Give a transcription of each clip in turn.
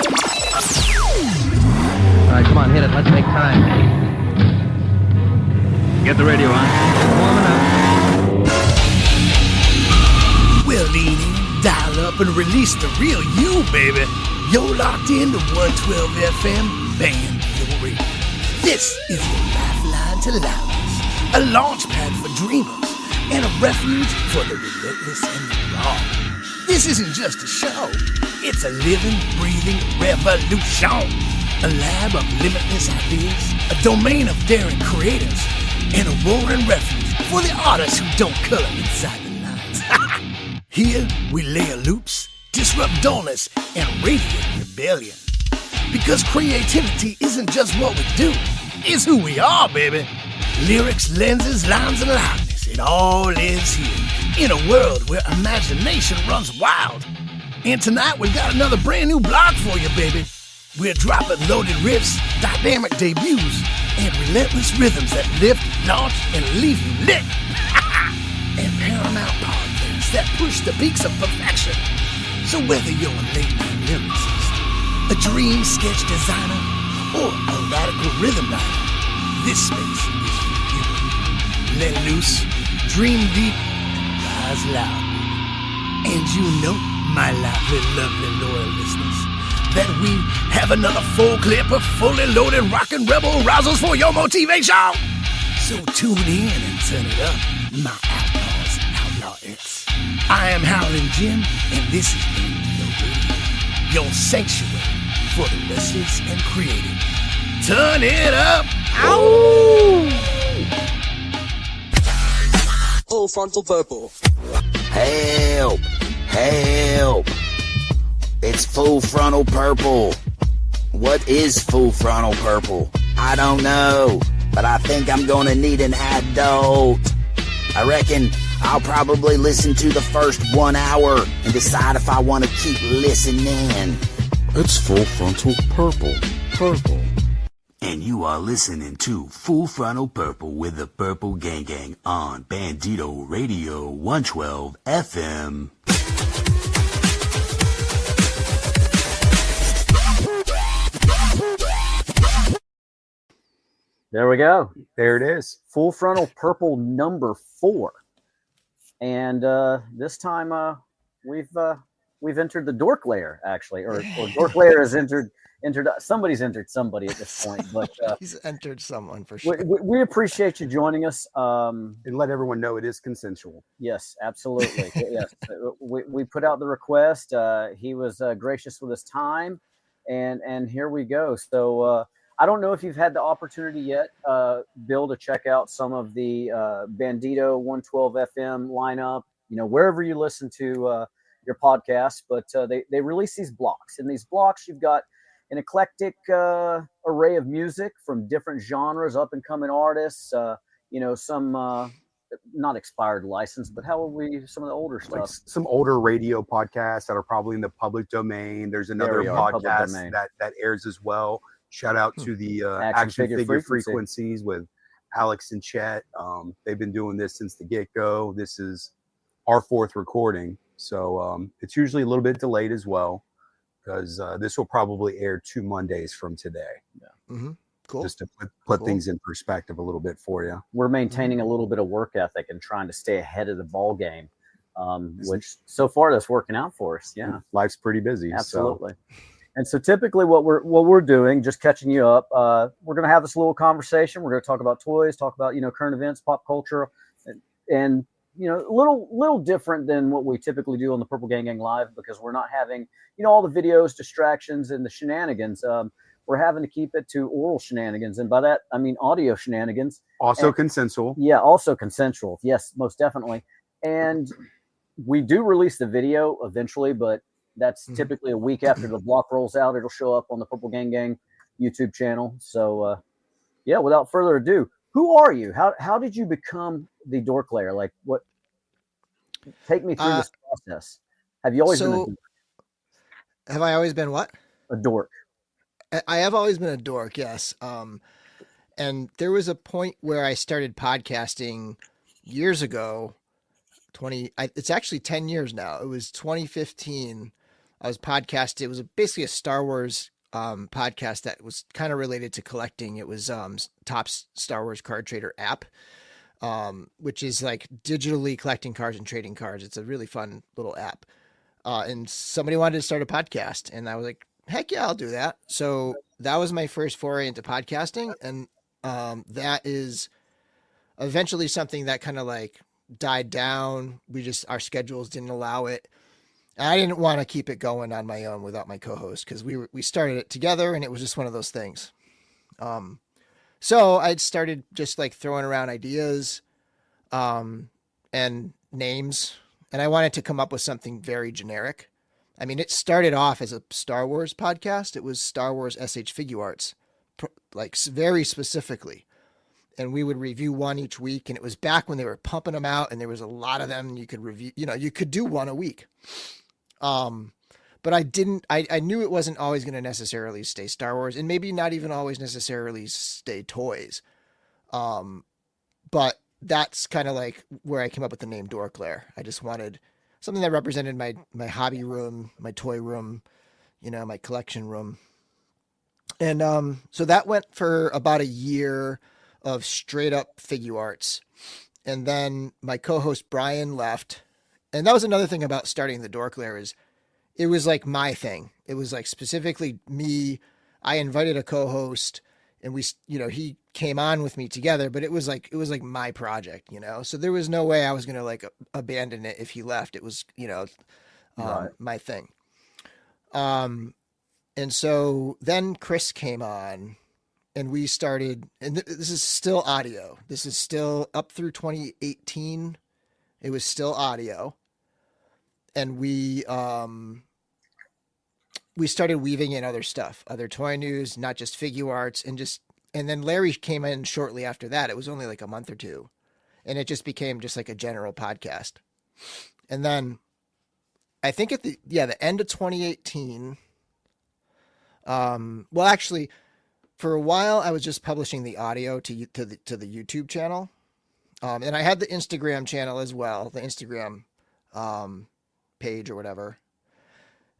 All right, come on, hit it. Let's make time. Get the radio on. Warming up. Well, lean in, dial up, and release the real you, baby. You're locked into 112 FM Bandito Radio. This is your lifeline to loudness, a launch pad for dreamers, and a refuge for the relentless and the raw. This isn't just a show. It's a living, breathing revolution. A lab of limitless ideas, a domain of daring creators, and a roaring refuge for the artists who don't color inside the lines. Here, we layer loops, disrupt dullness, and radiate rebellion. Because creativity isn't just what we do, it's who we are, baby. Lyrics, lenses, lines, and loudness, it all lives here, in a world where imagination runs wild. And tonight, we've got another brand new blog for you, baby. We're dropping loaded riffs, dynamic debuts, and relentless rhythms that lift, launch, and leave you lit. And paramount podcasts that push the peaks of perfection. So whether you're a late-night lyricist, a dream sketch designer, or a radical rhythm writer, this space is for you. Let loose, dream deep, rise loud. And you know, my lively, lovely, loyal listeners, that we have another full clip of fully loaded rockin' rebel rousers for your motivation. So tune in and turn it up, my outlaws, outlawets. I am Howlin' Jim, and this is Bandito Radio, your sanctuary for the restless and creative. Turn it up. Ow! Oh, Frontal Purple. Help! Help! It's Full Frontal Purple. What is Full Frontal Purple? I don't know, but I think I'm gonna need an adult. I reckon I'll probably listen to the first 1 hour and decide if I want to keep listening. It's Full Frontal Purple. Purple. And you are listening to Full Frontal Purple with the Purple Gang Gang on Bandito Radio 112 FM. There we go. There it is. Full Frontal Purple number 4. And this time we've entered the dork layer, actually, or dork layer has entered. Somebody's entered somebody at this point, but he's entered someone for sure. We appreciate you joining us, and let everyone know it is consensual. Yes, absolutely. Yes, we put out the request. He was gracious with his time, and here we go. So. I don't know if you've had the opportunity yet, Bill, to check out some of the Bandito 112 FM lineup, wherever you listen to your podcast, but they release these blocks. In these blocks, you've got an eclectic array of music from different genres, up-and-coming artists, some not expired license, but how will we, some of the older stuff? Like some older radio podcasts that are probably in the public domain. There's another podcast that airs as well. Shout out to the Action Figure Frequencies with Alex and Chet. They've been doing this since the get-go. This is our 4th recording. So it's usually a little bit delayed as well, because this will probably air 2 Mondays from today. Yeah. Mm-hmm. Cool. Just to put things in perspective a little bit for you. We're maintaining a little bit of work ethic and trying to stay ahead of the ball game, which so far that's working out for us. Yeah. Life's pretty busy. Absolutely. So. And so typically what we're doing, just catching you up, we're going to have this little conversation. We're going to talk about toys, talk about, current events, pop culture, and little different than what we typically do on the Purple Gang Gang Live, because we're not having, all the videos, distractions, and the shenanigans. We're having to keep it to oral shenanigans. And by that, I mean audio shenanigans. Also consensual. Yeah, also consensual. Yes, most definitely. And we do release the video eventually, but that's typically a week after the block rolls out. It'll show up on the Purple Gang Gang YouTube channel. So, without further ado, who are you? How did you become the dork layer? Like, what? Take me through this process. Have you always been a dork? Have I always been what? A dork. I have always been a dork, yes. And there was a point where I started podcasting years ago. It's actually 10 years now. It was 2015. I was podcasting. It was basically a Star Wars podcast that was kind of related to collecting. It was Topps Star Wars Card Trader app, which is like digitally collecting cards and trading cards. It's a really fun little app. And somebody wanted to start a podcast, and I was like, heck yeah, I'll do that. So that was my first foray into podcasting. And that is eventually something that kind of like died down. Our schedules didn't allow it. I didn't want to keep it going on my own without my co-host, because we started it together, and it was just one of those things. So I'd started just like throwing around ideas and names, and I wanted to come up with something very generic. I mean, it started off as a Star Wars podcast. It was Star Wars SH Figure Arts, like very specifically. And we would review one each week. And it was back when they were pumping them out, and there was a lot of them. You could review, you could do one a week. But I knew it wasn't always going to necessarily stay Star Wars, and maybe not even always necessarily stay toys. But that's kind of like where I came up with the name Dork Lair. I just wanted something that represented my hobby room, my toy room, my collection room. And so that went for about a year of straight up figure arts. And then my co-host Brian left. And that was another thing about starting the Dork Lair, is it was like my thing. It was like specifically me. I invited a co-host, and he came on with me together, but it was like my project, so there was no way I was going to like abandon it if he left. It was, Right. my thing. And so then Chris came on, and we started, and this is still audio. This is still up through 2018. It was still audio. And we started weaving in other stuff, other toy news, not just figure arts, and then Larry came in shortly after that. It was only like a month or two, and it just became just like a general podcast. And then I think at the end of 2018, well, actually, for a while I was just publishing the audio to the YouTube channel, and I had the Instagram channel as well, the Instagram page or whatever.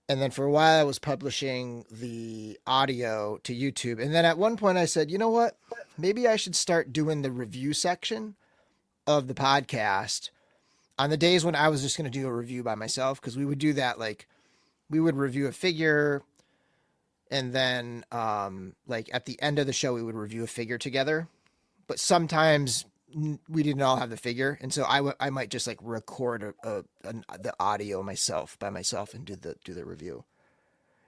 And then for a while I was publishing the audio to YouTube. And then at one point I said, you know what, maybe I should start doing the review section of the podcast on the days when I was just going to do a review by myself. Cause we would do that. Like we would review a figure, and then like at the end of the show, we would review a figure together. But sometimes we didn't all have the figure, and so I might just like record the audio by myself and do the review.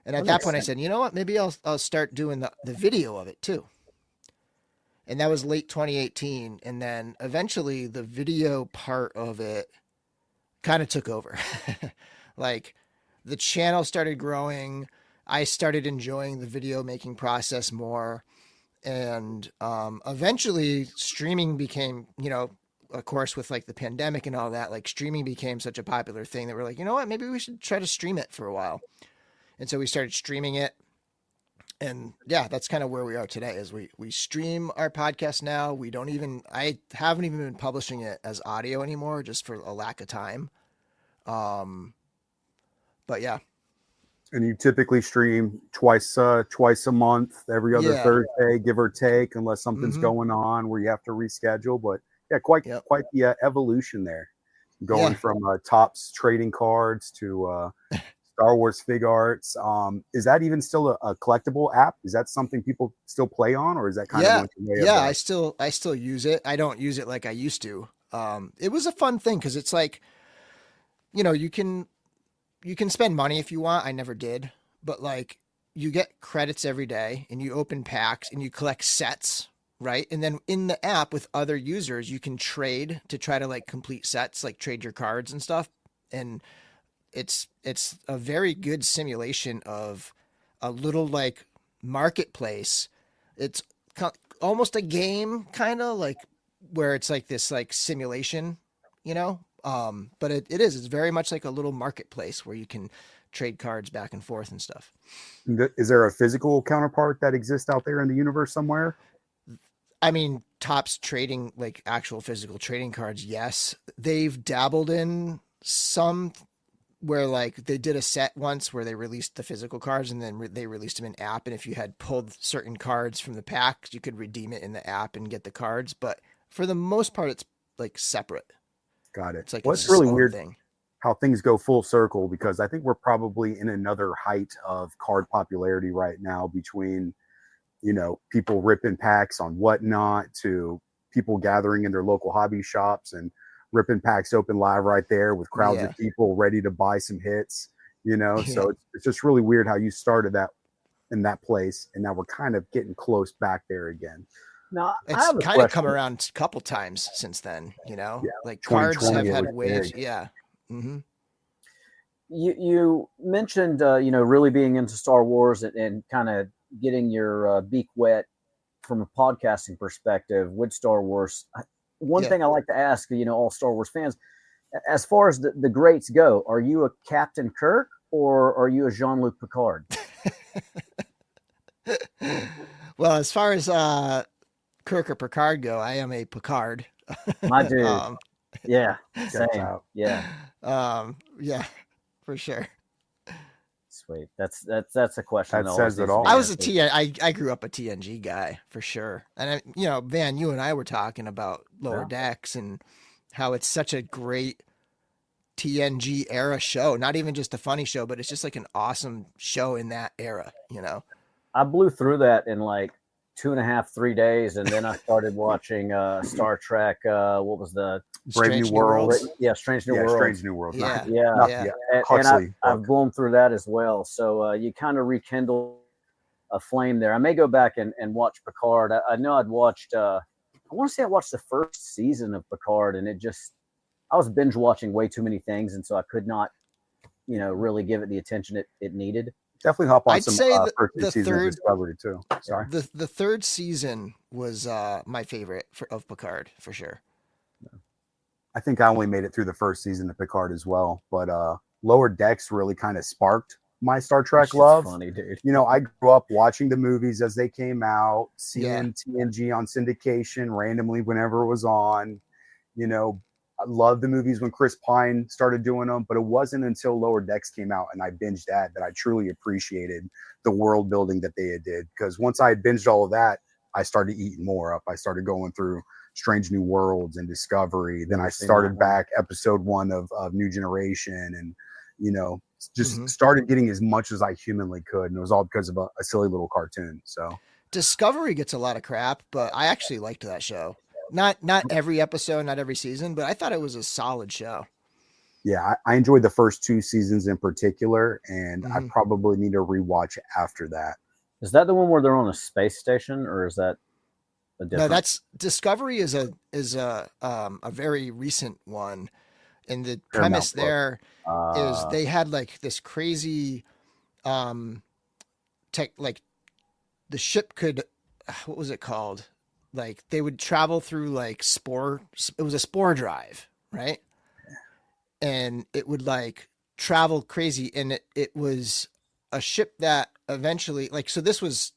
And at that point I said, you know what, maybe I'll start doing the video of it too. And that was late 2018, and then eventually the video part of it kind of took over. Like the channel started growing, I started enjoying the video making process more. And eventually streaming became, of course, with like the pandemic and all that, like streaming became such a popular thing that we're like, you know what, maybe we should try to stream it for a while. And so we started streaming it. And yeah, that's kind of where we are today, is we stream our podcast now. I haven't even been publishing it as audio anymore, just for a lack of time. But yeah. And you typically stream twice a month, every other Thursday, give or take, unless something's going on where you have to reschedule. But yeah, quite the evolution there, going from Topps trading cards to Star Wars Fig Arts. Is that even still a collectible app? Is that something people still play on, or is that kind of I still use it. I don't use it like I used to. It was a fun thing because it's like, you can spend money if you want. I never did, but like you get credits every day, and you open packs and you collect sets, right? And then in the app with other users, you can trade to try to like complete sets, like trade your cards and stuff. And it's a very good simulation of a little like marketplace. It's almost a game, kind of like where it's like this like simulation, but it's very much like a little marketplace where you can trade cards back and forth and stuff. Is there a physical counterpart that exists out there in the universe somewhere? I mean, Topps trading, like actual physical trading cards. Yes. They've dabbled in some where like they did a set once where they released the physical cards and then they released them in app. And if you had pulled certain cards from the pack, you could redeem it in the app and get the cards. But for the most part, it's like separate. Got it. It's like what's really weird thing. How things go full circle, because I think we're probably in another height of card popularity right now between, you know, people ripping packs on Whatnot to people gathering in their local hobby shops and ripping packs open live right there with crowds of people ready to buy some hits, you know. So it's just really weird how you started that in that place, and now we're kind of getting close back there again. Now, it's kind of come around a couple times since then, you know. Like cards have had waves. Yeah. Mm-hmm. You mentioned you know, really being into Star Wars and kind of getting your beak wet from a podcasting perspective with Star Wars. One thing I like to ask, you know, all Star Wars fans, as far as the greats go, are you a Captain Kirk or are you a Jean-Luc Picard? Well, as far as Kirk or Picard go, I am a Picard. My dude. Yeah. Same. Yeah. Yeah, for sure. Sweet. That's a question that says it all. I was I grew up a TNG guy for sure. And you know, Van, you and I were talking about Lower Decks and how it's such a great TNG era show. Not even just a funny show, but it's just like an awesome show in that era, you know. I blew through that in like 2.5, 3 days, and then I started watching Star Trek. What was the Brave New World? Yeah, Strange New World. Strange New World. Yeah. And I've blown through that as well. So you kind of rekindle a flame there. I may go back and watch Picard. I know I'd watched. I want to say I watched the first season of Picard, and I was binge watching way too many things, and so I could not, you know, really give it the attention it needed. Definitely hop on I'd some say first season of Discovery too. Sorry. The third season was my favorite of Picard for sure. I think I only made it through the first season of Picard as well, but Lower Decks really kind of sparked my Star Trek love. Funny, dude. You know, I grew up watching the movies as they came out, seeing TNG on syndication randomly whenever it was on. You know, I loved the movies when Chris Pine started doing them, but it wasn't until Lower Decks came out and I binged that I truly appreciated the world building that they did. Because once I had binged all of that, I started eating more up. I started going through Strange New Worlds and Discovery. Then I started back episode 1 of New Generation, and, you know, just started getting as much as I humanly could. And it was all because of a silly little cartoon. So Discovery gets a lot of crap, but I actually liked that show. Not every episode, not every season, but I thought it was a solid show. Yeah, I enjoyed the first 2 seasons in particular, and I probably need to rewatch after that. Is that the one where they're on a space station, or is that a different? No, that's Discovery is a very recent one, and the premise there is they had like this crazy tech, like the ship could, what was it called? Like they would travel through like it was a spore drive, right? And it would like travel crazy. And it was a ship that eventually, like, so this was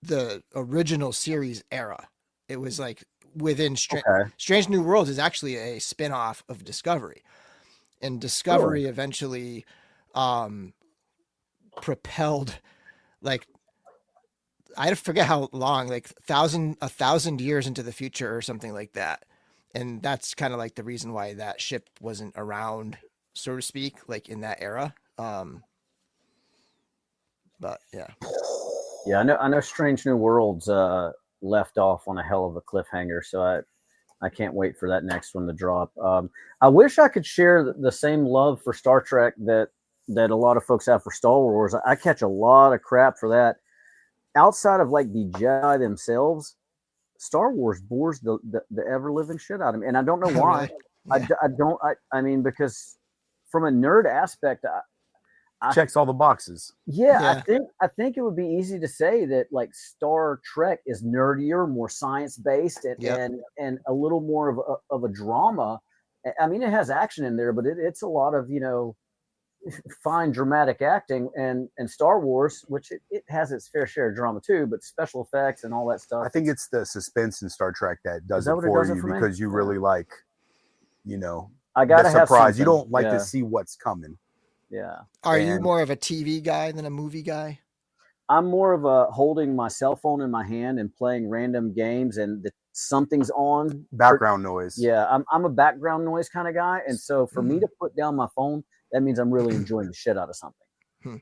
the original series era. It was like within Strange New Worlds is actually a spin-off of Discovery. And Discovery eventually propelled, like, I forget how long, like 1,000 years into the future or something like that. And that's kind of like the reason why that ship wasn't around, so to speak, like in that era. But yeah. Yeah, I know Strange New Worlds left off on a hell of a cliffhanger, so I can't wait for that next one to drop. I wish I could share the same love for Star Trek that a lot of folks have for Star Wars. I catch a lot of crap for that. Outside of like the Jedi themselves, Star Wars bores the ever living shit out of me, and I don't know why. Really? Yeah. I mean, because from a nerd aspect, checks all the boxes. Yeah, I think it would be easy to say that like Star Trek is nerdier, more science based, and a little more of a drama. I mean, it has action in there, but it's a lot of, you know, fine dramatic acting, and Star Wars, which it has its fair share of drama too, but special effects and all that stuff. I think it's the suspense in Star Trek that does it for you, because you really like, you know, I gotta have surprise. You don't like to see what's coming. Yeah. Are you more of a TV guy than a movie guy? I'm more of a holding my cell phone in my hand and playing random games, and something's on background noise. Yeah, I'm a background noise kind of guy, and so for me to put down my phone, that means I'm really enjoying the shit out of something.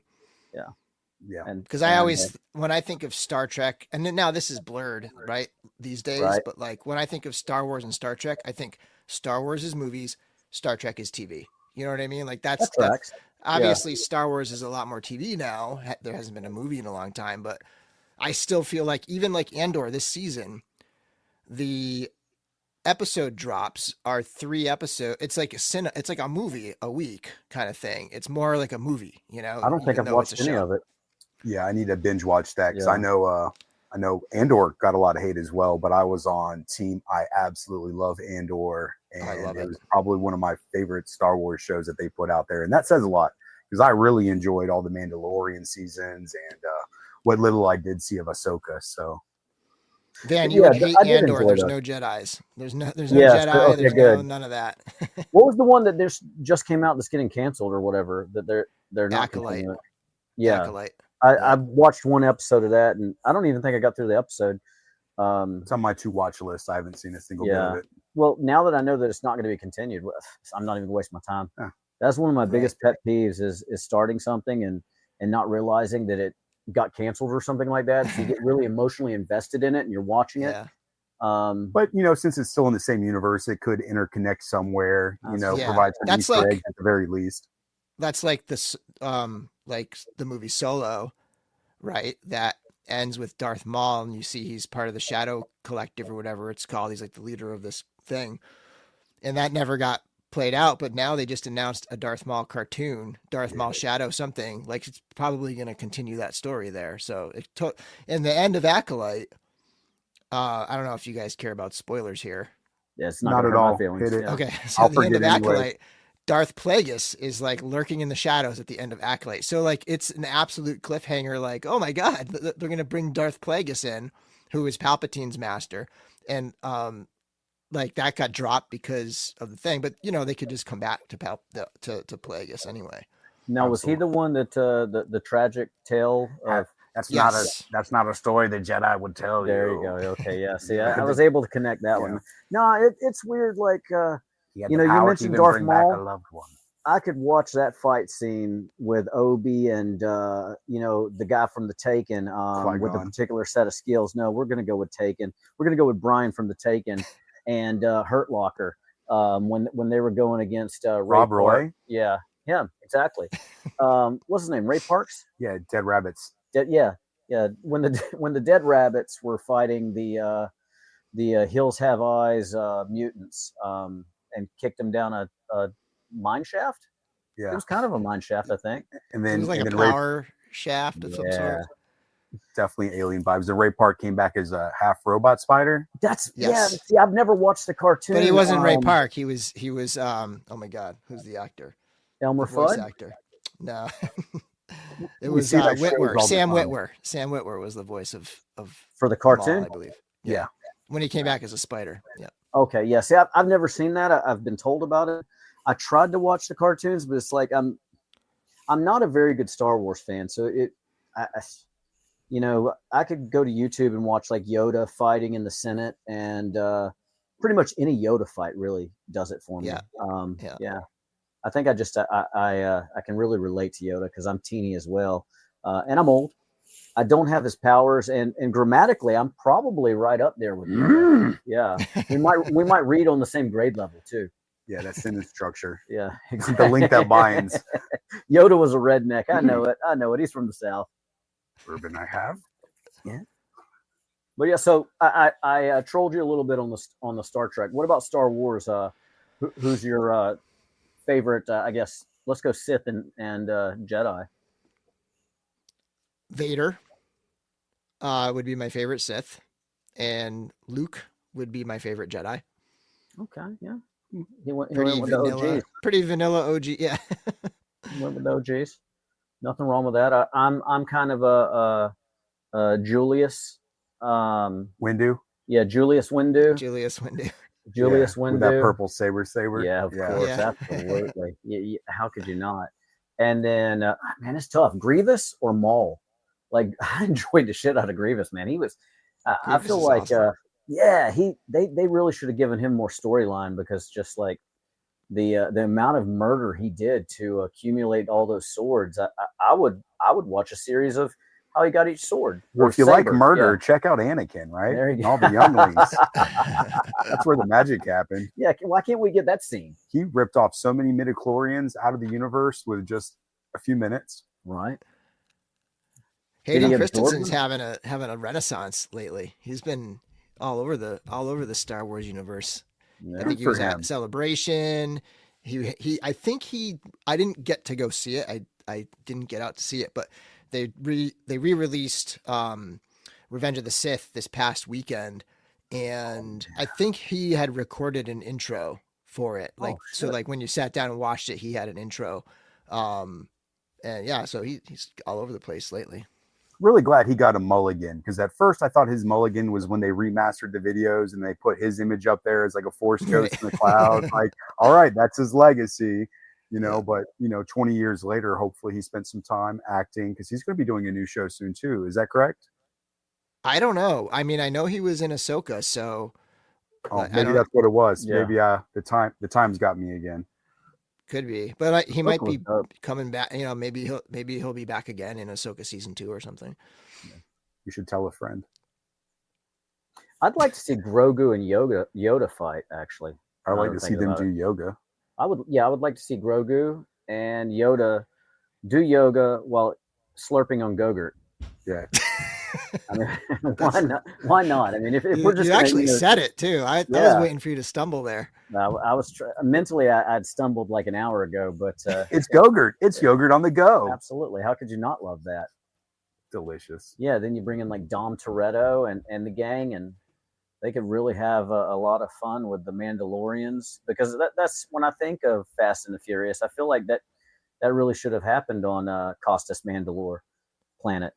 Yeah. Because I always, when I think of Star Trek, and now this is blurred, right, these days, right. But like when I think of Star Wars and Star Trek, I think Star Wars is movies, Star Trek is TV. You know what I mean? Like that's obviously Star Wars is a lot more TV now. There hasn't been a movie in a long time, but I still feel like even like Andor this season, the episode drops are 3 episodes. It's like it's like a movie a week kind of thing. It's more like a movie, you know. I don't think I've watched any of it. Yeah, I need to binge watch that because I know Andor got a lot of hate as well, but I was on team. I absolutely love Andor, and it was probably one of my favorite Star Wars shows that they put out there, and that says a lot because I really enjoyed all the Mandalorian seasons and what little I did see of Ahsoka. So, Van, you would hate Andor. There's no Jedis. There's no Jedi. There's none of that. What was the one that just came out that's getting canceled or whatever that they're not Acolyte? Yeah. Acolyte. I watched one episode of that, and I don't even think I got through the episode. It's on my to watch list. I haven't seen a single bit of it. Well, now that I know that it's not going to be continued, I'm not even wasting my time. Yeah. That's one of my biggest pet peeves is starting something and not realizing that it got canceled or something like that. So you get really emotionally invested in it, and you're watching it. But since it's still in the same universe, it could interconnect somewhere. Provide some Easter eggs at the very least. That's like this, like the movie Solo, right? That ends with Darth Maul, and you see he's part of the Shadow Collective or whatever it's called. He's like the leader of this thing, and that never got played out. But now they just announced a Darth Maul cartoon, Darth Maul Shadow something. Like it's probably going to continue that story there. So in the end of Acolyte, I don't know if you guys care about spoilers here. Yeah, it's not at all. Okay, so at the end of Acolyte, Darth Plagueis is like lurking in the shadows at the end of Acolyte. So like it's an absolute cliffhanger. Like, oh my God, they're going to bring Darth Plagueis in, who is Palpatine's master. And like that got dropped because of the thing, but they could just come back to Plagueis anyway. Now, was he the one that the tragic tale of? That's not a story the Jedi would tell you. There you go. Okay, yeah. See, I was able to connect that one. No, it's weird. Like, you mentioned Darth Maul. A loved one. I could watch that fight scene with Obi and the guy from the Taken with a particular set of skills. No, we're going to go with Taken. We're going to go with Brian from the Taken and Hurt Locker when they were going against Rob Roy. Yeah, him exactly. What's his name? Ray Parks. Yeah, Dead Rabbits. Yeah. When the Dead Rabbits were fighting the Hills Have Eyes mutants and kicked them down a mine shaft. Yeah, it was kind of a mine shaft, I think. And then it was like a power shaft of some sort. Definitely alien vibes. The Ray Park came back as a half robot spider. See, I've never watched the cartoon, but he wasn't Ray Park. He was. Oh my God, who's the actor? Elmer Fudd. Actor. No. It was Witwer. Sam Witwer. Sam Witwer was the voice of for the cartoon, Maul, I believe. Yeah. When he came back as a spider. Yeah. Okay. Yeah. See, I've never seen that. I've been told about it. I tried to watch the cartoons, but it's like I'm not a very good Star Wars fan. So I could go to YouTube and watch like Yoda fighting in the Senate, and pretty much any Yoda fight really does it for me. Yeah. I think I can really relate to Yoda because I'm teeny as well, and I'm old. I don't have his powers, and grammatically, I'm probably right up there with Yoda. Yeah, we might read on the same grade level too. Yeah, that sentence structure. Yeah, exactly. The link that binds. Yoda was a redneck. I know it. He's from the South. Urban, I have. Yeah. But yeah, so I trolled you a little bit on the Star Trek. What about Star Wars? Who's your favorite? I guess let's go Sith and Jedi. Vader would be my favorite Sith, and Luke would be my favorite Jedi. Okay, yeah. He went with the OGs. Pretty vanilla OG, yeah. He went with the OGs. Nothing wrong with that. I'm kind of a Julius Windu. Yeah, Julius Windu. Julius Windu. Julius Windu. With that purple saber. Yeah, of course, absolutely. How could you not? And then, man, it's tough. Grievous or Maul? Like, I enjoyed the shit out of Grievous, man. He was, I feel like, awesome. They really should have given him more storyline, because just like the amount of murder he did to accumulate all those swords, I would watch a series of how he got each sword. Well, if you like murder, check out Anakin, right? There you go. All the younglings. That's where the magic happened. Yeah, why can't we get that scene? He ripped off so many midichlorians out of the universe with just a few minutes. Right. Hayden Christensen's having a renaissance lately. He's been all over the Star Wars universe. Yeah. I think he was at Celebration. I didn't get to go see it. I didn't get out to see it, but they re-released Revenge of the Sith this past weekend, and I think he had recorded an intro for it. So when you sat down and watched it, he had an intro. And yeah, so he's all over the place lately. Really glad he got a mulligan, because at first I thought his mulligan was when they remastered the videos and they put his image up there as like a Force ghost in the cloud. Like, all right, that's his legacy, but 20 years later, hopefully he spent some time acting, because he's going to be doing a new show soon too. Is that correct? I don't know. I mean, I know he was in Ahsoka, so maybe that's what it was. Yeah. Maybe the time's got me again. Could be, but he might be coming back. Maybe he'll be back again in Ahsoka season 2 or something. Yeah. You should tell a friend. I'd like to see Grogu and Yoda fight. Actually, I'd like to see them do yoga. I would like to see Grogu and Yoda do yoga while slurping on Gogurt. Yeah. I mean, why not? I mean, if we're just you actually said it too. I was waiting for you to stumble there. I was mentally. I'd stumbled like an hour ago, but it's Gogurt. It's yogurt on the go. Absolutely. How could you not love that? Delicious. Yeah. Then you bring in like Dom Toretto and the gang, and they could really have a lot of fun with the Mandalorians, because that's when I think of Fast and the Furious. I feel like that really should have happened on Costas Mandalore planet.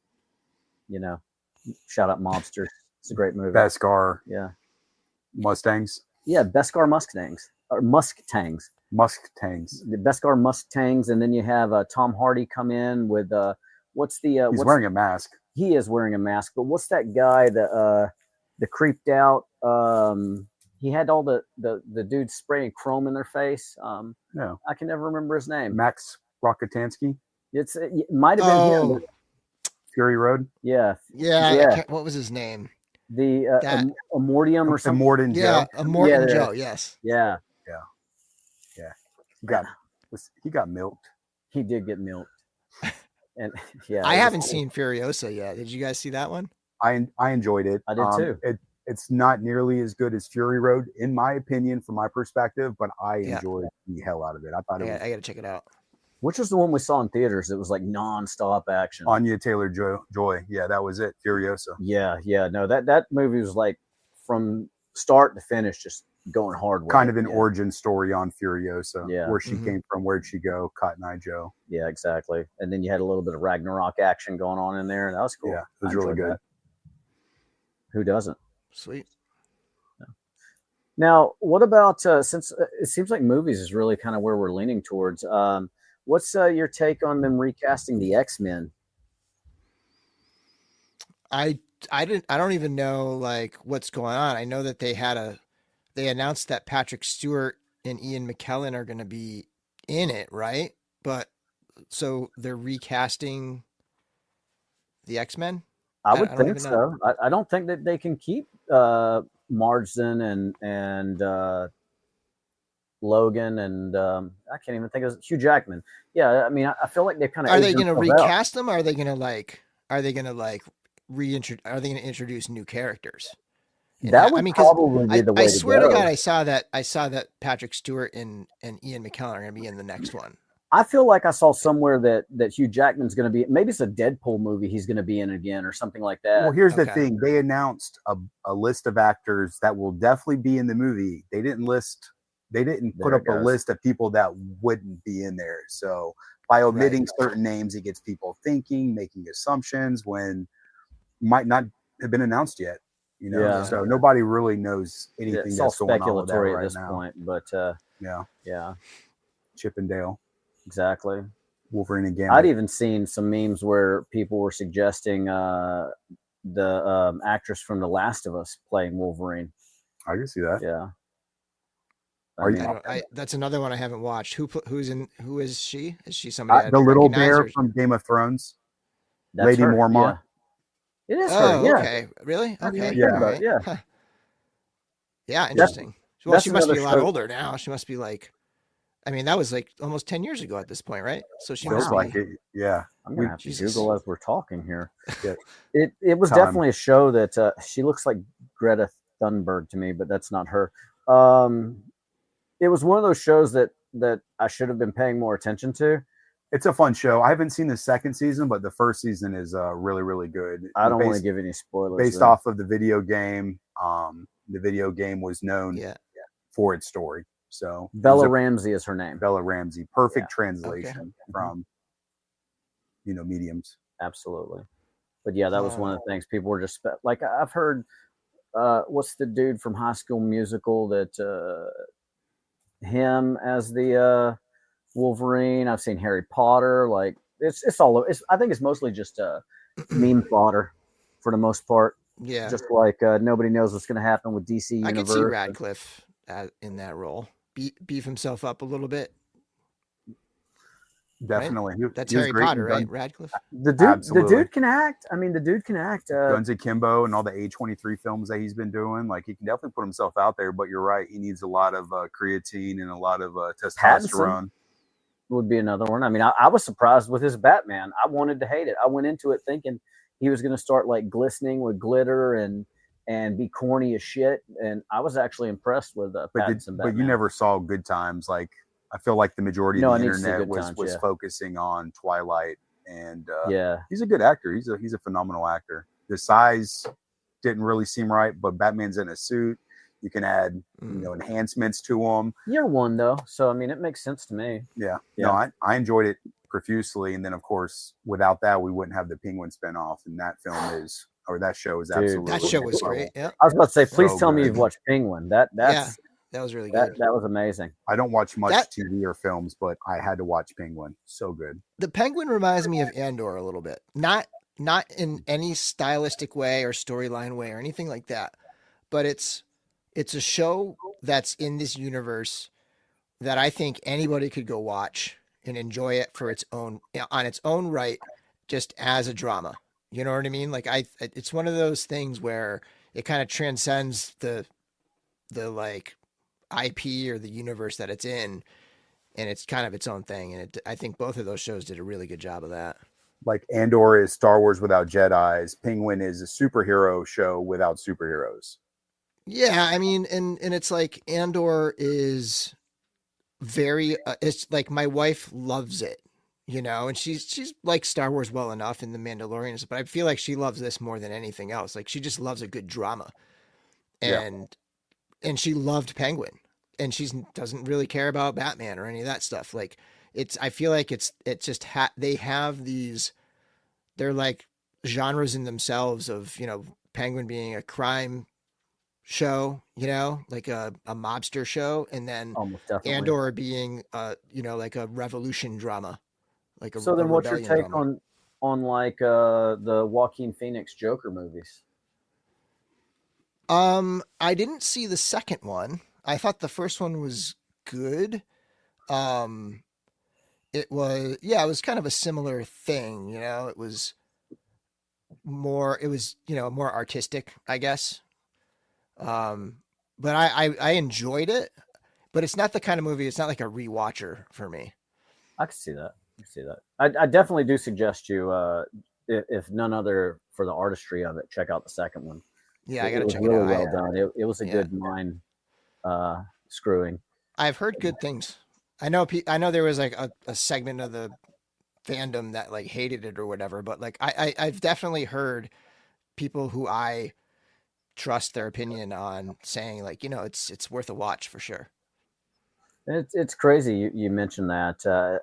Shout out Mobsters. It's a great movie. Beskar. Yeah. Mustangs. Yeah, Beskar Mustangs. Or Mustangs. The Beskar Mustangs, and then you have Tom Hardy come in with he's wearing a mask. He is wearing a mask, but what's that guy the creeped out he had all the dudes spraying chrome in their face. No. I can never remember his name. Max Rockatansky. It might have been him. Fury Road. Yeah. What was his name? The Immortium or something. Immortan Joe. Immortan Joe. Yes. Yeah. He got milked. He did get milked. And yeah, I haven't seen Furiosa yet. Did you guys see that one? I enjoyed it. I did too. It's not nearly as good as Fury Road, in my opinion, from my perspective, but I enjoyed the hell out of it. I thought I got to check it out. Which was the one we saw in theaters? It was like non-stop action. Anya Taylor-Joy. Yeah, that was it. Furiosa. Yeah. No, that movie was like from start to finish, just going hard. Kind of an origin story on Furiosa. Yeah. Where she came from, where'd she go? Cotton Eye Joe. Yeah, exactly. And then you had a little bit of Ragnarok action going on in there, and that was cool. Yeah, it was really good. That. Who doesn't? Sweet. Now, what about since it seems like movies is really kind of where we're leaning towards? What's your take on them recasting the X-Men? I don't even know like what's going on. I know that they announced that Patrick Stewart and Ian McKellen are going to be in it, right? But so they're recasting the X-Men. I would think so. I don't think that they can keep Marsden and Logan and I can't even think of Hugh Jackman. Yeah, I mean, I feel like they kind of are they going to recast them? Or are they going to introduce new characters? That would probably be the way to go. I swear to God, I saw that Patrick Stewart and Ian McKellen are going to be in the next one. I feel like I saw somewhere that Hugh Jackman's going to be. Maybe it's a Deadpool movie he's going to be in again or something like that. Well, here's the thing: they announced a list of actors that will definitely be in the movie. They didn't put up a list of people that wouldn't be in there. So by omitting certain names, it gets people thinking, making assumptions when might not have been announced yet. So nobody really knows anything it's that's all going on speculatory right at this now. point. But yeah, Chip and Dale. Exactly. Wolverine and Gambit. I'd even seen some memes where people were suggesting the actress from The Last of Us playing Wolverine. I can see that. Yeah. That's another one I haven't watched. Who is she? Is she somebody? The little bear from Game of Thrones. Lady her. Mormont. Yeah. It is her. Yeah. Okay. Really? Okay. Yeah. Right. Yeah. Huh. Yeah. Interesting. Well, she must be a lot older now. She must be like, I mean, that was like almost 10 years ago at this point, right? So she feels must like be, it. Yeah. I'm gonna have to Google as we're talking here. Yeah. It was definitely a show that she looks like Greta Thunberg to me, but that's not her. It was one of those shows that I should have been paying more attention to. It's a fun show. I haven't seen the second season, but the first season is really, really good. I don't want to give any spoilers. Based off of the video game. The video game was known for its story. So Bella Ramsey is her name. Bella Ramsey. Perfect translation from, mediums. Absolutely. But yeah, that was one of the things people were just like, I've heard, what's the dude from High School Musical that, him as the Wolverine. I've seen Harry Potter. Like it's I think it's mostly just meme fodder for the most part. Yeah. Just like nobody knows what's going to happen with DC Universe. I could see Radcliffe in that role. Beef himself up a little bit. Definitely. Right? That's Harry Potter, right? Radcliffe. The dude can act. I mean, the dude can act. Guns Akimbo and all the A23 films that he's been doing, like he can definitely put himself out there. But you're right, he needs a lot of creatine and a lot of testosterone. Pattinson would be another one. I mean, I was surprised with his Batman. I wanted to hate it. I went into it thinking he was going to start like glistening with glitter and be corny as shit. And I was actually impressed with Pattinson. But you never saw Good Times. Like I feel like the majority of the internet was focusing on Twilight, and he's a good actor. He's a phenomenal actor. The size didn't really seem right, but Batman's in a suit. You can add enhancements to him. You're one though, so I mean it makes sense to me. Yeah. No, I enjoyed it profusely, and then of course without that we wouldn't have the Penguin spinoff, and that show is absolutely. That show was great. Yeah. I was about to say, please tell me you've watched Penguin. That was really good. That was amazing. I don't watch much TV or films, but I had to watch Penguin. So good. The Penguin reminds me of Andor a little bit. Not in any stylistic way or storyline way or anything like that, but it's a show that's in this universe that I think anybody could go watch and enjoy it for its own on its own right, just as a drama. You know what I mean? Like it's one of those things where it kind of transcends the like IP or the universe that it's in, and it's kind of its own thing. And I think both of those shows did a really good job of that. Like Andor is Star Wars without Jedis. Penguin is a superhero show without superheroes. Yeah, I mean, and it's like Andor is very. It's like my wife loves it, and she's like Star Wars well enough in The Mandalorian, but I feel like she loves this more than anything else. Like she just loves a good drama, and she loved Penguin, and she doesn't really care about Batman or any of that stuff. Like I feel like it's just they have these. They're like genres in themselves of Penguin being a crime show, like a mobster show, and then Andor being like a revolution drama, like a. So then, what's your take drama on like the Joaquin Phoenix Joker movies? I didn't see the second one. I thought the first one was good. It was kind of a similar thing, it was more artistic, I guess. But I enjoyed it, but it's not the kind of movie, it's not like a rewatcher for me. I can see that. I definitely do suggest you, if none other for the artistry of it, check out the second one. Yeah, I got to check it out. Really well done. It was a good mind screwing. I've heard good things. I know there was like a segment of the fandom that like hated it or whatever, but like I've definitely heard people who I trust their opinion on saying like, it's worth a watch for sure. It's crazy. You mentioned that,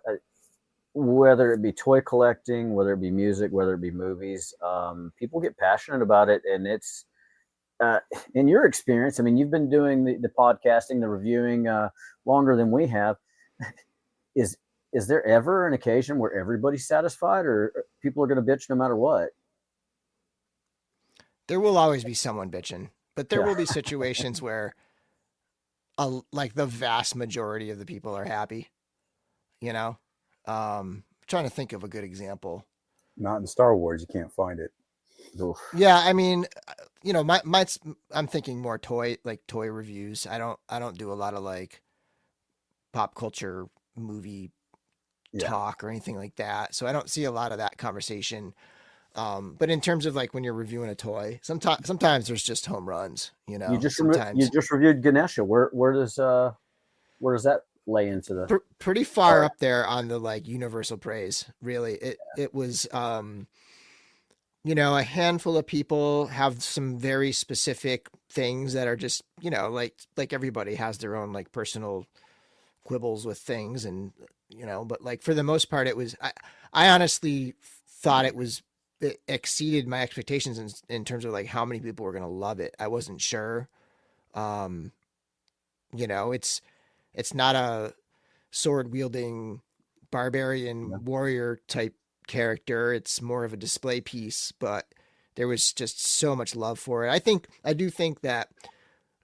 whether it be toy collecting, whether it be music, whether it be movies, people get passionate about it. And it's, in your experience, I mean, you've been doing the podcasting, the reviewing, longer than we have. Is is there ever an occasion where everybody's satisfied, or people are going to bitch no matter what? There will always be someone bitching, but there will be situations where like the vast majority of the people are happy, you know? Trying to think of a good example. Not in Star Wars. You can't find it. Oof. Yeah. I mean, you know, I'm thinking more toy reviews. I don't do a lot of like pop culture movie talk or anything like that. So I don't see a lot of that conversation. But in terms of like when you're reviewing a toy, sometimes there's just home runs, you know. You just reviewed Ganesha. Where does that lay into the pretty far up there on the like universal praise, really. It was you know, a handful of people have some very specific things that are just, you know, like everybody has their own like personal quibbles with things, and you know, but like for the most part it was I honestly thought it exceeded my expectations in terms of like how many people were going to love it. I wasn't sure. You know, it's not a sword wielding barbarian warrior type character. It's more of a display piece, but there was just so much love for it. I do think that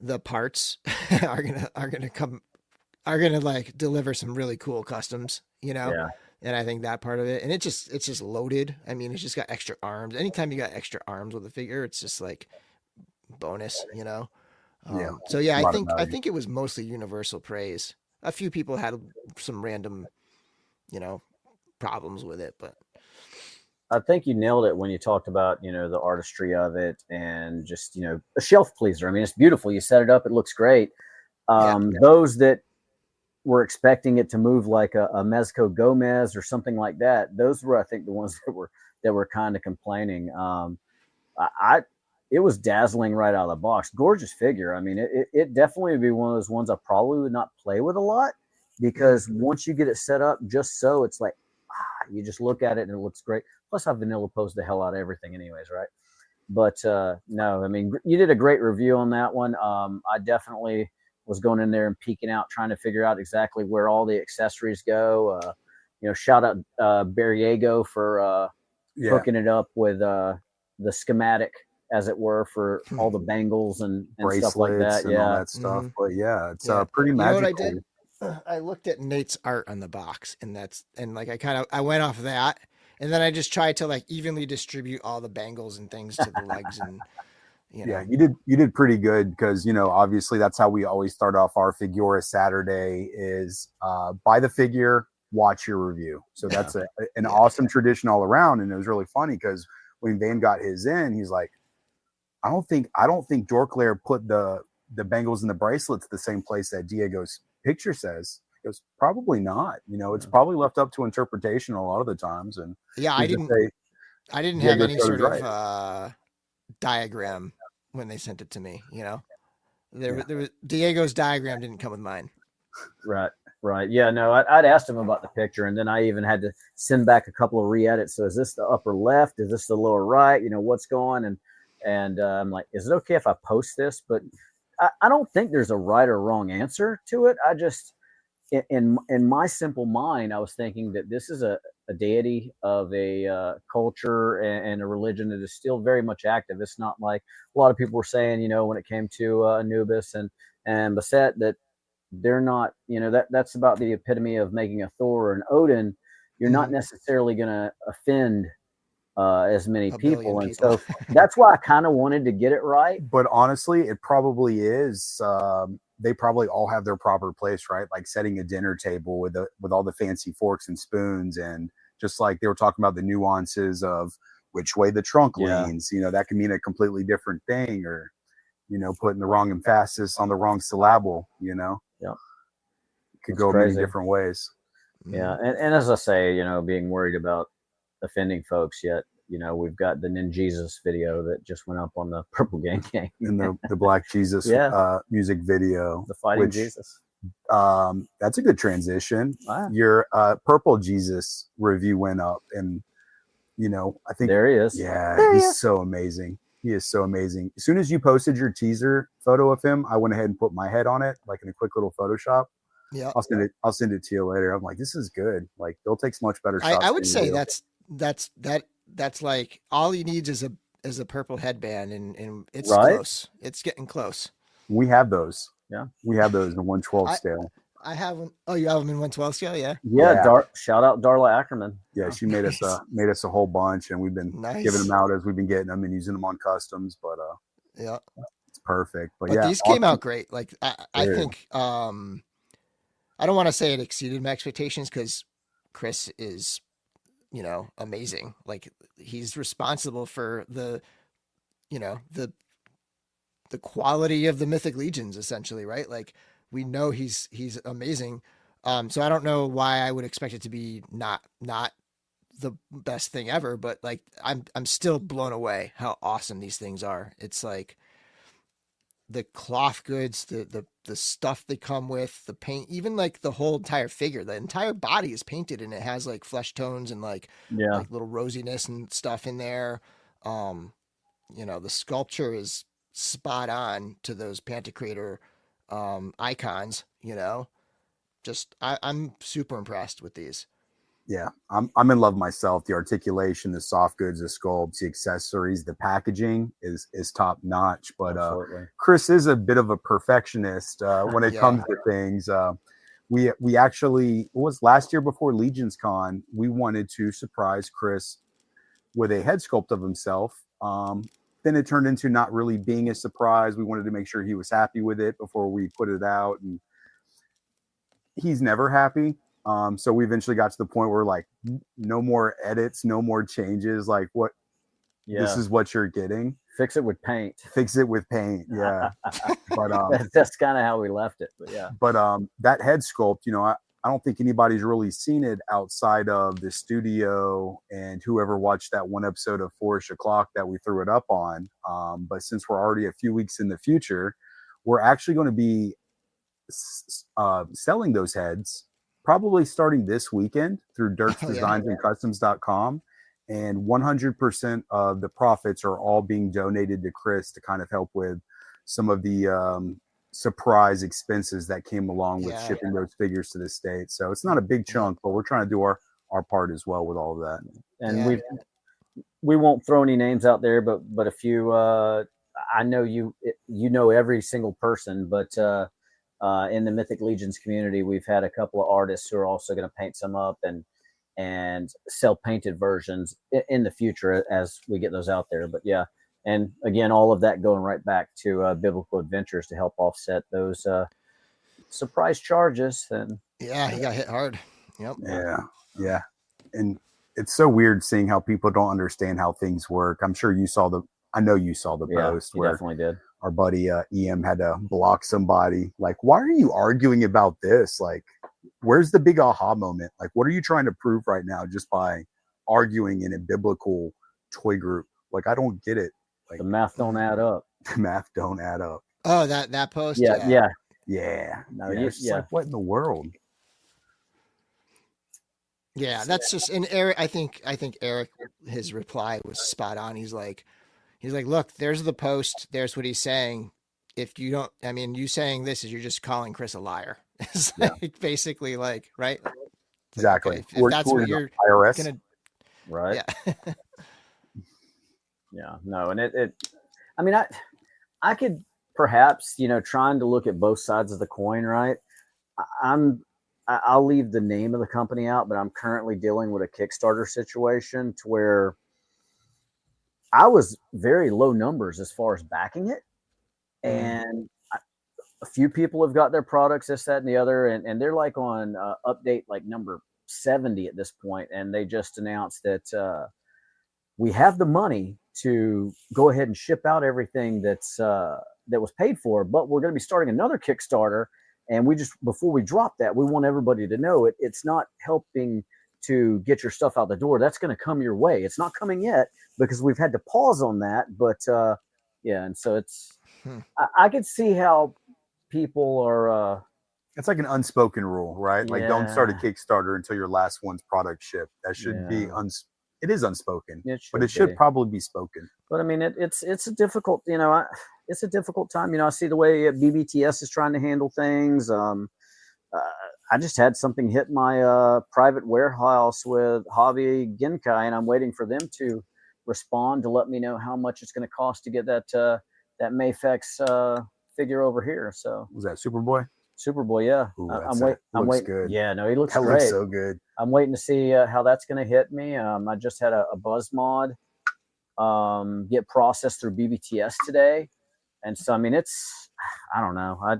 the parts are gonna like deliver some really cool customs, you know? Yeah. And I think that part of it, and it's just loaded. I mean, it's just got extra arms. Anytime you got extra arms with a figure, it's just like bonus, you know? So yeah, I think it was mostly universal praise. A few people had some random, you know, problems with it, but I think you nailed it when you talked about, you know, the artistry of it and just, you know, a shelf pleaser. I mean, it's beautiful. You set it up, it looks great. Those that were expecting it to move like a Mezco Gomez or something like that, those were, I think, the ones that were kind of complaining. It was dazzling right out of the box. Gorgeous figure. I mean, it definitely would be one of those ones I probably would not play with a lot, because once you get it set up just so, it's like, you just look at it and it looks great. Plus, I vanilla posed the hell out of everything anyways, right? But no, I mean, you did a great review on that one. I definitely was going in there and peeking out, trying to figure out exactly where all the accessories go. You know, shout out Barriego for hooking it up with the schematic, as it were, for all the bangles and stuff like that. And all that stuff. But yeah, it's pretty magical. You know what I did? I looked at Nate's art on the box, and I went off that, and then I just tried to like evenly distribute all the bangles and things to the legs, and you know. Yeah, you did pretty good, because, you know, obviously that's how we always start off our Figura Saturday is buy the figure, watch your review. So that's an awesome tradition all around. And it was really funny because when Van got his in, he's like, I don't think Dorklair put the bangles and the bracelets the same place that Diego's picture says. It was probably not, you know, it's probably left up to interpretation a lot of the times. And I didn't have any sort of diagram when they sent it to me, you know. There was Diego's diagram didn't come with mine. Right. Yeah, no, I'd asked him about the picture, and then I even had to send back a couple of re-edits. So is this the upper left? Is this the lower right? You know, what's going? And I'm like, is it okay if I post this? But I don't think there's a right or wrong answer to it. I just, in my simple mind, I was thinking that this is a deity of a culture and a religion that is still very much active. It's not like a lot of people were saying, you know, when it came to Anubis and Basset, that they're not, you know, that's about the epitome of making a Thor or an Odin. You're not necessarily going to offend as many people. And so that's why I kind of wanted to get it right. But honestly, it probably is. They probably all have their proper place, right? Like setting a dinner table with all the fancy forks and spoons, and just like they were talking about the nuances of which way the trunk leans, you know, that can mean a completely different thing, or, you know, putting the wrong emphasis on the wrong syllable, you know, it could go many different ways. Yeah. And as I say, you know, being worried about offending folks, yet, you know, we've got the Ninjesus video that just went up on the Purple Gang and the Black Jesus music video, the Fighting Jesus. That's a good transition. Wow. Your Purple Jesus review went up, and, you know, I think there he is. Yeah, he's so amazing. He is so amazing. As soon as you posted your teaser photo of him, I went ahead and put my head on it, like in a quick little Photoshop. Yeah, I'll send it to you later. I'm like, this is good. Like they'll take much better shots. I would say that's like all he needs is a purple headband, and it's close. It's getting close. We have those. Yeah, we have those in 112 scale. I have them. Oh, you have them in 112 scale? Yeah. Yeah. Shout out Darla Ackerman. Yeah, she made us a whole bunch, and we've been giving them out as we've been getting them and using them on customs. But yeah, it's perfect. But yeah, these came out great. Like I think I don't want to say it exceeded my expectations because Chris is, amazing. Like he's responsible for the quality of the Mythic Legions, essentially, right? Like we know he's amazing. So I don't know why I would expect it to be not the best thing ever, but like I'm still blown away how awesome these things are. It's like the cloth goods, the stuff they come with, the paint, even like the whole entire figure, the entire body is painted and it has like flesh tones and like little rosiness and stuff in there. The sculpture is spot on to those Pantocrator icons, just I'm super impressed with these. Yeah, I'm in love myself. The articulation, the soft goods, the sculpts, the accessories, the packaging is top notch. But Chris is a bit of a perfectionist when it comes to things. We actually, it was last year before Legions Con, we wanted to surprise Chris with a head sculpt of himself. Then it turned into not really being a surprise. We wanted to make sure he was happy with it before we put it out, and he's never happy. So we eventually got to the point where like no more edits, no more changes. Like this is what you're getting. Fix it with paint. Yeah. But that's kind of how we left it. But yeah. But that head sculpt, I don't think anybody's really seen it outside of the studio and whoever watched that one episode of 4-ish o'clock that we threw it up on. But since we're already a few weeks in the future, we're actually going to be selling those heads probably starting this weekend through dirtsdesignsandcustoms.com. And 100% of the profits are all being donated to Chris to kind of help with some of the surprise expenses that came along with shipping those figures to the States. So it's not a big chunk, but we're trying to do our part as well with all of that. And we won't throw any names out there, but a few, I know you know every single person, but in the Mythic Legions community, we've had a couple of artists who are also going to paint some up and sell painted versions in the future as we get those out there. But yeah, and again, all of that going right back to Biblical Adventures to help offset those surprise charges. And he got hit hard. Yep. Yeah. And it's so weird seeing how people don't understand how things work. I'm sure I know you saw the post where definitely did. Our buddy EM had to block somebody. Like, why are you arguing about this? Like, where's the big aha moment? Like, what are you trying to prove right now just by arguing in a biblical toy group? Like, I don't get it. Like, the math don't add up. The math don't add up. Oh, that post? Yeah. No, like, what in the world? Yeah, that's just, and Eric, I think Eric, his reply was spot on. He's like, look, there's the post. There's what he's saying. If you don't, you saying this is you're just calling Chris a liar. It's like basically like, right? Exactly. Okay, if that's what you're IRS. Gonna, right? Yeah. Yeah. No, and I could perhaps, trying to look at both sides of the coin, right? I'll leave the name of the company out, but I'm currently dealing with a Kickstarter situation to where I was very low numbers as far as backing it. And a few people have got their products, this, that, and the other. And they're like on update, like number 70 at this point. And they just announced that we have the money to go ahead and ship out everything that was paid for, but we're going to be starting another Kickstarter. And before we drop that, we want everybody to know it's not helping to get your stuff out the door. That's going to come your way. It's not coming yet because we've had to pause on that. But and so it's, I could see how people are. It's like an unspoken rule, right? Like, don't start a Kickstarter until your last one's product shipped. That should be it is unspoken, but it should probably be spoken. But it's a difficult, it's a difficult time. I see the way BBTS is trying to handle things. I just had something hit my private warehouse with Hobby Genkai, and I'm waiting for them to respond to let me know how much it's going to cost to get that Mayfex figure over here. So was that Superboy? Superboy, yeah. Ooh, I'm waiting. Good. Yeah, no, he looks that great. Looks so good. I'm waiting to see how that's going to hit me. I just had a buzz mod get processed through BBTS today, and so I mean, I don't know.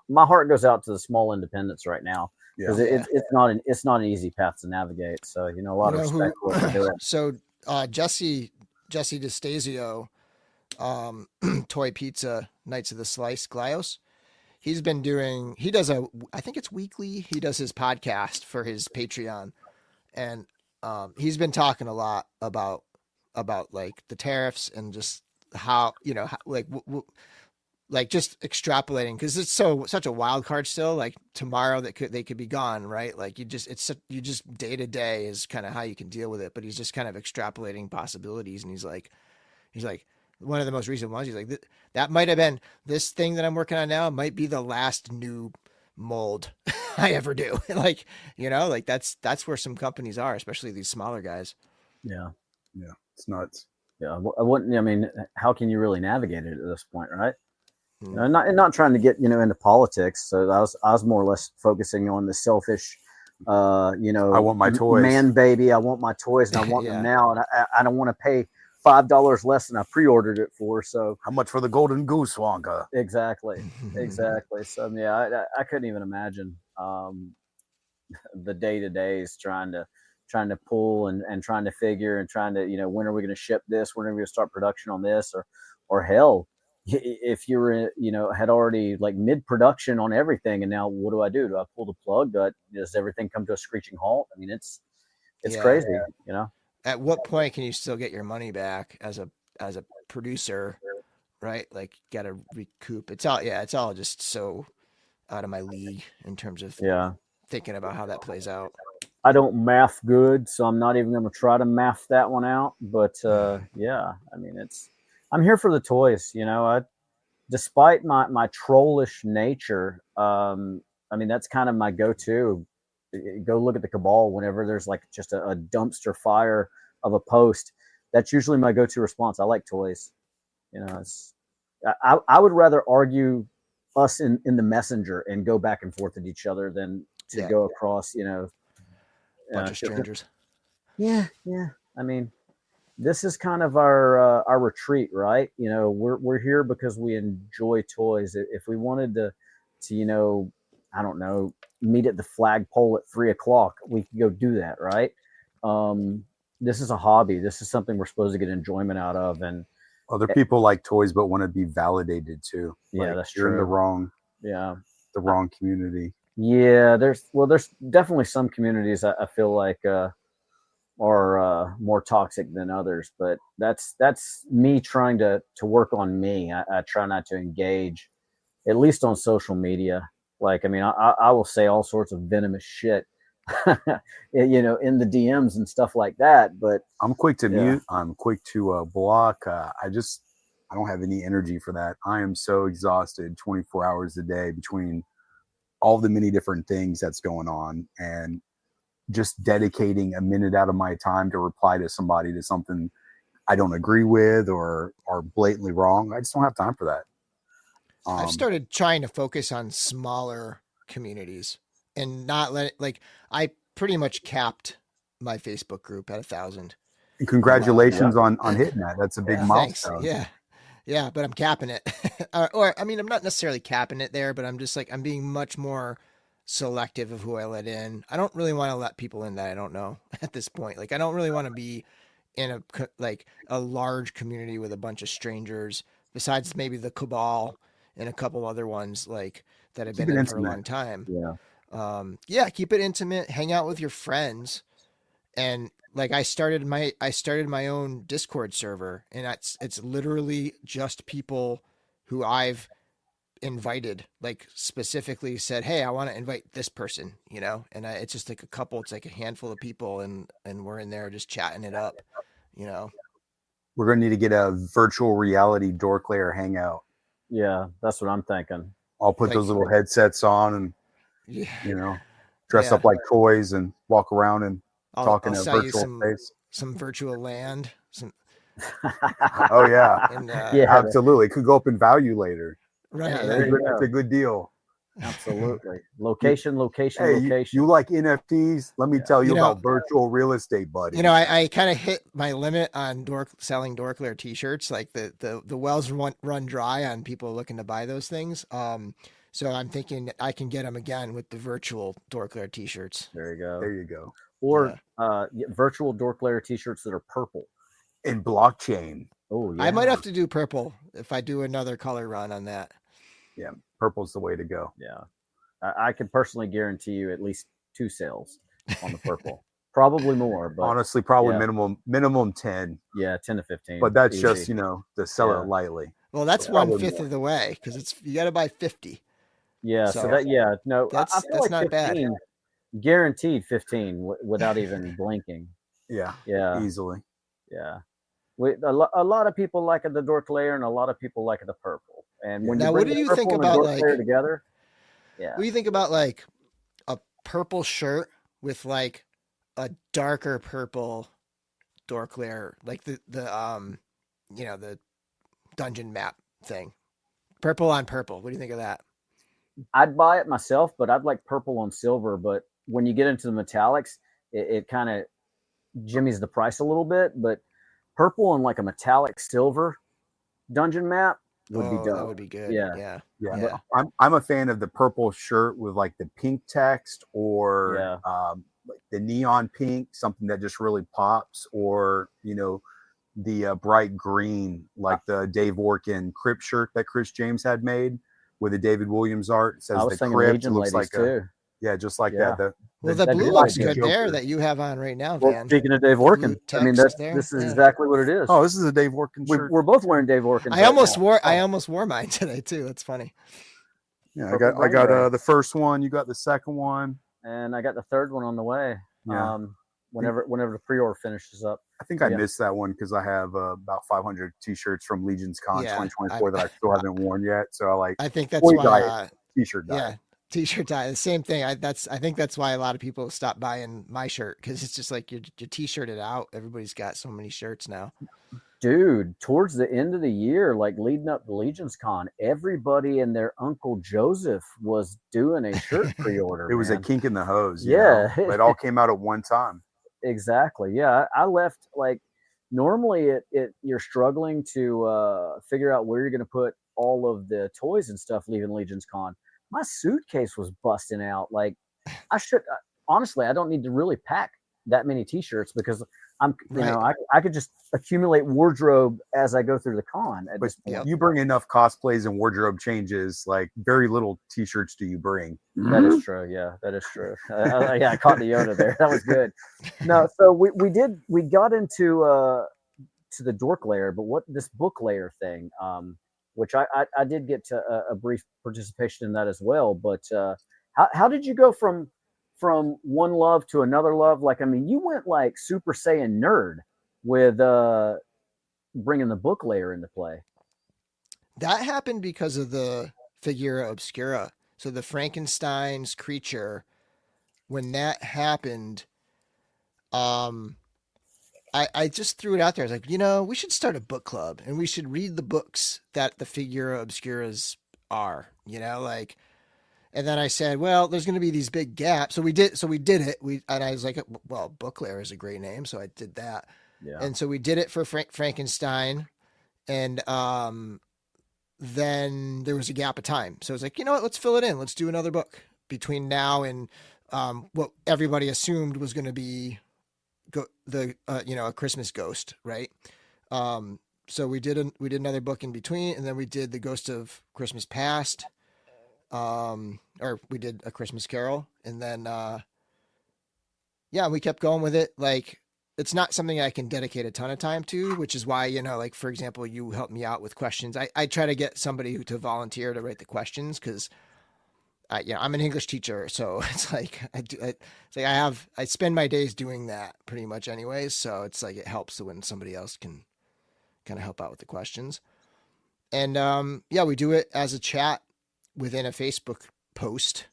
My heart goes out to the small independents right now because it's not an easy path to navigate. So a lot of respect for what they're doing. So Jesse DeStasio, Toy Pizza Knights of the Slice, Glios. He does I think it's weekly. He does his podcast for his Patreon, and he's been talking a lot about like the tariffs and just how like just extrapolating, because it's such a wild card still. Like tomorrow they could be gone, right? Like you just day to day is kind of how you can deal with it. But he's just kind of extrapolating possibilities, and he's like one of the most recent ones. He's like that might have been this thing that I'm working on now might be the last new mold I ever do. Like like that's where some companies are, especially these smaller guys. Yeah, it's nuts. Yeah, I wouldn't. I mean, how can you really navigate it at this point, right? Not trying to get into politics. So I was more or less focusing on the selfish, I want my toys, man, baby. I want my toys, and I want them now, and I don't want to pay $5 less than I pre-ordered it for. So how much for the golden goose, Wonka? Exactly. So I couldn't even imagine the day-to-days trying to pull and trying to figure and trying to when are we going to ship this? When are we going to start production on this? Or hell, if you were had already like mid-production on everything, and now what do? Do I pull the plug? Does everything come to a screeching halt? I mean, it's crazy. At what point can you still get your money back as a producer, right? Like, got to recoup. It's all just so out of my league in terms of thinking about how that plays out. I don't math good, so I'm not even going to try to math that one out. But I mean, I'm here for the toys. Despite my trollish nature, I mean, that's kind of my go-to. Go look at the Cabal whenever there's like just a dumpster fire of a post. That's usually my go-to response. I like toys. I would rather argue us in the messenger and go back and forth at each other than to go across, bunch of strangers. Yeah. I mean, this is kind of our retreat, right? We're here because we enjoy toys. If we wanted to I don't know, meet at the flagpole at 3:00, we could go do that, right? This is a hobby. This is something we're supposed to get enjoyment out of, and other people like toys but want to be validated too. Yeah, that's true. You're in the wrong community. Yeah, there's definitely some communities I feel like are more toxic than others, but that's me trying to work on me. I try not to engage, at least on social media. Like, I mean, I will say all sorts of venomous shit, in the DMs and stuff like that. But I'm quick to mute. I'm quick to block. I don't have any energy for that. I am so exhausted 24 hours a day between all the many different things that's going on, and just dedicating a minute out of my time to reply to somebody to something I don't agree with or are blatantly wrong. I just don't have time for that. I've started trying to focus on smaller communities and not let it, like, I pretty much capped my Facebook group at 1,000. And congratulations on hitting that. That's a big milestone. Thanks. Yeah, but I'm capping it. Or I mean, I'm not necessarily capping it there, but I'm just like, I'm being much more selective of who I let in. I don't really want to let people in that I don't know at this point. Like, I don't really want to be in a large community with a bunch of strangers, besides maybe the Cabal and a couple other ones like that have been in for a long time. Keep it intimate, hang out with your friends. And like, I started my own Discord server, and it's literally just people who I've invited, like specifically said, hey, I want to invite this person, and it's just like it's like a handful of people, and we're in there just chatting it up, We're going to need to get a virtual reality Dorklayer hangout. Yeah, that's what I'm thinking. I'll put those little headsets on and Yeah. You know, dress up like toys and walk around and talk in a virtual space. Some virtual land. Oh yeah, and, absolutely. It could go up in value later. Right. Yeah, it's a good deal. Absolutely. Location. You like NFTs? Let me tell you about virtual real estate, buddy. You know, I kind of hit my limit on selling Dorkler t-shirts. Like the wells run dry on people looking to buy those things. So I'm thinking I can get them again with the virtual Dorkler t-shirts. There you go. There you go. Or virtual Dorkler t-shirts that are purple. In blockchain. Oh, yeah. I might have to do purple if I do another color run on that. Yeah, purple's the way to go. Yeah. I can personally guarantee you at least 2 sales on the purple. Probably more, but honestly, probably minimum 10. Yeah, 10 to 15. But that's easy. Just, to sell it lightly. Well, that's 1/5 of the way because you got to buy 50. Yeah, so that's like not 15, bad. Guaranteed 15 without even blinking. Yeah, easily. Yeah. A lot of people like the Dorkler and a lot of people like the purple. And when what do you think about together? Yeah. What do you think about like a purple shirt with like a darker purple Dorkler, like the dungeon map thing, purple on purple? What do you think of that? I'd buy it myself, but I'd like purple on silver. But when you get into the metallics, it kind of jimmies the price a little bit. But purple on like a metallic silver dungeon map would be dope. That would be good. Yeah. I'm a fan of the purple shirt with like the pink text or like the neon pink, something that just really pops, or the bright green, like the Dave Orkin Crypt shirt that Chris James had made with the David Williams art. It says the Crypt. It looks like just like that. The blue looks good there that you have on right now, Van. Speaking of Dave Orkin, I mean this is exactly what it is. Oh, this is a Dave Orkin shirt. We're both wearing Dave Orkin. I almost wore mine today too. That's funny. Yeah, I got the first one. You got the second one, and I got the third one on the way. Yeah. Whenever the pre-order finishes up. I think I missed that one because I have about 500 t-shirts from Legion's Con 2024 that I still haven't worn yet. So I think that's why t-shirt diet. Yeah, t-shirt diet. The same thing. I think that's why a lot of people stop buying my shirt, because it's just like you're t-shirted out. Everybody's got so many shirts now. Dude, towards the end of the year, like leading up to Legion's Con, everybody and their Uncle Joseph was doing a shirt pre-order. It was a kink in the hose. It all came out at one time. Exactly. Yeah. I left, like, normally you're struggling to figure out where you're going to put all of the toys and stuff leaving Legion's Con. My suitcase was busting out. Like, honestly, I don't need to really pack that many t-shirts because I could just accumulate wardrobe as I go through the con. But you bring enough cosplays and wardrobe changes, like very little t-shirts do you bring. That is true. Yeah, that is true. I caught the Yoda there. That was good. No, so we got into to the dork layer, but what this book layer thing, which I did get to a brief participation in that as well. But how did you go from one love to another love? Like, I mean, you went like Super Saiyan nerd with bringing the book layer into play. That happened because of the Figura Obscura. So the Frankenstein's creature, when that happened, I just threw it out there. I was like, we should start a book club and we should read the books that the Figura Obscuras are, and then I said, well, there's going to be these big gaps. So we did it. And I was like, well, book layer is a great name. So I did that. Yeah. And so we did it for Frankenstein. And then there was a gap of time. So I was like, you know what, let's fill it in. Let's do another book between now and what everybody assumed was going to be a Christmas ghost, right? So we did another book in between, and then we did the Ghost of Christmas Past. Or we did A Christmas Carol, and then we kept going with it. Like, it's not something I can dedicate a ton of time to, which is why, like, for example, you helped me out with questions. I try to get somebody to volunteer to write the questions, because I'm an English teacher, so it's like I spend my days doing that pretty much anyways. So it's like it helps when somebody else can kind of help out with the questions. And we do it as a chat within a Facebook post.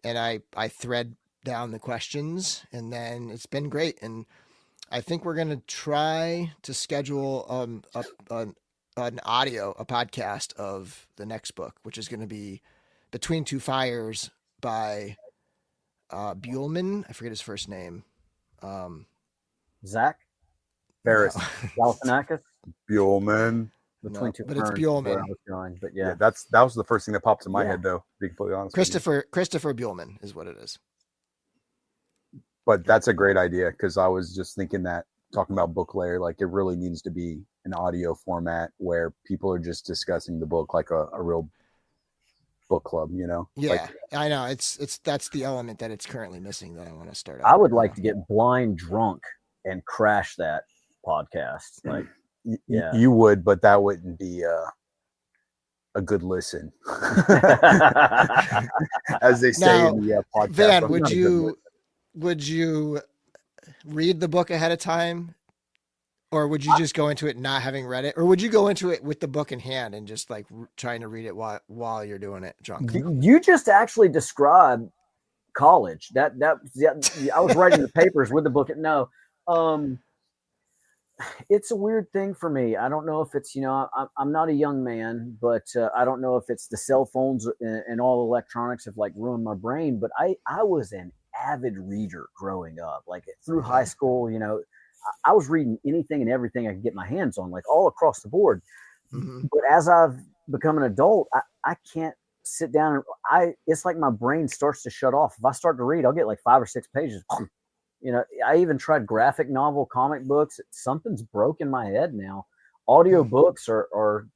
and I thread down the questions, and then it's been great. And I think we're going to try to schedule an audio, a podcast of the next book, which is going to be Between Two Fires by Buellman. I forget his first name. Zach? Ferris. Galifianakis? Buellman. Between Two but Ferns it's is where Buellman. I was going, but yeah. That was the first thing that pops in my head, though, to be completely honest. Christopher Buellman is what it is. But that's a great idea, because I was just thinking that, talking about book layer, like it really needs to be an audio format where people are just discussing the book like a real book club, you know? Yeah, like, I know. It's that's the element that it's currently missing that I want to start. I would like to get blind drunk and crash that podcast. Like, yeah, you would, but that wouldn't be a good listen, as they say now, in the podcast. Van, would you read the book ahead of time, or would you just go into it not having read it, or would you go into it with the book in hand and just like trying to read it while you're doing it drunk? You just actually described college. That I was writing the papers with the book. No, it's a weird thing for me. I don't know if it's, I'm not a young man, but I don't know if it's the cell phones and all electronics have like ruined my brain. But I was an avid reader growing up, like through high school. I was reading anything and everything I could get my hands on, like all across the board. Mm-hmm. But as I've become an adult, I can't sit down and it's like my brain starts to shut off. If I start to read, I'll get like 5 or 6 pages. I even tried graphic novel, comic books. Something's broke in my head now. Audio books are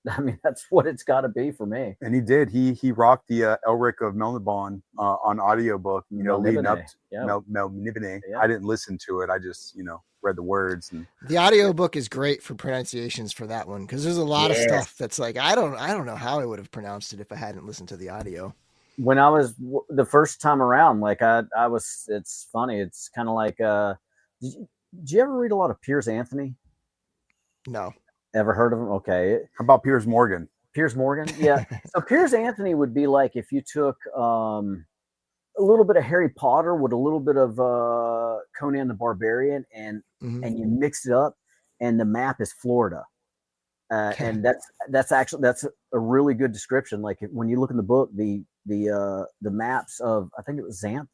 I mean, that's what it's got to be for me. And he did. He rocked the Elric of Melniboné on audiobook, leading up to Melniboné. Yeah. I didn't listen to it. I just, read the words. And the audiobook is great for pronunciations for that one, because there's a lot of stuff that's like I don't know how I would have pronounced it if I hadn't listened to the audio. When I was the first time around, like I was, it's funny. It's kind of like, did you ever read a lot of Piers Anthony? No. Ever heard of him? Okay. How about Piers Morgan? Piers Morgan? Yeah. So Piers Anthony would be like if you took a little bit of Harry Potter with a little bit of Conan the Barbarian and you mix it up, and the map is Florida. And that's a really good description. Like when you look in the book, the maps of, I think it was Xanth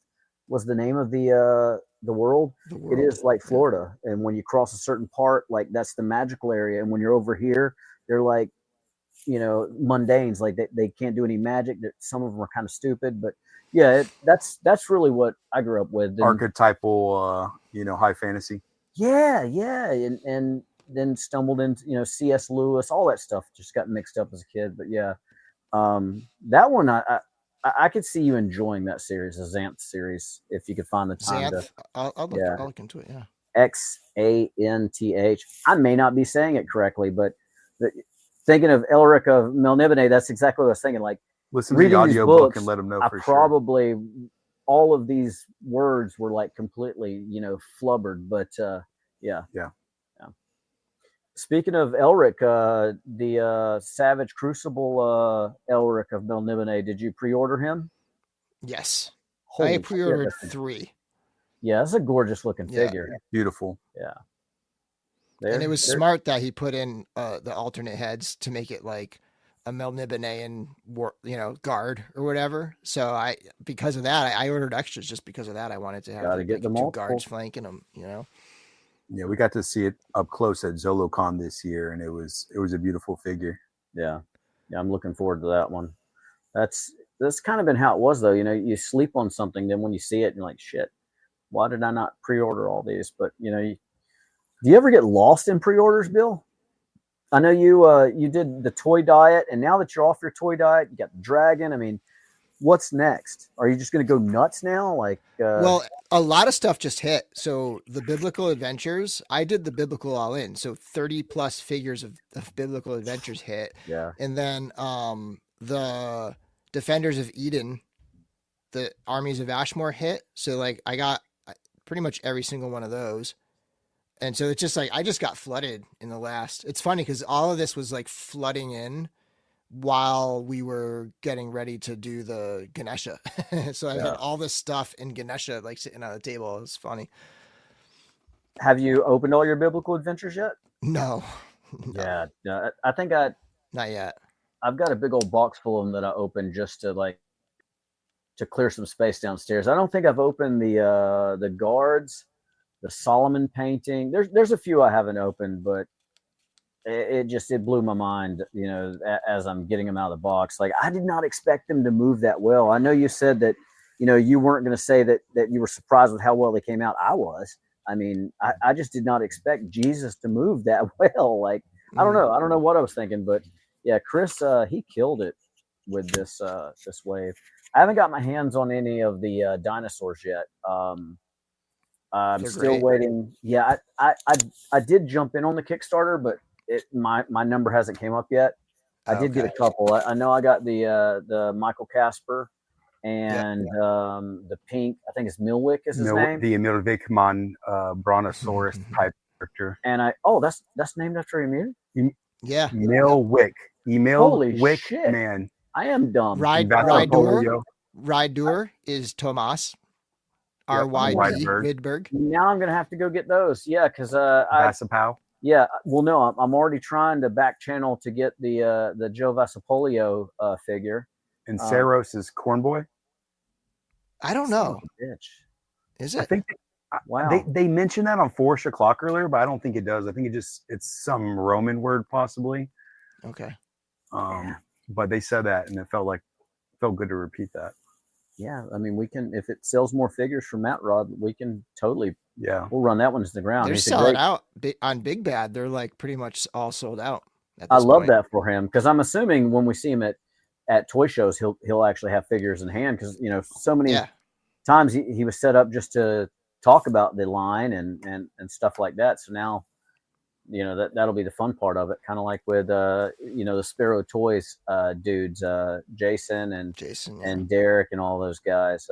was the name of the world. It is like Florida, and when you cross a certain part, like that's the magical area, and when you're over here, they're like, mundanes, like they can't do any magic. Some of them are kind of stupid, but yeah, that's really what I grew up with. Archetypal, high fantasy. Yeah, and then stumbled into C.S. Lewis, all that stuff just got mixed up as a kid. But yeah, that one I could see you enjoying that series, the Xanth series, if you could find the time. Xanth, I'll look into it. Yeah, Xanth. I may not be saying it correctly, but thinking of Elric of Melniboné, that's exactly what I was thinking. Like, listen to the audio book and let them know. Probably all of these words were like completely, flubbered, but yeah. Speaking of Elric, the Savage Crucible Elric of Melniboné, did you pre-order him? Yes. I pre-ordered 3. Yeah, that's a gorgeous looking figure. Yeah. Beautiful. Yeah. And it was smart that he put in the alternate heads to make it like a Melnibonéan guard or whatever. So because of that, I ordered extras just because of that. I wanted to have get the 2 guards flanking them, Yeah, we got to see it up close at ZoloCon this year, and it was a beautiful figure. Yeah, I'm looking forward to that one. That's kind of been how it was, though. You sleep on something, then when you see it, you're like, shit, why did I not pre-order all these? But do you ever get lost in pre-orders, Bill? I know you did the toy diet, and now that you're off your toy diet, you got the dragon. I mean, what's next? Are you just going to go nuts now? Like, well, a lot of stuff just hit. So the biblical adventures, I did the biblical all in. So 30 plus figures of biblical adventures hit. Yeah. And then the Defenders of Eden, the Armies of Ashmore hit. So like I got pretty much every single one of those. And so it's just like, I just got flooded in the last, it's funny because all of this was like flooding in while we were getting ready to do the Ganesha. So I had all this stuff in Ganesha like sitting on the table. It was funny. Have you opened all your biblical adventures yet? No. Yeah, I think not yet. I've got a big old box full of them that I opened just to clear some space downstairs. I don't think I've opened the guards, the Solomon painting. There's a few I haven't opened, but it blew my mind, as I'm getting them out of the box. Like, I did not expect them to move that well. I know you said that, you weren't going to say that you were surprised with how well they came out. I was. I mean, I just did not expect Jesus to move that well. Like, I don't know what I was thinking, but yeah, Chris, he killed it with this wave. I haven't got my hands on any of the dinosaurs yet. I'm They're still great. waiting. Yeah, I did jump in on the Kickstarter, but my number hasn't came up yet. I did get a couple. I know I got the Michael Casper and the pink. I think it's Milwick is his name. The Milwickman brontosaurus type character. And that's named after Emil. Yeah, Milwick. Holy Wick shit, man. I am dumb. Rydur is Tomas. R.Y.D. Rydberg. Now I'm gonna have to go get those. Yeah, because Vasapow. Yeah, well, no, I'm already trying to back channel to get the Joe Vasapolio figure. And Saros is Cornboy. I don't know. Bitch. Is it? I think they mentioned that on 4 o'clock earlier, but I don't think it does. I think it's some Roman word possibly. Okay. But they said that, and it felt good to repeat that. Yeah, I mean, we can, if it sells more figures from Matt Rod, we can totally. Yeah, we'll run that one to the ground. They're selling out on Big Bad. They're like pretty much all sold out. I love that for him, because I'm assuming when we see him at toy shows, he'll actually have figures in hand, because so many times he was set up just to talk about the line and stuff like that. So now, that'll be the fun part of it, kind of like with the Sparrow Toys dudes, Jason and Derek and all those guys.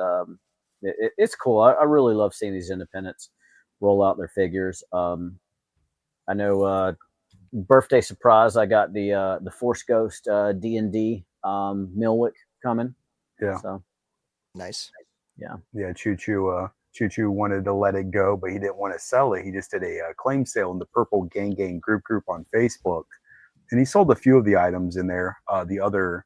It's cool. I really love seeing these independents roll out their figures. I know birthday surprise, I got the Force Ghost D&D Milwick coming. Yeah. So nice. Yeah. Choo Choo wanted to let it go, but he didn't want to sell it. He just did a claim sale in the Purple Gang group on Facebook, and he sold a few of the items in there, the other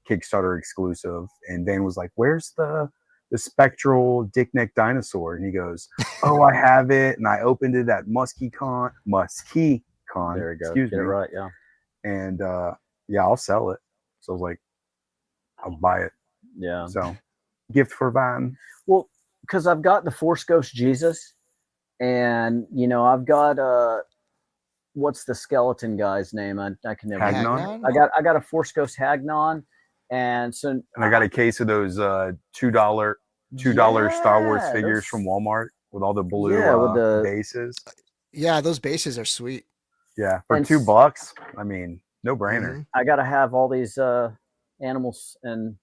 Kickstarter exclusive. And Dan was like, "Where's the spectral dick neck dinosaur?" And he goes, "Oh, I have it, and I opened it at MuskyCon. There we go. Excuse Get me. it right, yeah. And I'll sell it." So I was like, "I'll buy it." Yeah. So, gift for Vine. Well, because I've got the Force Ghost Jesus, and I've got what's the skeleton guy's name? I can never. Hagnon? I got a Force Ghost Hagnon, and I got a case of those $2 Star Wars figures from Walmart with all the blue with the bases. Yeah, those bases are sweet. Yeah, for $2, I mean, no brainer. Mm-hmm. I got to have all these animals and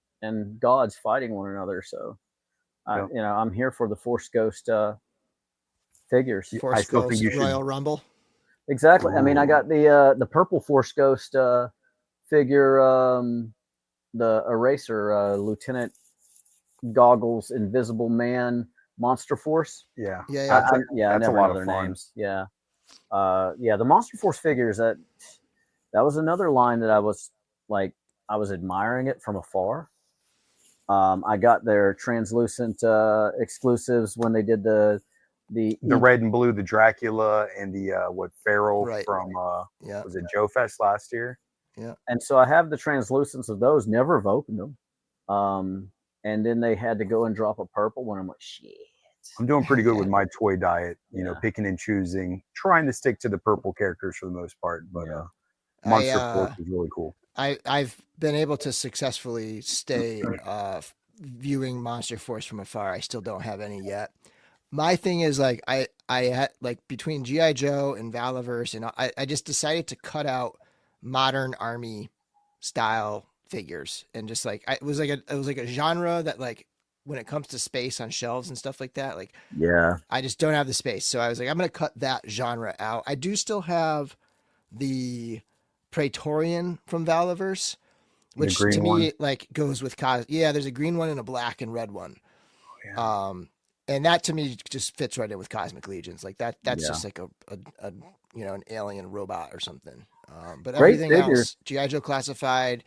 gods fighting one another, so. I'm here for the Force Ghost figures. Force Ghost Royal Rumble. Exactly. Ooh. I mean, I got the purple Force Ghost figure, the Eraser Lieutenant Goggles Invisible Man Monster Force. Yeah. I never know their names. Yeah. The Monster Force figures, that was another line that I was admiring it from afar. I got their translucent exclusives when they did the red and blue, the Dracula, and the Feral from was it Joe Fest last year? Yeah. And so I have the translucents of those. Never have opened them. And then they had to go and drop a purple one. I'm like, shit. I'm doing pretty good with my toy diet. Picking and choosing, trying to stick to the purple characters for the most part. But Monster Force is really cool. I've been able to successfully stay viewing Monster Force from afar. I still don't have any yet. My thing is I had between G.I. Joe and Valaverse, and I just decided to cut out modern army style figures, and just it was like a genre that when it comes to space on shelves and stuff like that, I just don't have the space. So I was like, I'm going to cut that genre out. I do still have the Praetorian from Valaverse, which to me like goes with yeah, there's a green one and a black and red one. Yeah. And that to me just fits right in with Cosmic Legions. Like that's just like a an alien robot or something. But everything else, G.I. Joe Classified,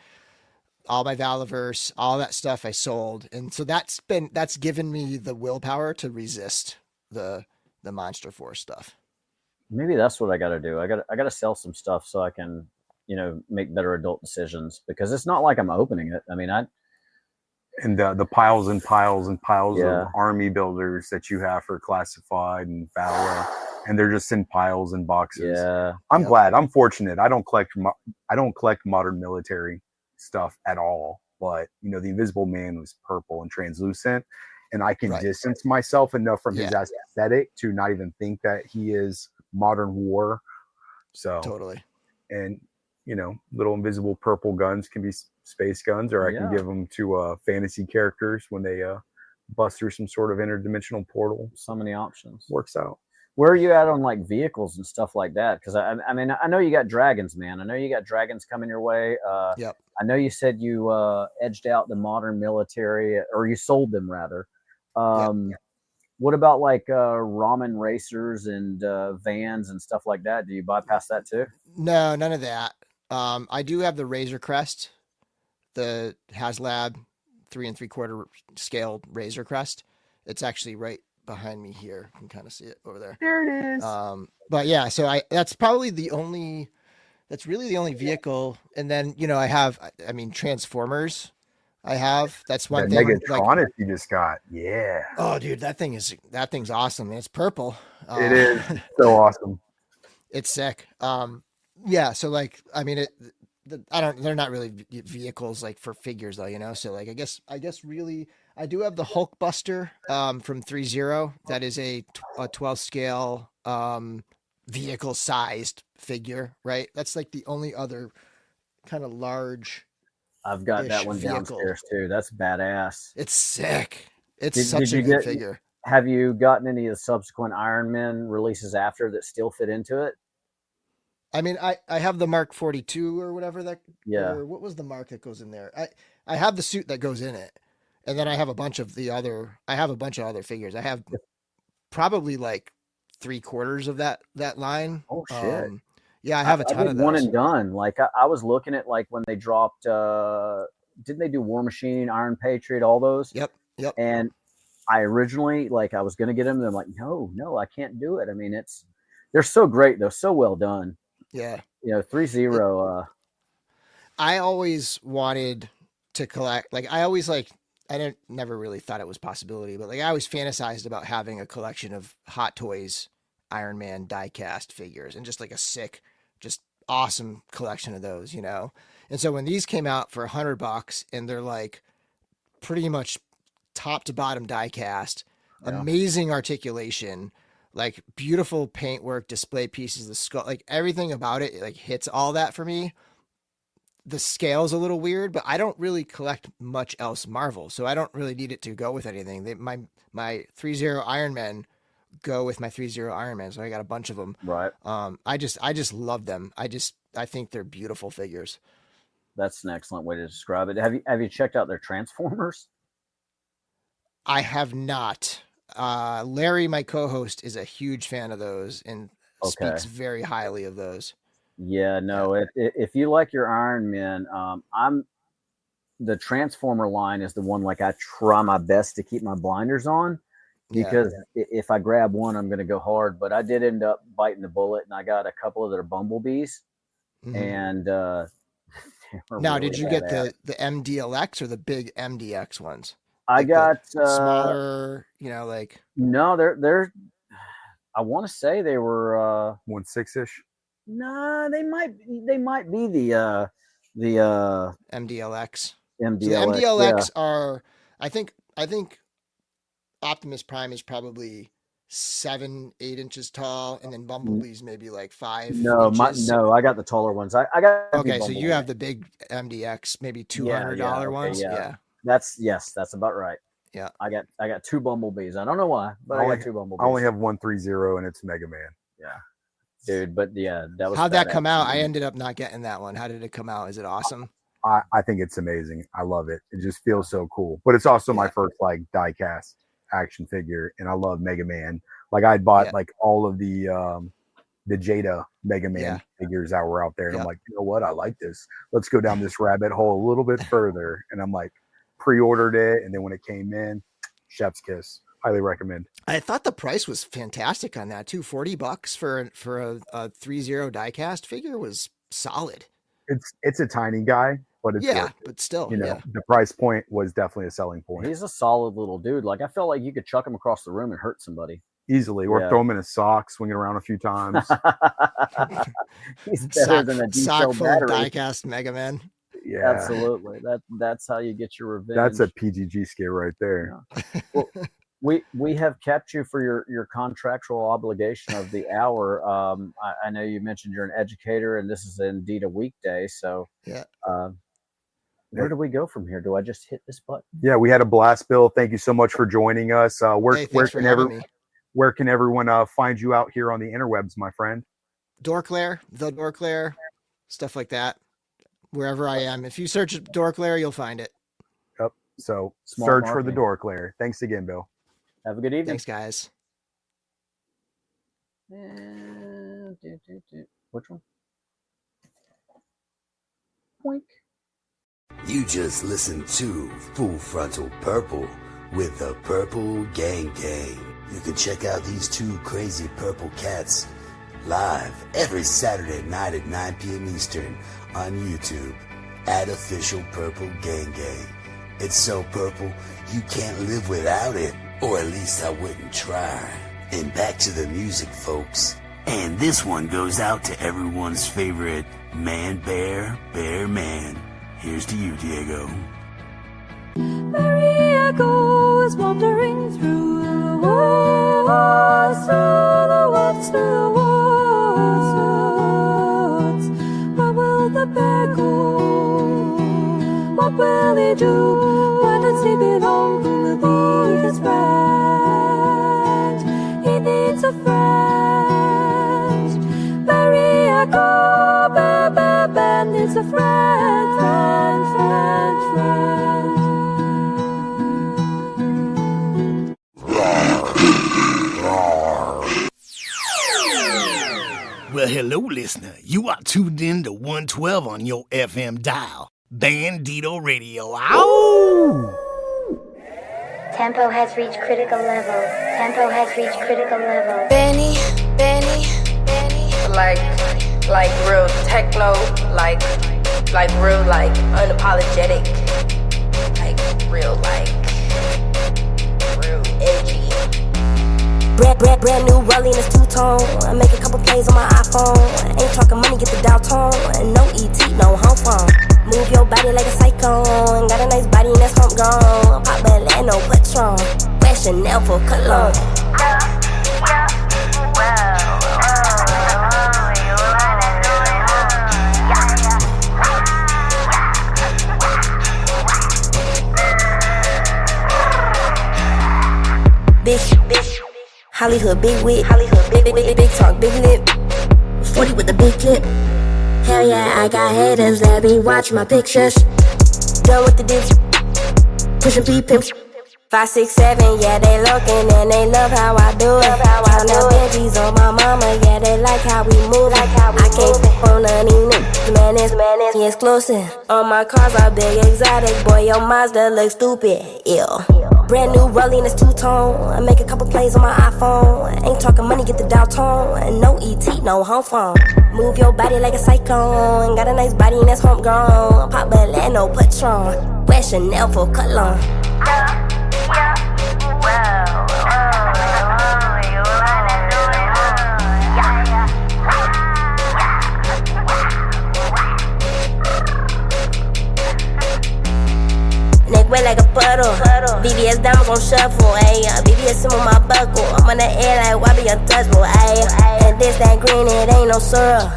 all my Valaverse, all that stuff I sold. And so that's given me the willpower to resist the Monster Force stuff. Maybe that's what I got to do. I got to sell some stuff so I can, make better adult decisions, because it's not like I'm opening it. I mean, and the piles and piles and piles of army builders that you have for Classified and Vala, and they're just in piles and boxes. Yeah, I'm glad. I'm fortunate. I don't collect modern military stuff at all. But the Invisible Man was purple and translucent, and I can distance myself enough from his aesthetic to not even think that he is modern war. So totally. And little invisible purple guns can be space guns, or I can give them to fantasy characters when they bust through some sort of interdimensional portal. So many options. Works out. Where are you at on like vehicles and stuff like that? Because I mean, I know you got dragons, man. I know you got dragons coming your way. Yep. I know you said you edged out the modern military, or you sold them rather. What about like ramen racers and vans and stuff like that? Do you bypass that too? No, none of that. I do have the Razor Crest, the HasLab 3 3/4 scale Razor Crest. It's actually right behind me here. You can kind of see it over there. There it is. But yeah, so that's probably that's really the only vehicle. And then, Transformers. That's one thing. Megatronus you just got. Yeah. Oh, dude, that thing's awesome. Man. It's purple. It is so awesome. It's sick. Yeah. So they're not really vehicles like for figures though, so like, I guess really I do have the Hulkbuster, from 3-0. That is a 12 scale, vehicle sized figure, right? That's like the only other kind of large. I've got that one downstairs too. That's badass. It's sick. It's such a good figure. Have you gotten any of the subsequent Iron Man releases after that still fit into it? I mean, I have the Mark 42 or whatever that. Yeah. Or what was the mark that goes in there? I have the suit that goes in it, and then I have a bunch of other figures. I have probably like 3/4 of that line. Oh shit. Yeah, I have a ton of those. One and done. Like I was looking at like when they dropped. Didn't they do War Machine, Iron Patriot, all those? Yep. And I originally I was gonna get them, and I'm like, no, I can't do it. I mean, they're so great though, so well done. Yeah. 3-0. I always wanted to collect. Like I always never really thought it was a possibility, but I always fantasized about having a collection of Hot Toys Iron Man die-cast figures, and just like a sick, just awesome collection of those, And so when these came out for $100 and they're like pretty much top to bottom die-cast, amazing articulation, like beautiful paintwork, display pieces, the skull, like everything about it, hits all that for me. The scale's a little weird, but I don't really collect much else Marvel, so I don't really need it to go with anything. My 3-0 Iron Men go with my 3-0 Iron Man, so I got a bunch of them. Right. I just love them. I think they're beautiful figures. That's an excellent way to describe it. Have you checked out their Transformers? I have not. Larry, my co-host, is a huge fan of those and speaks very highly of those. Yeah, no. If you like your Iron Man, the Transformer line is the one I try my best to keep my blinders on, because if I grab one, I'm going to go hard. But I did end up biting the bullet, and I got a couple of their Bumblebees. Mm-hmm. And now, did you get the MDLX or the big MDX ones? I got smaller, No, they're. I want to say they were 1/6-ish. No, they might be the MDLX. MDLX. So the MDLX are, I think Optimus Prime is probably 7-8 inches tall, and then Bumblebee's maybe 5 inches. I got the taller ones. I got. Okay, so you have the big MDX, maybe $200 ones. Yeah. That's about right. Yeah. I got 2 Bumblebees. I don't know why, but I got 2 Bumblebees. I only have 1 3-0, and it's Mega Man. Yeah. Dude, but that was. How'd that come out? I ended up not getting that one. How did it come out? Is it awesome? I think it's amazing. I love it. It just feels so cool. But it's also my first like die-cast action figure, and I love Mega Man. Like I bought like all of the Jada Mega Man figures that were out there, and I'm like, you know what? I like this. Let's go down this rabbit hole a little bit further. And I'm like, pre-ordered it, and then when it came in, chef's kiss. Highly recommend. I thought the price was fantastic on that too. $40 for a 3-0 diecast figure was solid. It's a tiny guy, but it's but still, the price point was definitely a selling point. He's a solid little dude. Like I felt like you could chuck him across the room and hurt somebody easily, or throw him in a sock, swing it around a few times. He's better than a D-cell battery. Diecast Mega Man. Yeah, absolutely. That's how you get your revenge. That's a PGG scare right there. Yeah. Well, we have kept you for your contractual obligation of the hour. I know you mentioned you're an educator, and this is indeed a weekday. So where do we go from here? Do I just hit this button? Yeah, we had a blast, Bill. Thank you so much for joining us. Where can everyone find you out here on the interwebs, my friend? Dorclair, the Dorclair, stuff like that. Wherever I am, if you search Dorclair, you'll find it. Yep. So search for the Dorclair. Thanks again, Bill. Have a good evening. Thanks, guys. Which one? Boink. You just listened to Full Frontal Purple with the Purple Gang Gang. You can check out these two crazy purple cats live every Saturday night at 9 p.m. Eastern on YouTube at Official Purple Gang Gang. It's so purple, you can't live without it. Or at least I wouldn't try. And back to the music, folks. And this one goes out to everyone's favorite man bear, bear man. Here's to you, Diego. Maria goes wandering through the woods, through the woods, through the woods. Where will the bear go? What will he do? Why does he belong? Who will be his friend? He needs a friend. Maria go, bear, bear, bear needs a friend, friend, friend, friend. Well, hello, listener. You are tuned in to 112 on your FM dial. Bandito Radio. Ow! Tempo has reached critical level. Tempo has reached critical level. Benny. Like real techno, like real, like unapologetic, like real edgy. Brand new rolling is two-tone. I make a couple plays on my iPhone. Ain't talking money, get the dial tone. No ET, no home phone. Move your body like a cyclone. Got a nice body and that's homegrown. Pop ballet, no Patron. Wear Chanel for cologne. Bitch, Hollywood big wig, big talk, big lip. 40 with the big clip. Hell yeah, I got haters that be watching my pictures. Done with the dips, pushing P-pimps. 5, 6, 7, yeah, they looking and they love how I do it. Count out Benjis on my mama, yeah, they like how we move. I can't flip on none of them. Man is exclusive. All my cars are big, exotic. Boy, your Mazda look stupid. Ew. Brand new rolling is two-tone. I make a couple plays on my iPhone. Ain't talking money, get the dial tone. No ET, no home phone. Move your body like a cyclone. Got a nice body and that's homegrown. Pop ballet, no Patron. Wear Chanel for cologne. Neck wet like a puddle. BBS diamonds on shuffle. Ayy, BBS sim on my buckle. I'm on the air like Wobby untouchable. Ayy, and this that green, it ain't no syrup.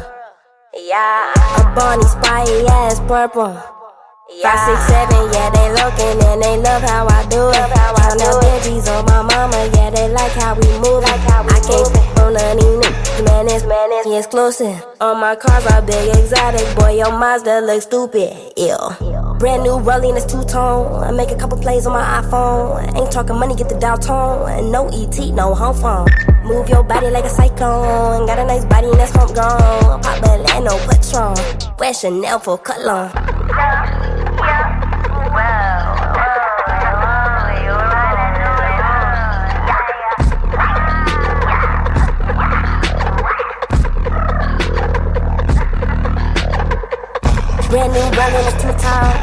Yeah, a Bonnie spy ass purple. 5, 6, 7, yeah, they looking and they love how I do it. Count the Benjis on my mama, yeah, they like how we move it. I can't fit on none of these niggas, man, it's exclusive. On my cars, I big exotic, boy, your Mazda look stupid, ew. Brand new rolling, it's two-tone. I make a couple plays on my iPhone. Ain't talking money, get the dial tone. No ET, no home phone. Move your body like a cyclone. Got a nice body and that's homegrown. Pop Bel no Patron. Wear Chanel for cologne. Brand new rolling, it's two-tone.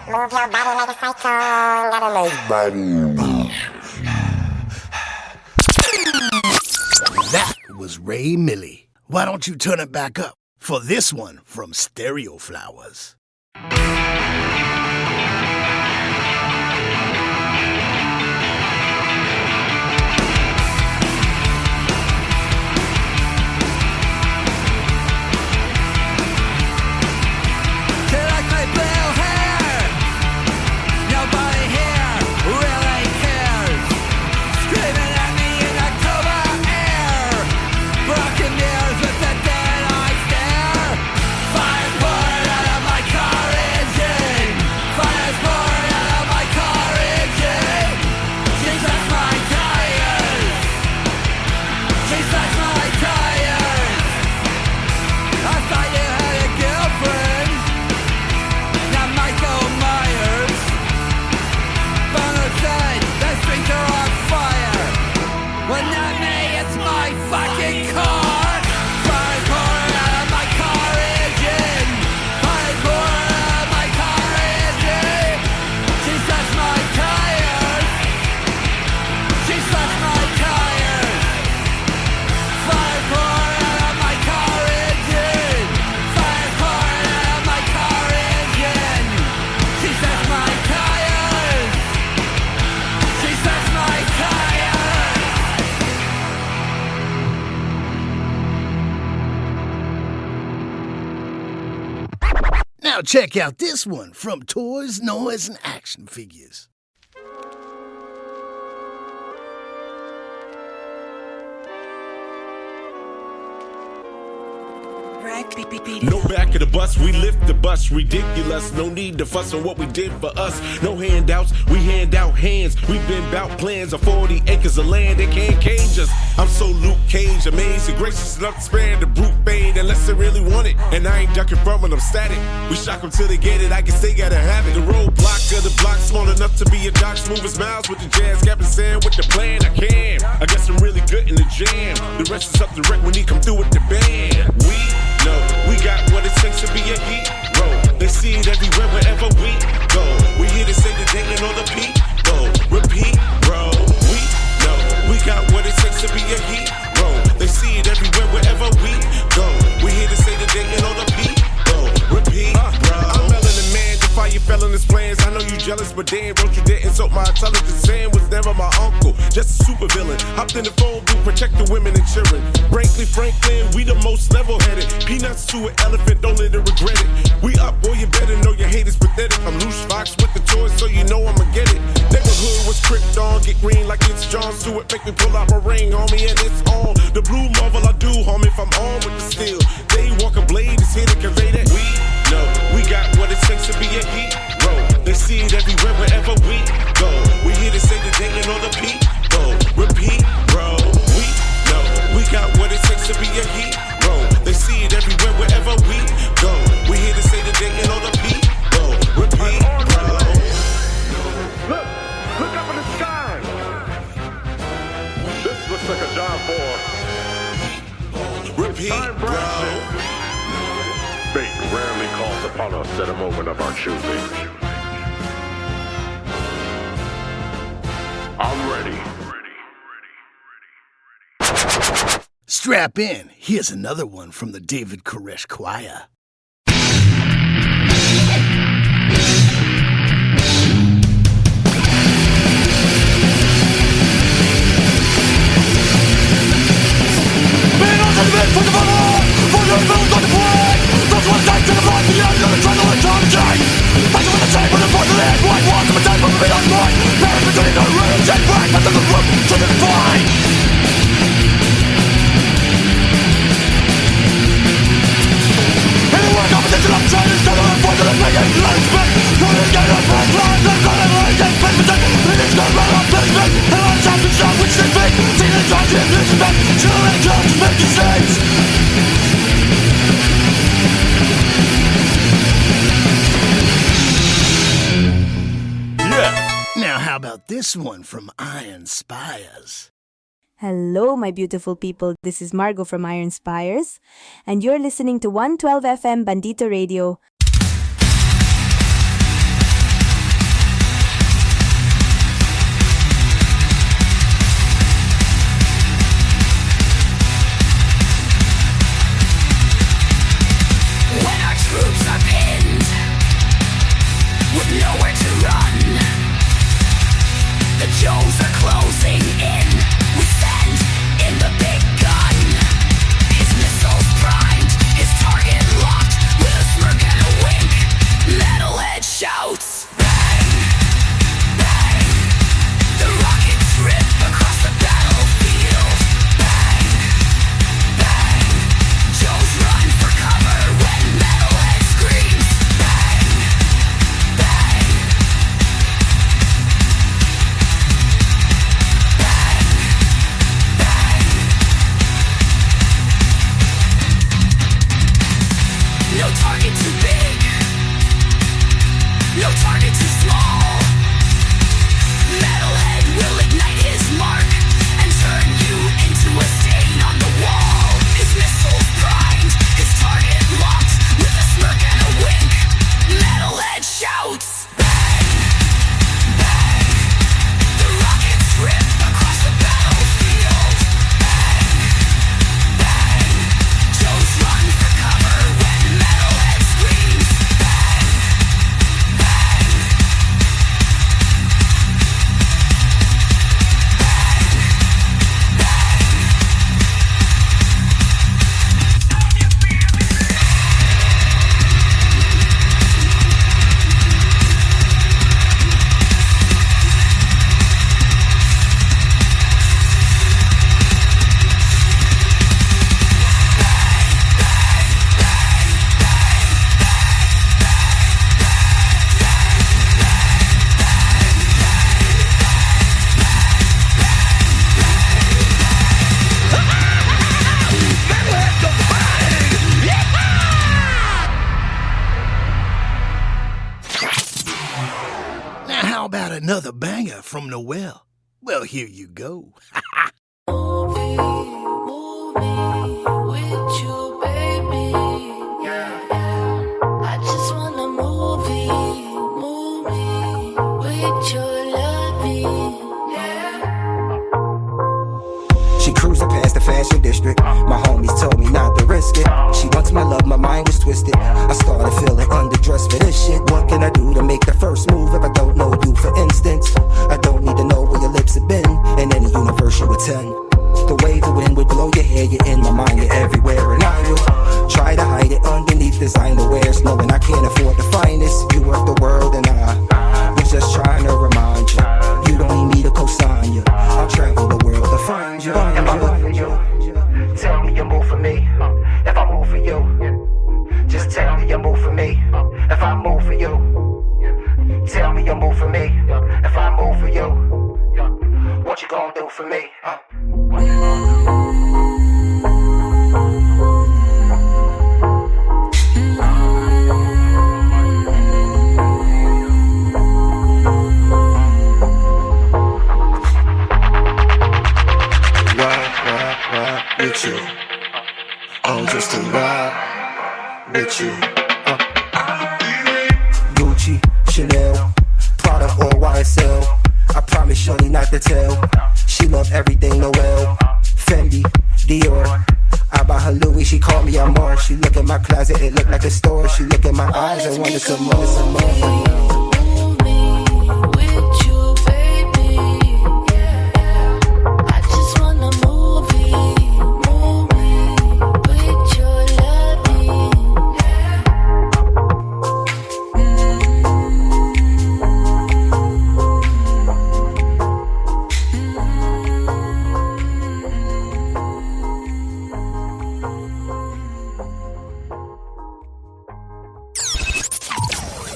Move your body like a cyclone. Got a nice body. That was Ray Millie. Why don't you turn it back up for this one from Stereo Flowers? Now check out this one from Toys, Noise, and Action Figures. No back of the bus, we lift the bus. Ridiculous, no need to fuss on what we did for us. No handouts, we hand out hands. We've been bout plans of 40 acres of land that can't cage us. I'm so Luke Cage, amazing, gracious enough to spare the brute fade unless they really want it. And I ain't ducking from it, I'm static. We shock them till they get it, I guess they gotta have it. The roadblock of the block, small enough to be a dock. Smooth as miles with the jazz, Captain Sam with the plan. I can, I guess I'm really good in the jam. The rest is up to Rick when he come through with the band. We got what it takes to be a hero. They see it everywhere, wherever we go. We here to say the day and all the people. Repeat, bro. We know we got what it takes to be a hero. They see it everywhere, wherever we go. We here to say the day and all the people. Repeat, bro. I'm melanin man, defy your felonious plans. I know you jealous, but damn, don't you dare insult my intelligence. Sam was never my uncle, just a super villain. Hopped in the phone booth, protect the women and children. Frankly, Franklin, we the most level-headed. Peanuts to an elephant, don't let it regret it. We up, boy, you better know your hate is pathetic. I'm loose fox with the toys, so you know I'ma get it. Neighborhood was cripped on, get green like it's John Stewart. Make me pull out my ring, homie, and it's on. The blue marvel I do, homie, if I'm on with the steel. They walk a blade, is here to convey that. We know we got what it takes to be a hero. They see it everywhere, wherever we go. We here to say the day and all the people. Repeat, bro. We know we got what it takes to be a hero. They see it everywhere, wherever we go. We here to say the day and all the people. Repeat, bro. Look up in the sky. This looks like a job for. Repeat, bro. Fate rarely calls upon us at a moment of our choosing. I'm ready. Strap in. Here's another one from the David Koresh Choir. Menos el vento de valor. this one from Iron Spires. Hello, my beautiful people. This is Margo from Iron Spires, and you're listening to 112 FM Bandito Radio. When our troops are pinned with nowhere to run, the Joes are closing in. We send in the big gun. His missiles primed, his target locked, with a smirk and a wink. Metalhead shouts, bang, bang. The rockets rip across the battlefield. Bang, bang. Joes run for cover when Metalhead screams. Bang, bang. No target too big, no target too small. Metalhead will ignite his mark and turn you into a stain on the wall. His missiles primed, his target locked, with a smirk and a wink. Metalhead shouts, bang, bang. The rockets rip across the battlefield. Bang, bang. Joes run for cover when Metalhead screams. Bang, bang. Now, how about another banger from Noel? Well, here you go. With you, baby. I just wanna move me with your loving. She cruising past the fashion district. My homies told me not to risk it. She wants my love, my mind was twisted. I started feeling underdressed for this shit. What can I do to make the first move if I don't know you, for instance? I don't need to know where your lips have been. In any universe you attend. The way the wind would blow your hair, you're in my mind, you're everywhere. And I will try to hide it underneath designer wears, knowing I can't afford the finest. You work the world and I was just trying to remind you. You don't need me to co-sign you. I'll travel the world to find you. If I move for you, tell me you move for me. If I move for you, just tell me you move for me. If I move for you, tell me you move for me. If I move for you, what you gonna do for me? Ride with you. Oh, just to ride with you. Gucci, Chanel, Prada or YSL. I promise Shorty not to tell. She love everything Noel. Fendi, Dior. I buy her Louis, she call me Amor. She look at my closet, it look like a store. She look at my eyes and wonder some more, some more.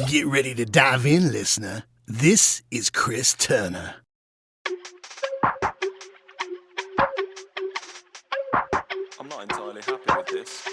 Get ready to dive in, listener. This is Chris Turner. I'm not entirely happy with this.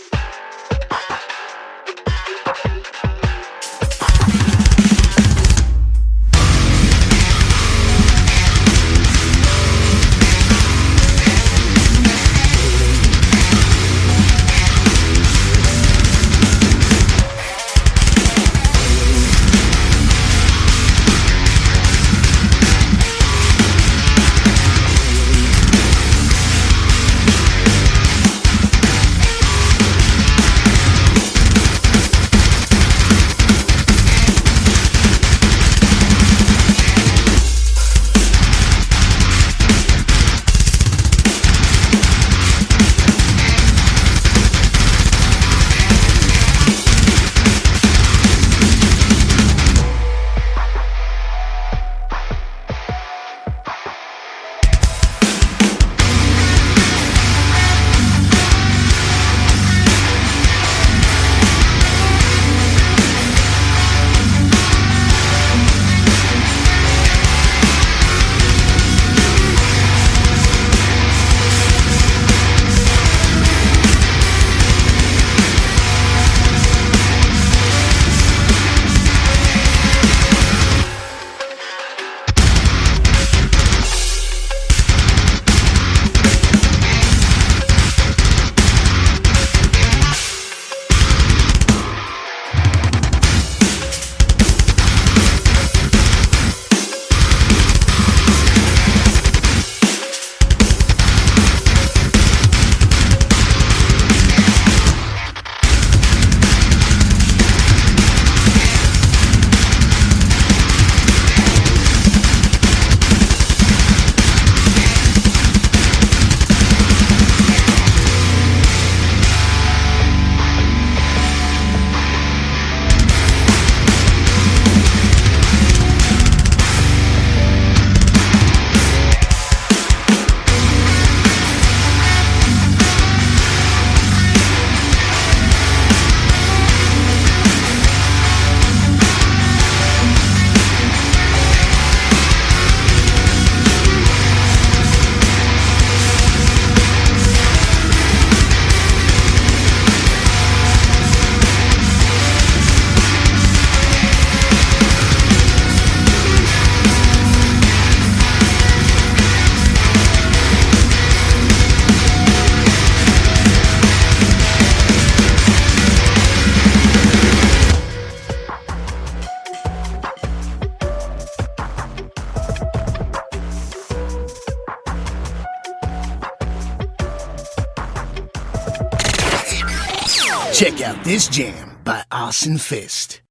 Check out this jam by Austin Fist.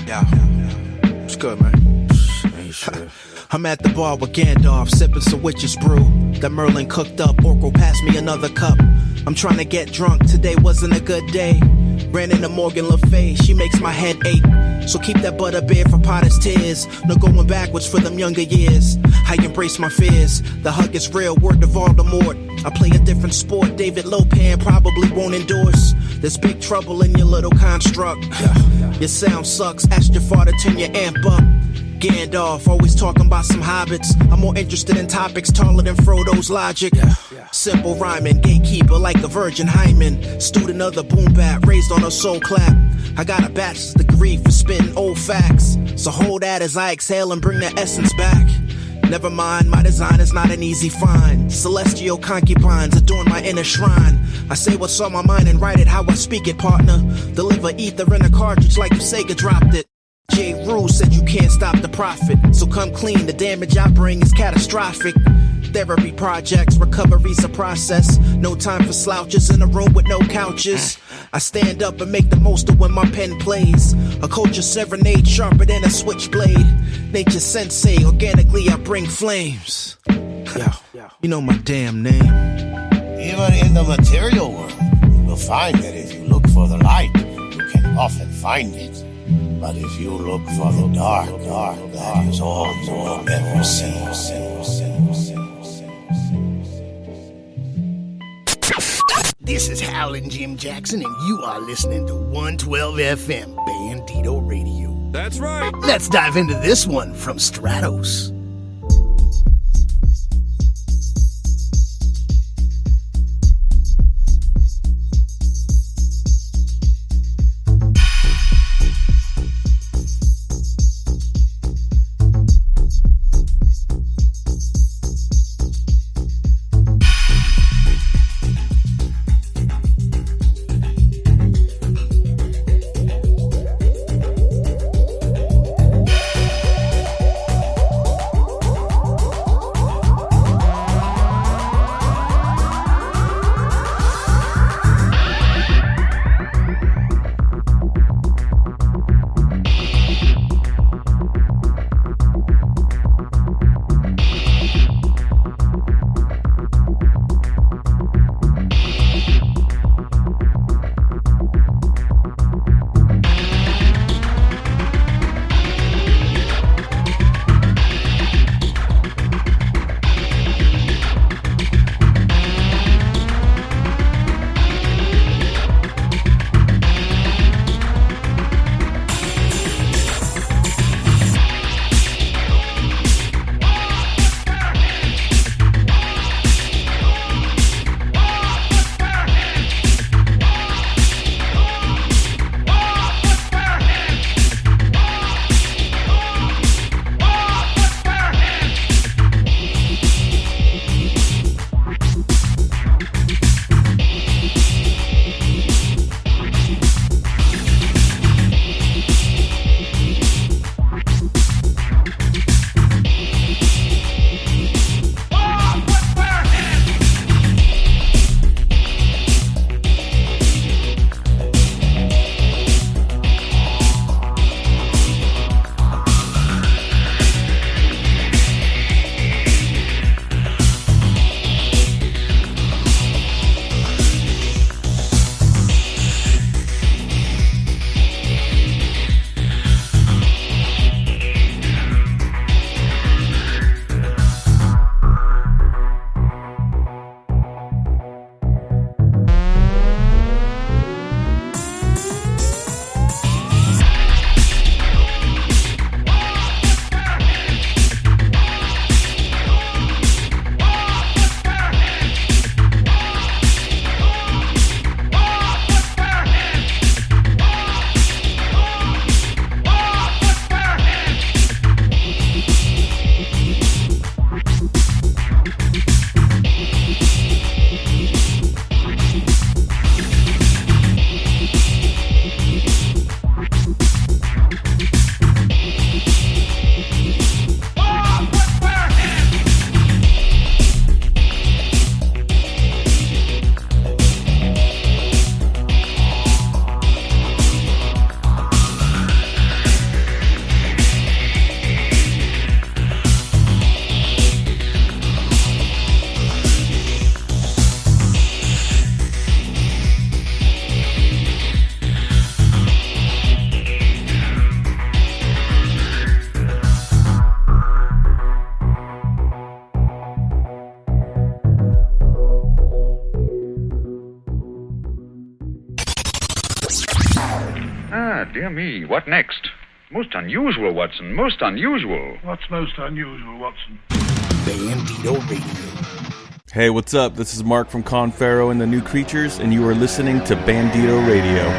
Yeah. It's good, man. Ain't shit. I'm at the bar with Gandalf, sipping some witch's brew. That Merlin cooked up, Orko passed me another cup. I'm trying to get drunk, today wasn't a good day. Ran into Morgan Le Fay, she makes my head ache. So keep that butter beer for Potter's tears. No going backwards for them younger years. I embrace my fears, the hug is real, word to Voldemort. I play a different sport, David Lopan probably won't endorse. There's big trouble in your little construct. Your sound sucks, ask your father, turn your amp up. Gandalf, always talking about some hobbits. I'm more interested in topics taller than Frodo's logic. Simple rhyming, gatekeeper like a virgin hymen. Student of the boom bap, raised on a soul clap. I got a bachelor's degree for spitting old facts. So hold that as I exhale and bring the essence back. Never mind, my design is not an easy find. Celestial concubines adorn my inner shrine. I say what's on my mind and write it how I speak it, partner. Deliver ether in a cartridge like if Sega dropped it. J. Rule said you can't stop the profit. So come clean, the damage I bring is catastrophic. Therapy projects, recovery's a process. No time for slouches in a room with no couches. I stand up and make the most of when my pen plays. A culture serenade sharper than a switchblade. Nature sensei, organically I bring flames. You know my damn name. Even in the material world, you will find that if you look for the light, you can often find it. But if you look for the dark, that is all you will ever see. This is Howlin' Jim Jackson, and you are listening to 112 FM Bandito Radio. That's right. Let's dive into this one from Stratos. Ah, dear me. What next? Most unusual, Watson. Most unusual. What's most unusual, Watson? Bandito Radio. Hey, what's up? This is Mark from Confaro and the New Creatures, and you are listening to Bandito Radio.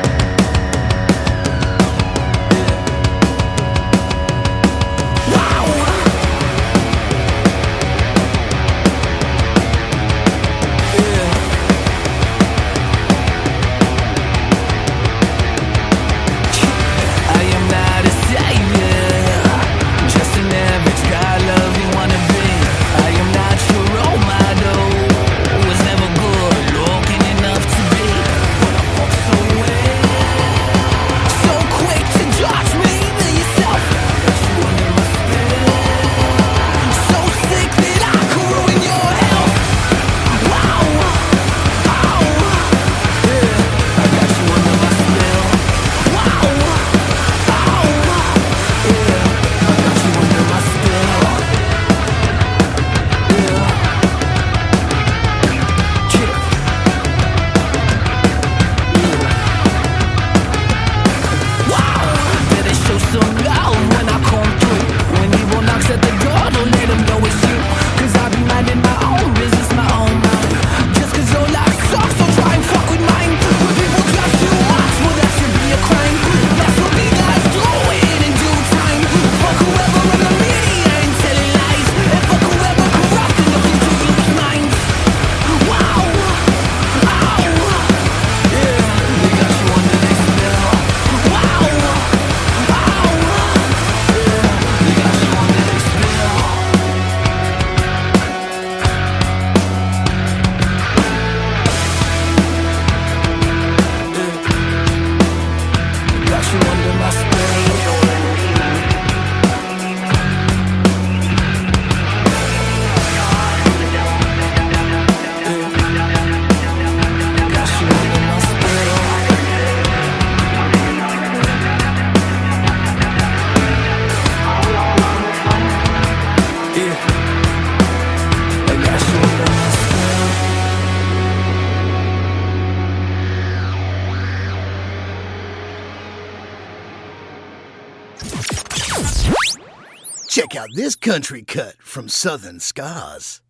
Check out this country cut from Southern Scars.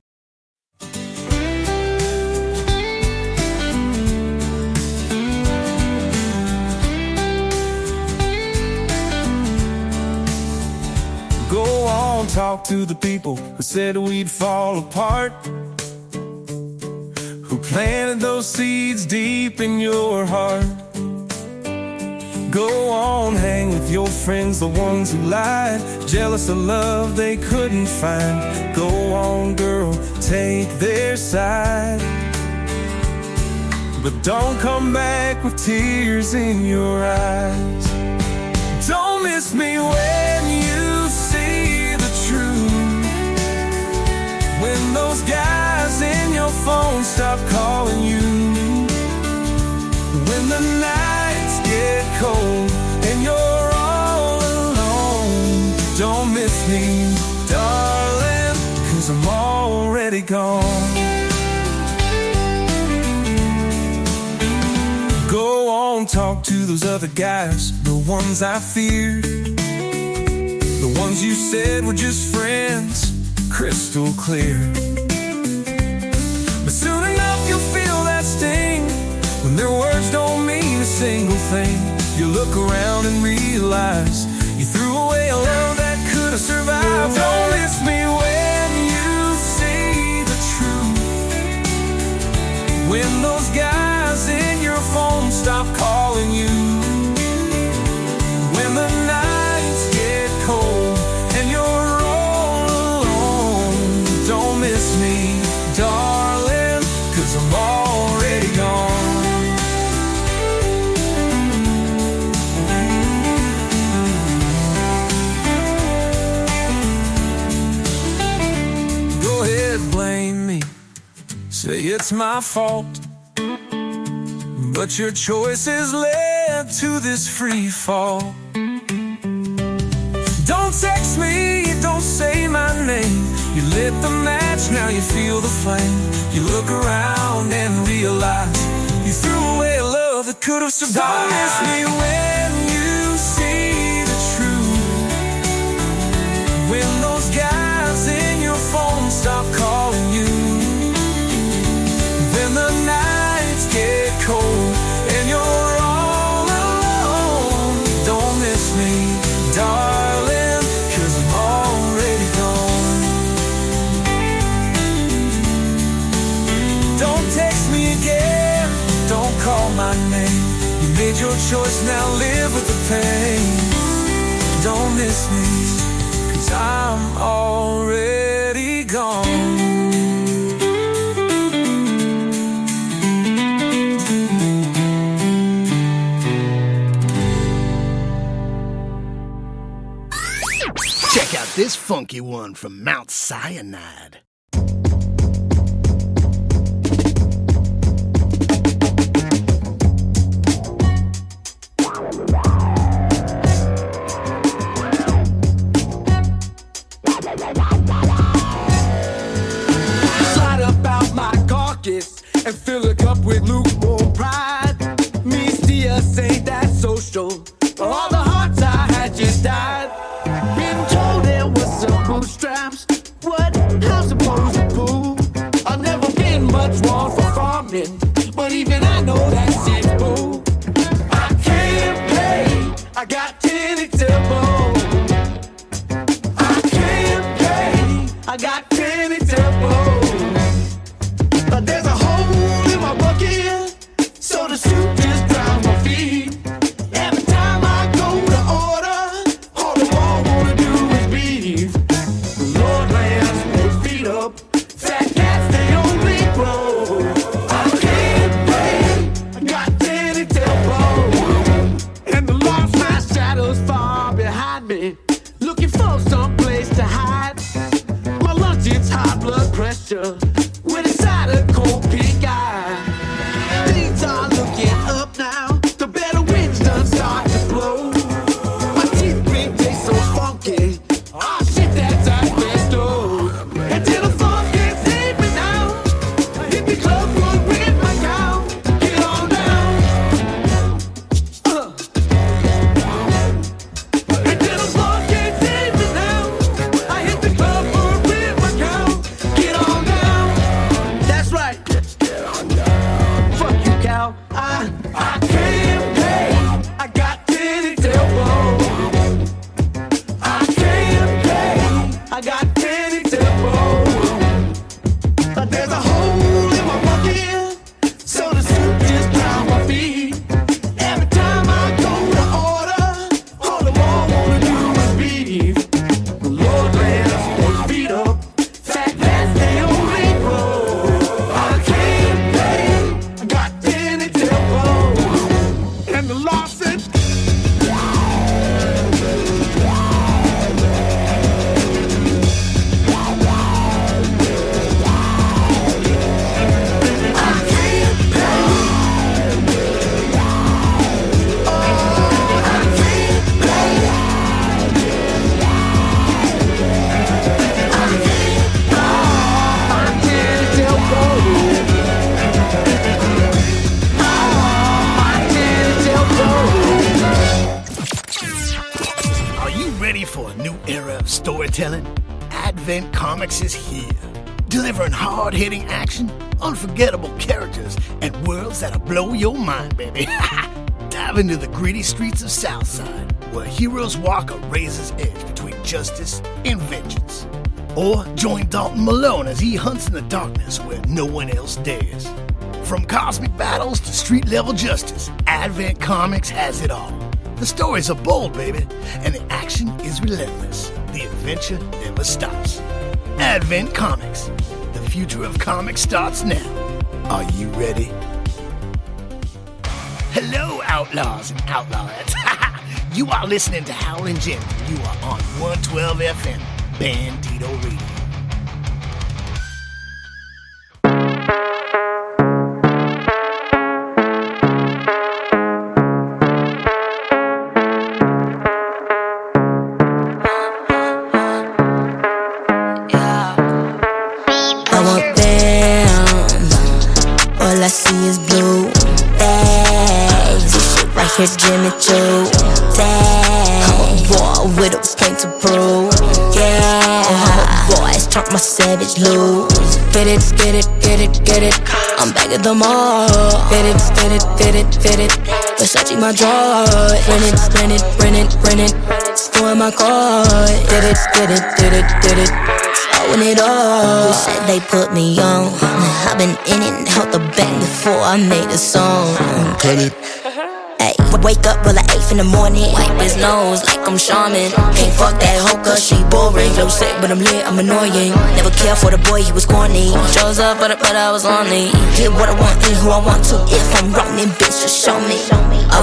Go on, talk to the people who said we'd fall apart, who planted those seeds deep in your heart. Go on, hang with your friends, the ones who lied, jealous of love they couldn't find. Go on, girl, take their side, but don't come back with tears in your eyes. Don't miss me when you see the truth, when those guys in your phone stop calling you, when the nights get cold and you're all alone. Don't miss me, darling, 'cause I'm already gone. Go on, talk to those other guys, the ones I feared, the ones you said were just friends, crystal clear. But soon enough you'll feel that sting, when their words don't mean a single thing. You look around and realize you threw away a love that could have survived. Don't miss me when you see the truth, when those guys in your phone stop calling you, when the nights get cold and you're all alone. Don't miss me, darling, 'cause I'm already gone. Blame me, say it's my fault, but your choices led to this free fall. Don't text me, don't say my name. You lit the match, now you feel the flame. You look around and realize you threw away a love that could have survived. Don't miss me when you text me again, don't call my name. You made your choice, now live with the pain. Don't miss me, 'cause I'm already gone. Check out this funky one from Mount Cyanide. Slide up out my carcass and fill it up with lukewarm pride. Me still ain't that social. All the hearts I had just died. Been told there was some bootstraps. What? How supposed to pull? I've never been much one for farming, but even I know that shit's bull. I can't pay. I got tenants to bowl. I can't pay. I got tenants to bowl. But there's a hole in my bucket, so the soup just drowns my feet. Every time I go to order, all the wall wanna do is beef. Lord lands, they feet up, fat cats they only grow. I can't pay, I got tenants to bowl. And the lost my shadows far behind me, looking for some place to hide. My lunch it's high blood pressure, with a side of cold pink eye. Things are looking up now, the better winds done start to blow. My teeth green taste so funky, oh shit that's asbestos. Until the funk can't save me now, I hit the club floor with my cow. Get on down. Until the funk can't save me now, I hit the club floor with my cow. Get on down. That's right. Fuck you, cow. I can't pay. I got tenants to bowl. I can't pay. I got tenants to bowl. But there's a hole in my bucket, so the soup just drown my feet. Every time I go to order, all the wall wanna do is beef. Lord lands, they feet up, fat cats they only grow. I can't pay, I got tenants to bowl. And the law said, Are you ready for a new era of storytelling? Advent Comics is here, delivering hard-hitting action, unforgettable characters, and worlds that'll blow your mind, baby. Dive into the gritty streets of Southside, where heroes walk a razor's edge between justice and vengeance. Or join Dalton Malone as he hunts in the darkness where no one else dares. From cosmic battles to street-level justice, Advent Comics has it all. The stories are bold, baby, and the action is relentless. The adventure never stops. Advent Comics. The future of comics starts now. Are you ready? Hello, outlaws and outlawettes. You are listening to Howlin' Jim. You are on 112 FM, Bandito Radio. All I see is blue days. This shit right here, Jimmy Choo. I'm a boy with a point to prove. Yeah, boys turn my savage loose. Get it, get it, get it, get it. I'm back at the mall. Fit it, fit it, fit it, fit it. Versace my drawers. Rent it, rent it, rent it, rent it. Scoring my card. Did it. I want it all. Said they put me on. I've been in and out the bank before I made a song. Credit. Ay, wake up real at 8 in the morning. Wipe his nose like I'm shaman. Can't fuck that hoe cause she boring. Flow sick but I'm lit, I'm annoying. Never cared for the boy, he was corny. Shows up but I was lonely. Get what I want, eat who I want to. If I'm wrong then bitch just show me. I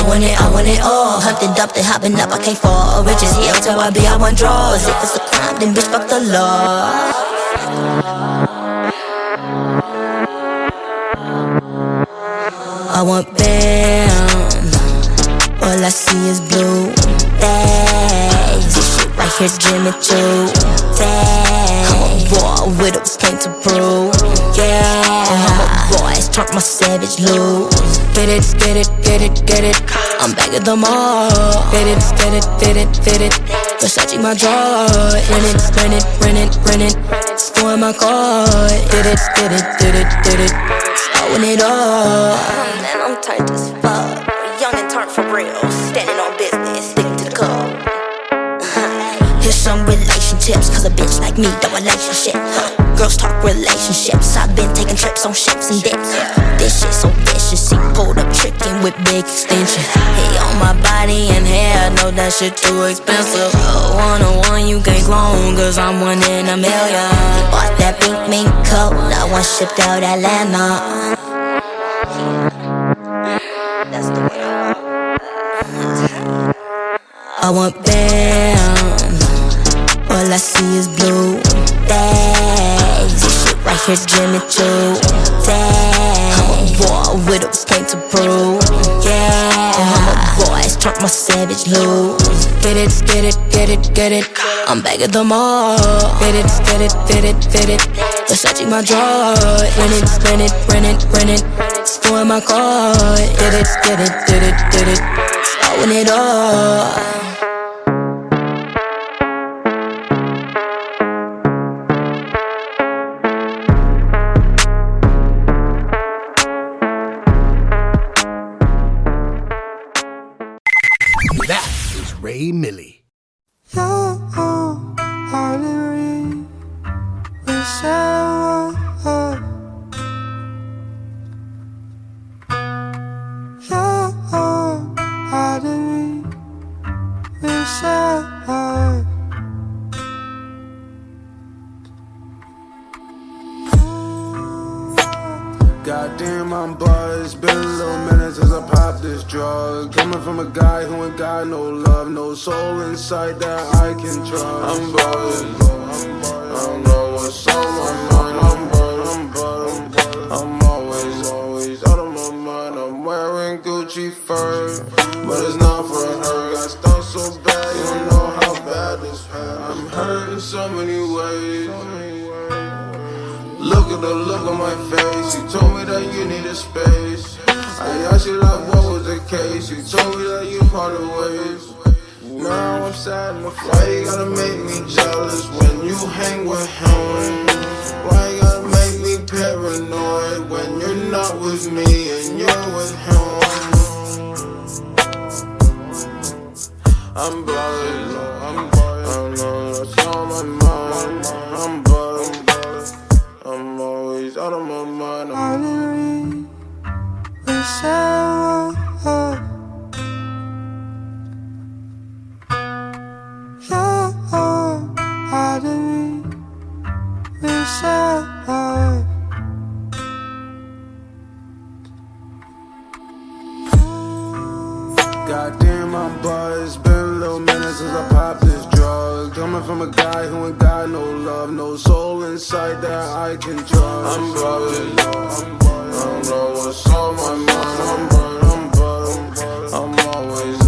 want it all. Hunting up then hopping up, I can't fall. Riches here till I be, I want draws. If it's a crime then bitch fuck the law. I want bam. All I see is blue. This shit right here, Jimmy Choo. I'm a boy with a point to prove. Yeah, I'm a boy, turn my savage loose. Get it. I'm back at the mall. Fit it. Versace my draw. Rent it. Scoring my card. Did it. I want it all. Man, I'm tight as fuck. Young and turned for real. Standing on business, sticking to the code. Here's some relationships, cause a bitch like me don't relationship. Girls talk relationships. I've been taking trips on ships and dips. This shit so vicious. She pulled up tricking with big extension. Hey, on my body and hair, know that shit too expensive. One-on-one, you can't clone, cause I'm one in a million. Bought that pink mink coat, that one shipped out Atlanta. That's the way I want bam. All I see is blue. This shit right here, Jimmy Choo. I'm a boy with a point to prove. Yeah, I'm a boy, turn my savage loose. Get it. I'm back at the mall. Fit it. Versace my draw. Rent it. Scoring my card. Did it. I want it all. That is Ray Millie. Goddamn, I'm buzzed. Been a little minute since I popped this drug. Coming from a guy who ain't got no love, no soul inside that I can trust. I'm buzzed. I don't know what's on my mind. I'm buzzed. I'm always out of my mind. I'm wearing Gucci fur, but it's not for her. Got stuff so bad, you don't know how bad this hurt. I'm hurt in so many ways. Look at the look on my face. You told me that you needed space. I asked you like what was the case. You told me that you parted ways. Now I'm sad in the flight. You gotta make me jealous when you hang with him. Why you gotta make me paranoid when you're not with me and you're with him? I'm buzzed. I know that's on my mind. I'm buzzed. I'm always out of my mind. Goddamn, I'm buzzed. Been a little minute since I popped this drug. Coming from a guy who ain't got no love, no soul inside that I can trust. I'm buzzed. I don't know what's on my mind. I'm buzzed. I'm always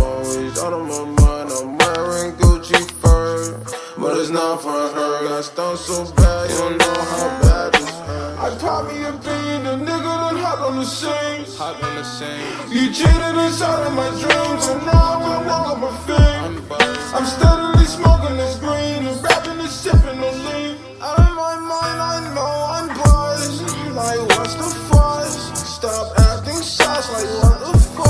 out of my mind. I'm wearing Gucci fur, but it's not for her. Got stuff so bad, you don't know how bad this hurt. I pop me a bean, the nigga done hop on the scene. You cheated inside of my dreams, and now I walk up my feet. I'm steadily smoking this green and rapping and sipping the lean. Out of my mind, I know I'm buzzed. Like, what's the fuss? Stop acting sus, like, what the fuck?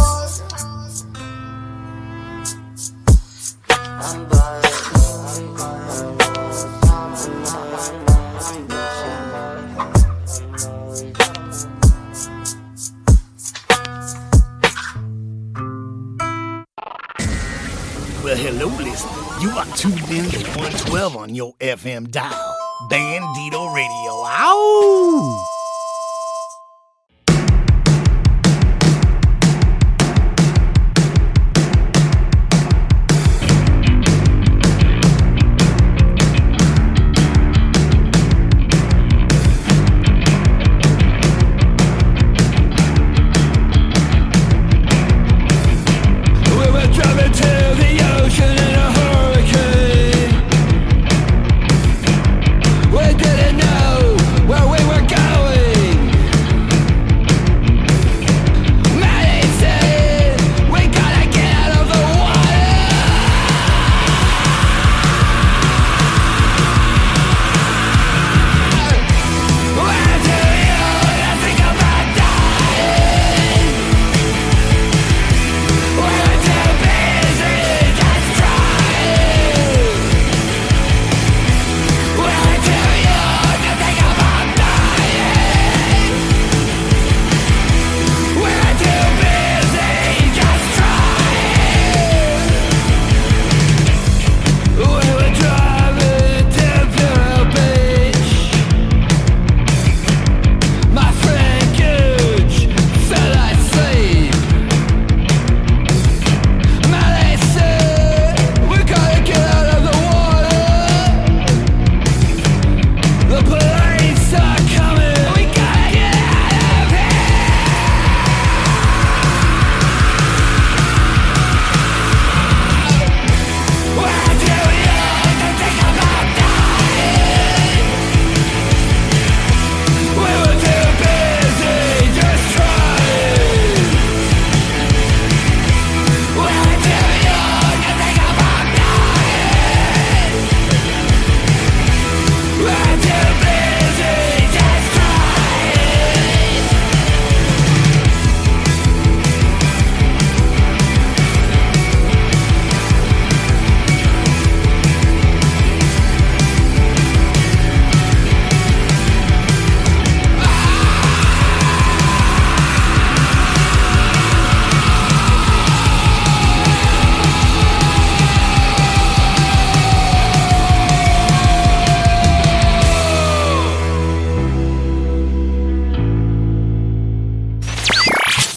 Well, hello, listener. You are tuned in to 112 on your FM dial. Bandito Radio. Ow!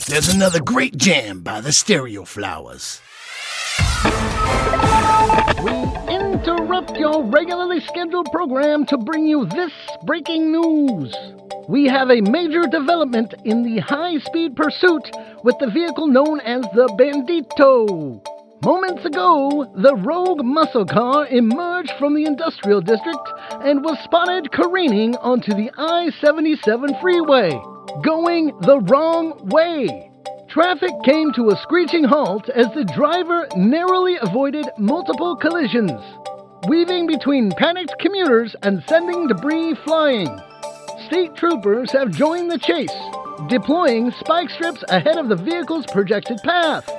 There's another great jam by the Stereo Flowers. We interrupt your regularly scheduled program to bring you this breaking news. We have a major development in the high-speed pursuit with the vehicle known as the Bandito. Moments ago, the rogue muscle car emerged from the industrial district and was spotted careening onto the I-77 freeway, going the wrong way. Traffic came to a screeching halt as the driver narrowly avoided multiple collisions, weaving between panicked commuters and sending debris flying. State troopers have joined the chase, deploying spike strips ahead of the vehicle's projected path.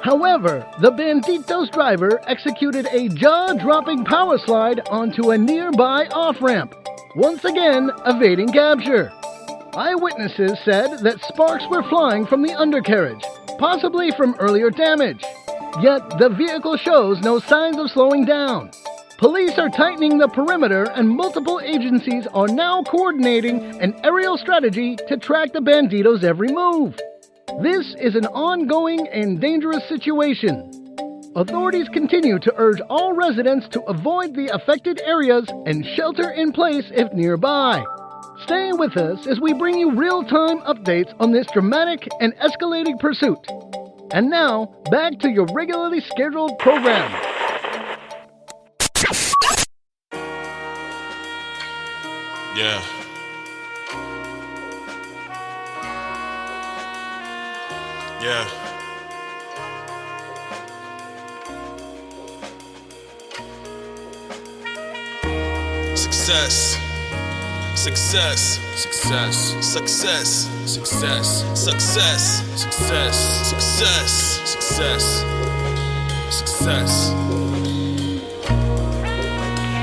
However, the Bandito's driver executed a jaw-dropping power slide onto a nearby off-ramp, once again evading capture. Eyewitnesses said that sparks were flying from the undercarriage, possibly from earlier damage. Yet the vehicle shows no signs of slowing down. Police are tightening the perimeter and multiple agencies are now coordinating an aerial strategy to track the Bandito's every move. This is an ongoing and dangerous situation. Authorities continue to urge all residents to avoid the affected areas and shelter in place if nearby. Stay with us as we bring you real-time updates on this dramatic and escalating pursuit. And now, back to your regularly scheduled program. Yeah. Yeah. Success. Success. Success. Success. Success. Success. Success. Success. Success. Success.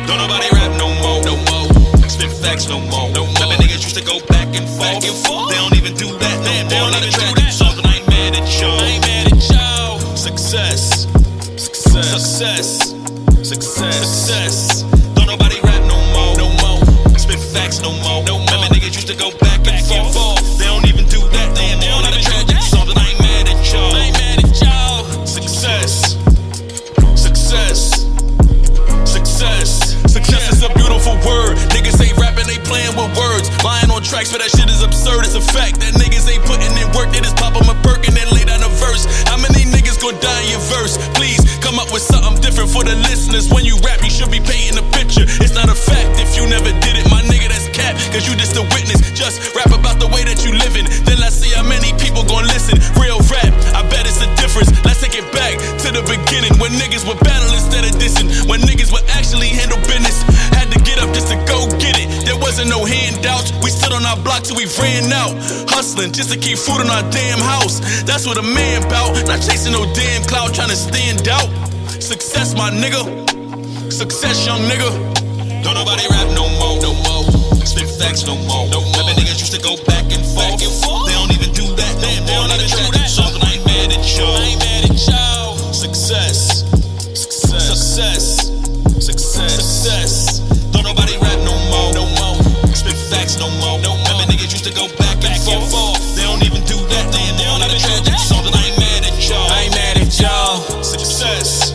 Don't nobody rap no more. No more. Spit facts no more. No more. Rapping niggas used to go back and forth. They don't even do that no more. They don't even do that. Something I ain't mad at y'all. I ain't mad at y'all. Success. Success. fact that niggas ain't putting in work. They just pop 'em a perk and then lay down a verse. How many niggas gon' die in your verse? Please come up with something different for the listeners. When you rap, you should be painting a picture. It's not a fact if you never did it, my nigga, that's cap. Cause you just a witness. Just rap about the way that you living. Then let's see how many people gon' listen. Real rap, I bet it's a difference. Let's take it back to the beginning. When niggas would battle instead of dissing. When niggas would actually handle business. Had to get up just to go get it. There wasn't no handouts. We stood on our block till we ran out. Hustling just to keep food in our damn house. That's what a man bout. Not chasing no damn cloud, trying to stand out. Success, my nigga. Success, young nigga. Don't nobody rap no more, no more. Spit facts no more, no more. Niggas used to go back and forth. They don't even do that no more. Not a tragic song, and I ain't mad at y'all. Success. Success. Success. Don't nobody rap no more, no more. Spit facts no more, no more. Niggas used to go back and forth. They don't even do that no more. Not a tragic song, and I ain't mad at y'all. I ain't mad at y'all. Success.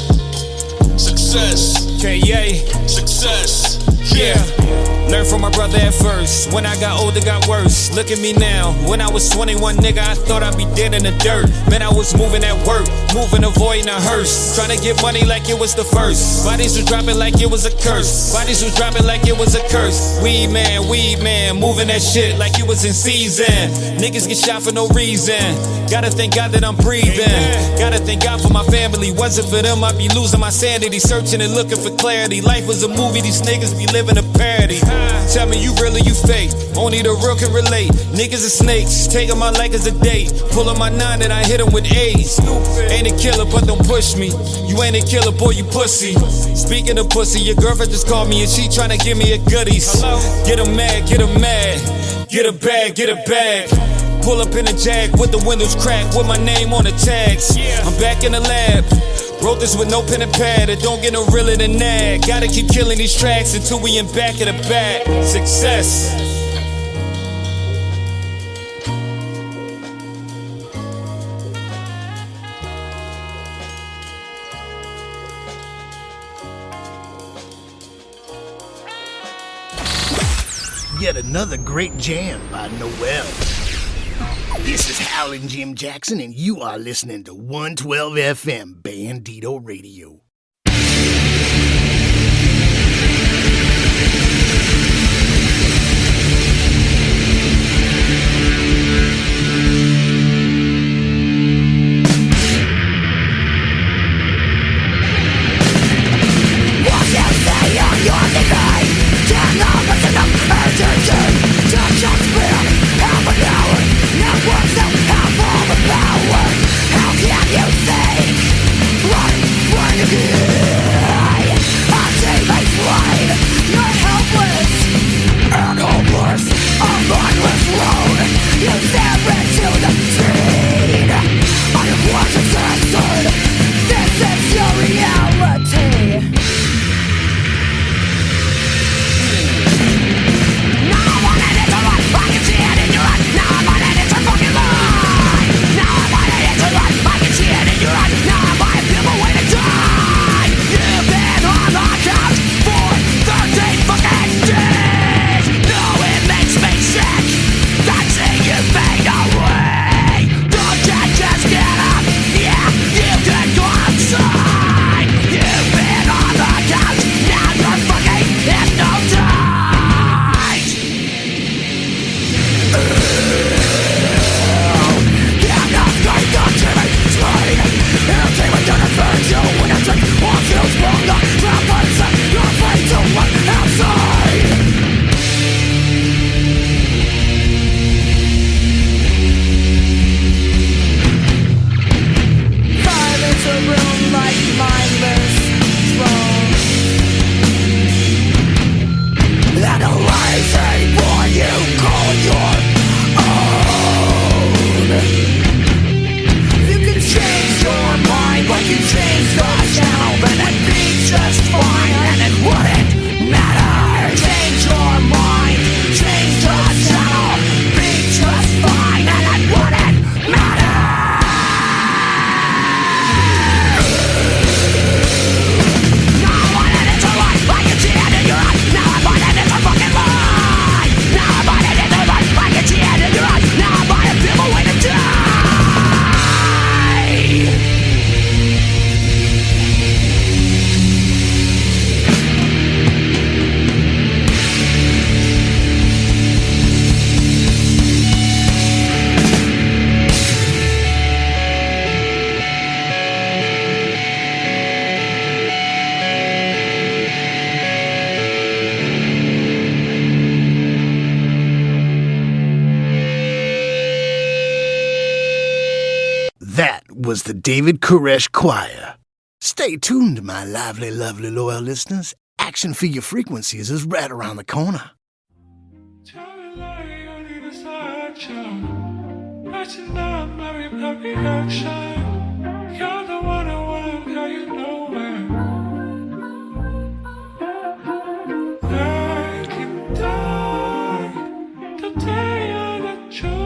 K.A. Success. Yeah. Learned from my brother at first. When I got older, got worse. Look at me now. When I was 21, nigga, I thought I'd be dead in the dirt. Man, I was moving at work, moving, avoiding a hearse. Trying to get money like it was the first. Bodies was dropping like it was a curse. Bodies was dropping like it was a curse. Weed man, moving that shit like it was in season. Niggas get shot for no reason. Gotta thank God that I'm breathing. Gotta thank God for my family. Wasn't for them, I'd be losing my sanity. Searching and looking for clarity. Life was a movie, these niggas be living a parody. Tell me you real or you fake. Only the real can relate. Niggas are snakes, taking my life as a date. Pulling my 9 and I hit him with A's. Ain't a killer, but don't push me. You ain't a killer, boy, you pussy. Speaking of pussy, your girlfriend just called me and she tryna give me a goodies. Get her mad, get her mad. Get a bag, get a bag. Pull up in a Jag with the windows cracked with my name on the tags. I'm back in the lab. Wrote this with no pen and pad. It don't get no realer than that. Gotta keep killing these tracks until we in back of the back. Success. Yet another great jam by Noel. This is Howlin' Jim Jackson, and you are listening to 112 FM Bandito Radio. What you say on your divide? Turn on with enough urgency. Touch your spirit, half an hour. Networks don't have all the power. How can you think? What? When you That was the David Koresh Choir. Stay tuned, my lively, lovely, loyal listeners. Action Figure Frequencies is right around the corner. You're the one I want, girl, you know it. I can die the day I got choose.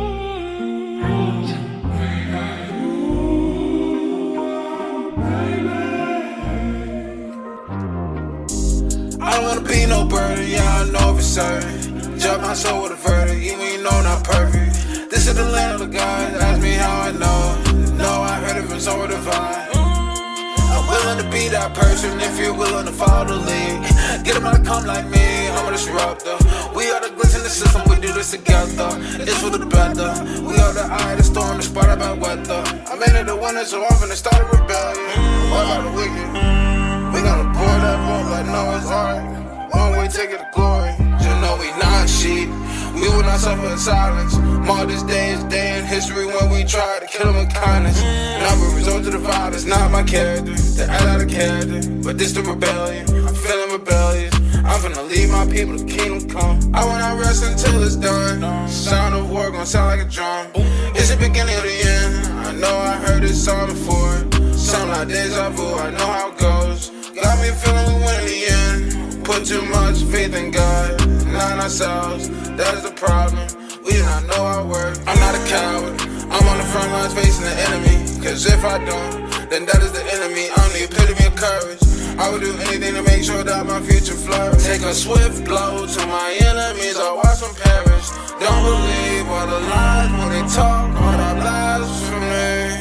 I don't wanna be no burden, yeah, I know for certain. Judge my soul with a verdict, even you know not perfect. This is the land of the gods, ask me how I know. No, I heard it from somewhere divine. I'm willing to be that person if you're willing to follow the lead. Get them to come like me, I'm a disruptor. We are the glitch in the system, we do this together. It's for the better. We are the eye of the storm, the spot about weather. I made it the winner, so I'm finna start a rebellion. What about the wicked? We gonna pour that boat like Noah's Ark. One way ticket to glory. Just know we not sheep. We will not suffer in silence. Mark this day is day in history when we try to kill them with kindness. Not a result of the violence, not my character. The act out of character, but this the rebellion. I'm feeling rebellious. I'm finna leave my people, the kingdom come. I will not rest until it's done. Sound of war gon' sound like a drum. It's the beginning of the end. I know I heard this song before. Sound like deja vu, I know how it goes. Got me feeling we win in the end. Put too much faith in God, not in ourselves. That is the problem. We do not know our worth. I'm not a coward. I'm on the front lines facing the enemy. Cause if I don't, then that is the enemy. I'm the epitome of courage. I would do anything to make sure that my future flourish. Take a swift blow to my enemies, I'll watch them perish. Don't believe all the lies when they talk, all that blasphemy.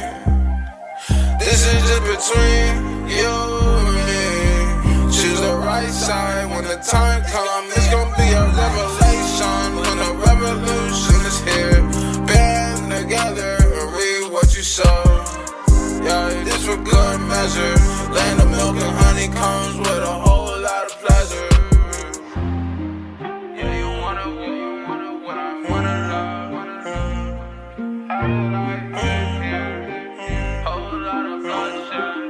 This is just between you and me. Choose the right side when the time comes. It's gonna be a revelation when the revolution is here. Band together and read what you sow. Yeah, this for good measure. Land of milk and honey comes with a whole lot of pleasure. Yeah, you wanna what I wanna love. I like it here. Whole lot of bloodshed.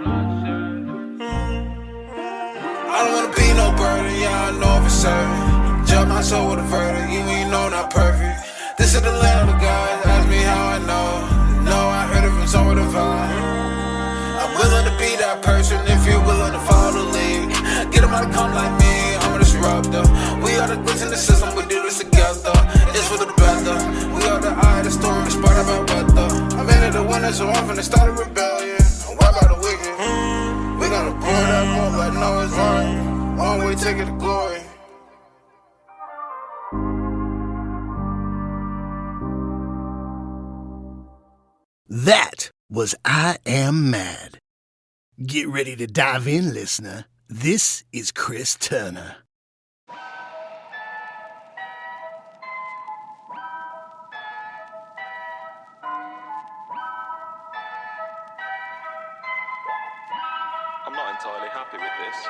I don't wanna be no burden, yeah, I know for certain. Judge my soul with a verdict, even you know not perfect. This is the land of the gods, ask me how I know. No, I heard it from somewhere divine. I'm willing to be that person if you're willing to follow the lead. Get them to come like me, I'm a disruptor. We are the glitch in the system, we do this together. It's for the better. We are the eye of the storm, the spot about weather. I made it the winner, so I'm finna start a rebellion. What about the wicked? We gonna pour that boat like Noah's Ark. One way ticket to glory. That was I Am Mad. Get ready to dive in, listener. This is Chris Turner. I'm not entirely happy with this.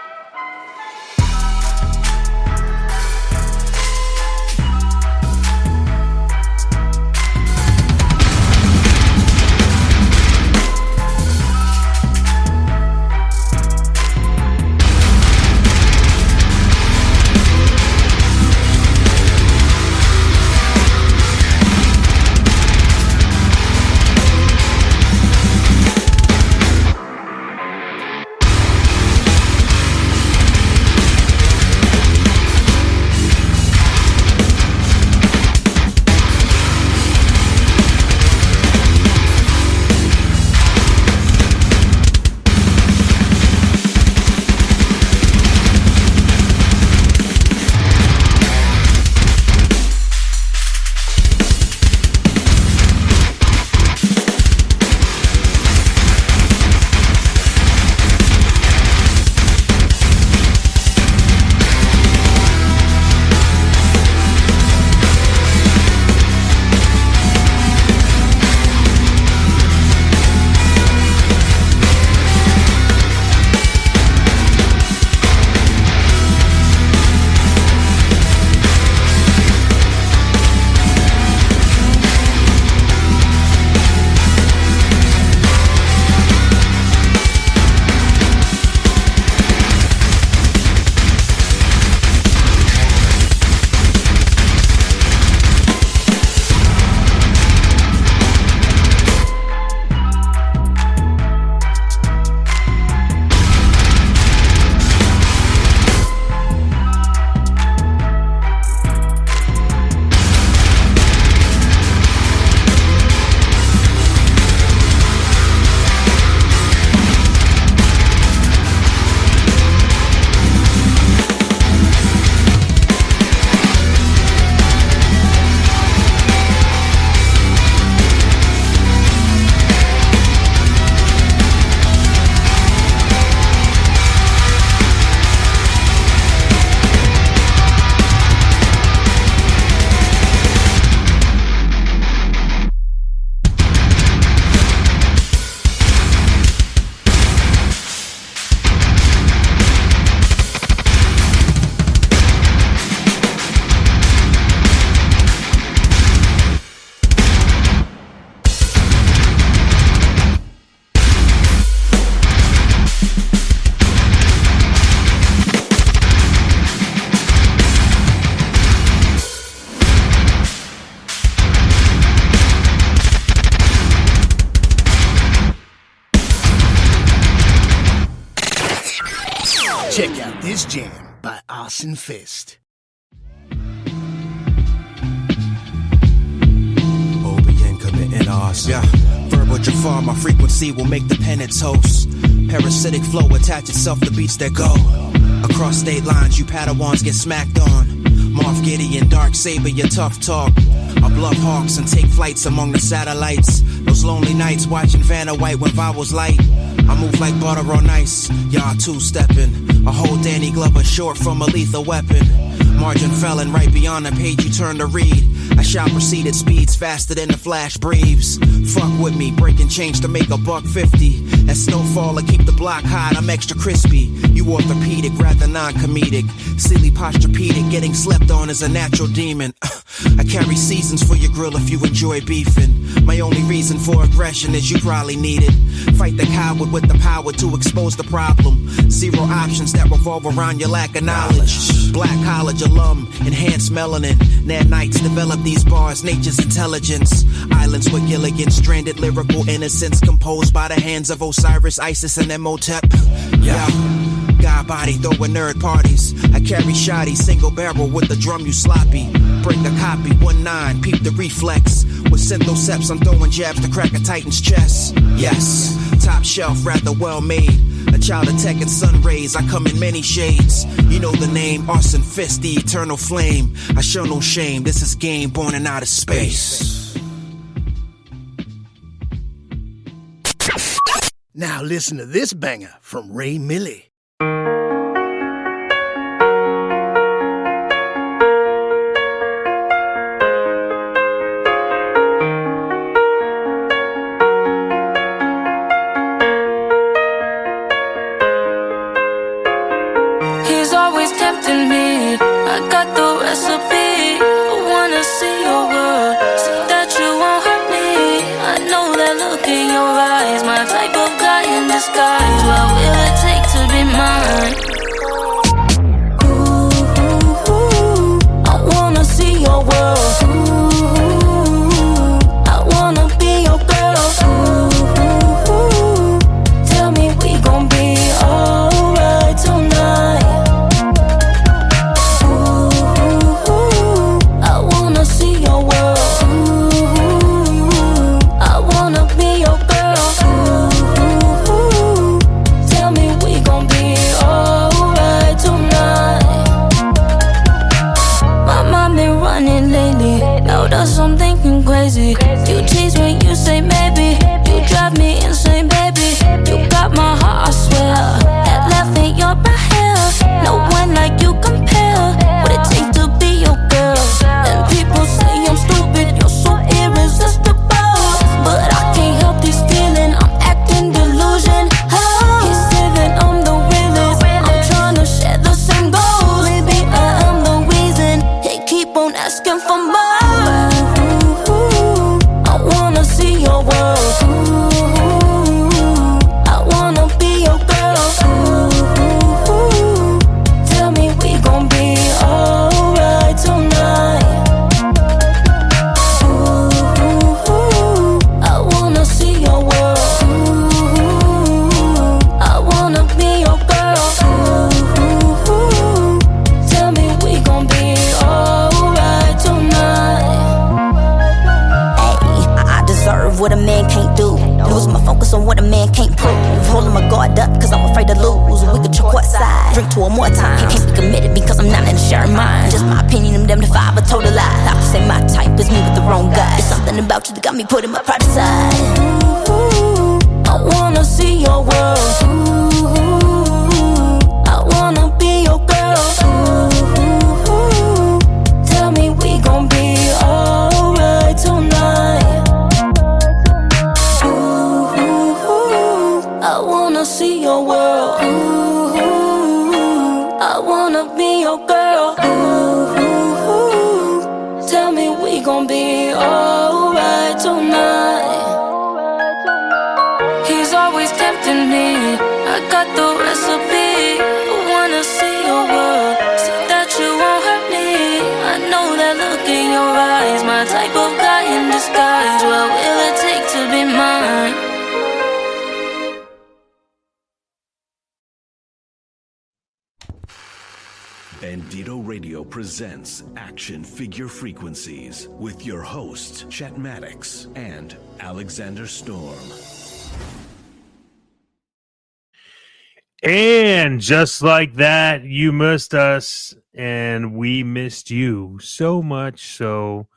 Check out this jam by Austin Fist. OBN committing ours. Yeah. Verbal Jafar, my frequency will make the pen its host. Parasitic flow attach itself to beats that go. Across state lines, you Padawans get smacked on. Moff Gideon, Dark Saber, your tough talk. I bluff hawks and take flights among the satellites. Those lonely nights watching Vanna White when vowels light. I move like butter on ice, y'all two-stepping. I hold Danny Glover short from a lethal weapon. Margin felon right beyond the page you turn to read. I shall proceed at speeds faster than the flash breathes. Fuck with me, breaking change to make $1.50. As snowfall, I keep the block hot, I'm extra crispy. You orthopedic, rather non-comedic. Silly posturepedic, getting slept on is a natural demon. I carry seasons for your grill if you enjoy beefing. My only reason for aggression is you probably need it. Fight the coward with the power to expose the problem. Zero options that revolve around your lack of knowledge. Black college alum, enhanced melanin. Nanites develop these bars, nature's intelligence. Islands with Gilligan, stranded lyrical innocence. Composed by the hands of Osiris, Isis, and Imhotep. Yeah. God body, throwing nerd parties. I carry shoddy, single barrel with the drum you sloppy. Break the copy, 1-9, peep the reflex. With synthoceps, I'm throwing jabs to crack a titan's chest. Yes, top shelf, rather well made. A child of tech and sun rays, I come in many shades. You know the name, Arson Fist, the eternal flame. I show no shame, this is game born in outer space. Now listen to this banger from Ray Millie. He's always tempting me. I got the recipe. I wanna see your world, see that you won't hurt me. I know that look in your eyes, my type of guy in disguise. What will it take to be mine? Ooh, I wanna see your world. Ooh, I wanna be your girl. Ooh, tell me we gon' be alright tonight. I'm thinking crazy. You tease when you say maybe. You drive me insane, baby. You got my heart, I swear. That laugh in your brown hair. No one like you compare. What it takes to be your girl. And people say I'm stupid. You're so irresistible. But I can't help this feeling. I'm acting delusion. He's saying I'm the realest. I'm trying to share the same goals. Maybe I am the reason. He keep on asking for more. What a man can't do. Lose my focus on what a man can't prove. Holding my guard up cause I'm afraid to lose. We could check what side. Drink to one more time. Can't be committed because I'm not in a sharing mind. Just my opinion, I'm damned if I ever told a lie. I could say my type is me with the wrong guy. There's something about you that got me putting my pride aside. Ooh, I wanna see your world. Ooh, I wanna be your girl. Ooh, tell me we gon' be alright tonight. I wanna see your world. Ooh, I wanna be your girl. Ooh, tell me we gon' be alright tonight. He's always tempting me. I got the recipe. I wanna see your world, see that you won't hurt me. I know that look in your eyes, my type of guy in disguise. What will it take to be mine? Bandito Radio presents Action Figure Frequencies with your hosts, Chet Maddox and Alexander Storm. And just like that, you missed us, and we missed you so much so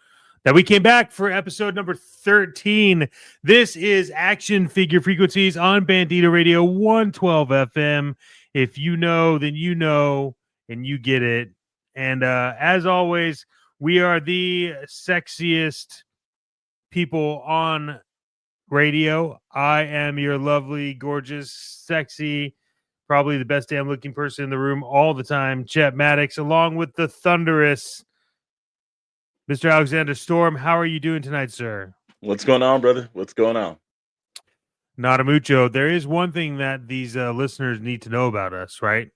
that we came back for episode number 13. This is Action Figure Frequencies on Bandito Radio 112 FM. If you know, then you know, and you get it. And as always, we are the sexiest people on radio. I am your lovely, gorgeous, sexy, probably the best damn looking person in the room all the time, Chet Maddox, along with the thunderous Mr. Alexander Storm. How are you doing tonight, sir? What's going on, brother? What's going on? Not a mucho. There is one thing that these listeners need to know about us, right?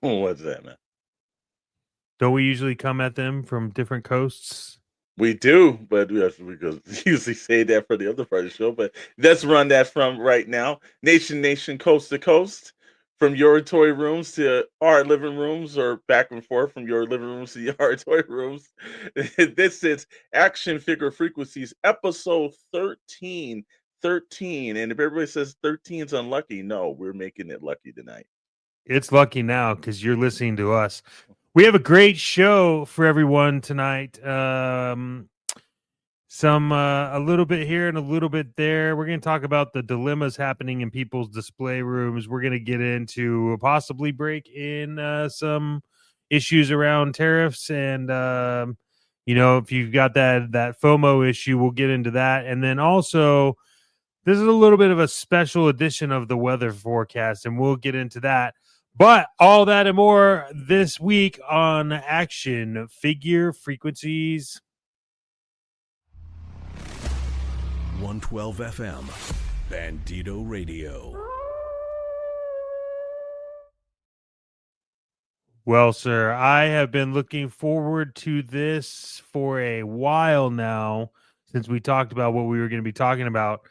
What's that, man? Don't we usually come at them from different coasts? We do, but we usually say that for the other part of the show. But let's run that from right now. Nation, coast to coast. From your toy rooms to our living rooms, or back and forth from your living rooms to our toy rooms. This is Action Figure Frequencies, episode 13. 13. And if everybody says 13 is unlucky, no, we're making it lucky tonight. It's lucky now because you're listening to us. We have a great show for everyone tonight. A little bit here and a little bit there. We're going to talk about the dilemmas happening in people's display rooms. We're going to get into possibly break in some issues around tariffs. And, if you've got that FOMO issue, we'll get into that. And then also, this is a little bit of a special edition of the weather forecast, and we'll get into that. But all that and more this week on Action Figure Frequencies. 112 FM, Bandito Radio. Well, sir, I have been looking forward to this for a while now, since we talked about what we were going to be talking about.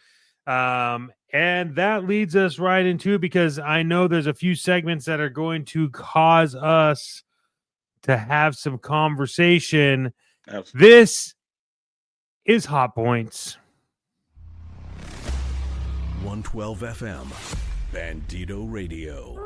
And that leads us right into it, because I know there's a few segments that are going to cause us to have some conversation. Absolutely. This is Hot Points. 112 FM, Bandito Radio.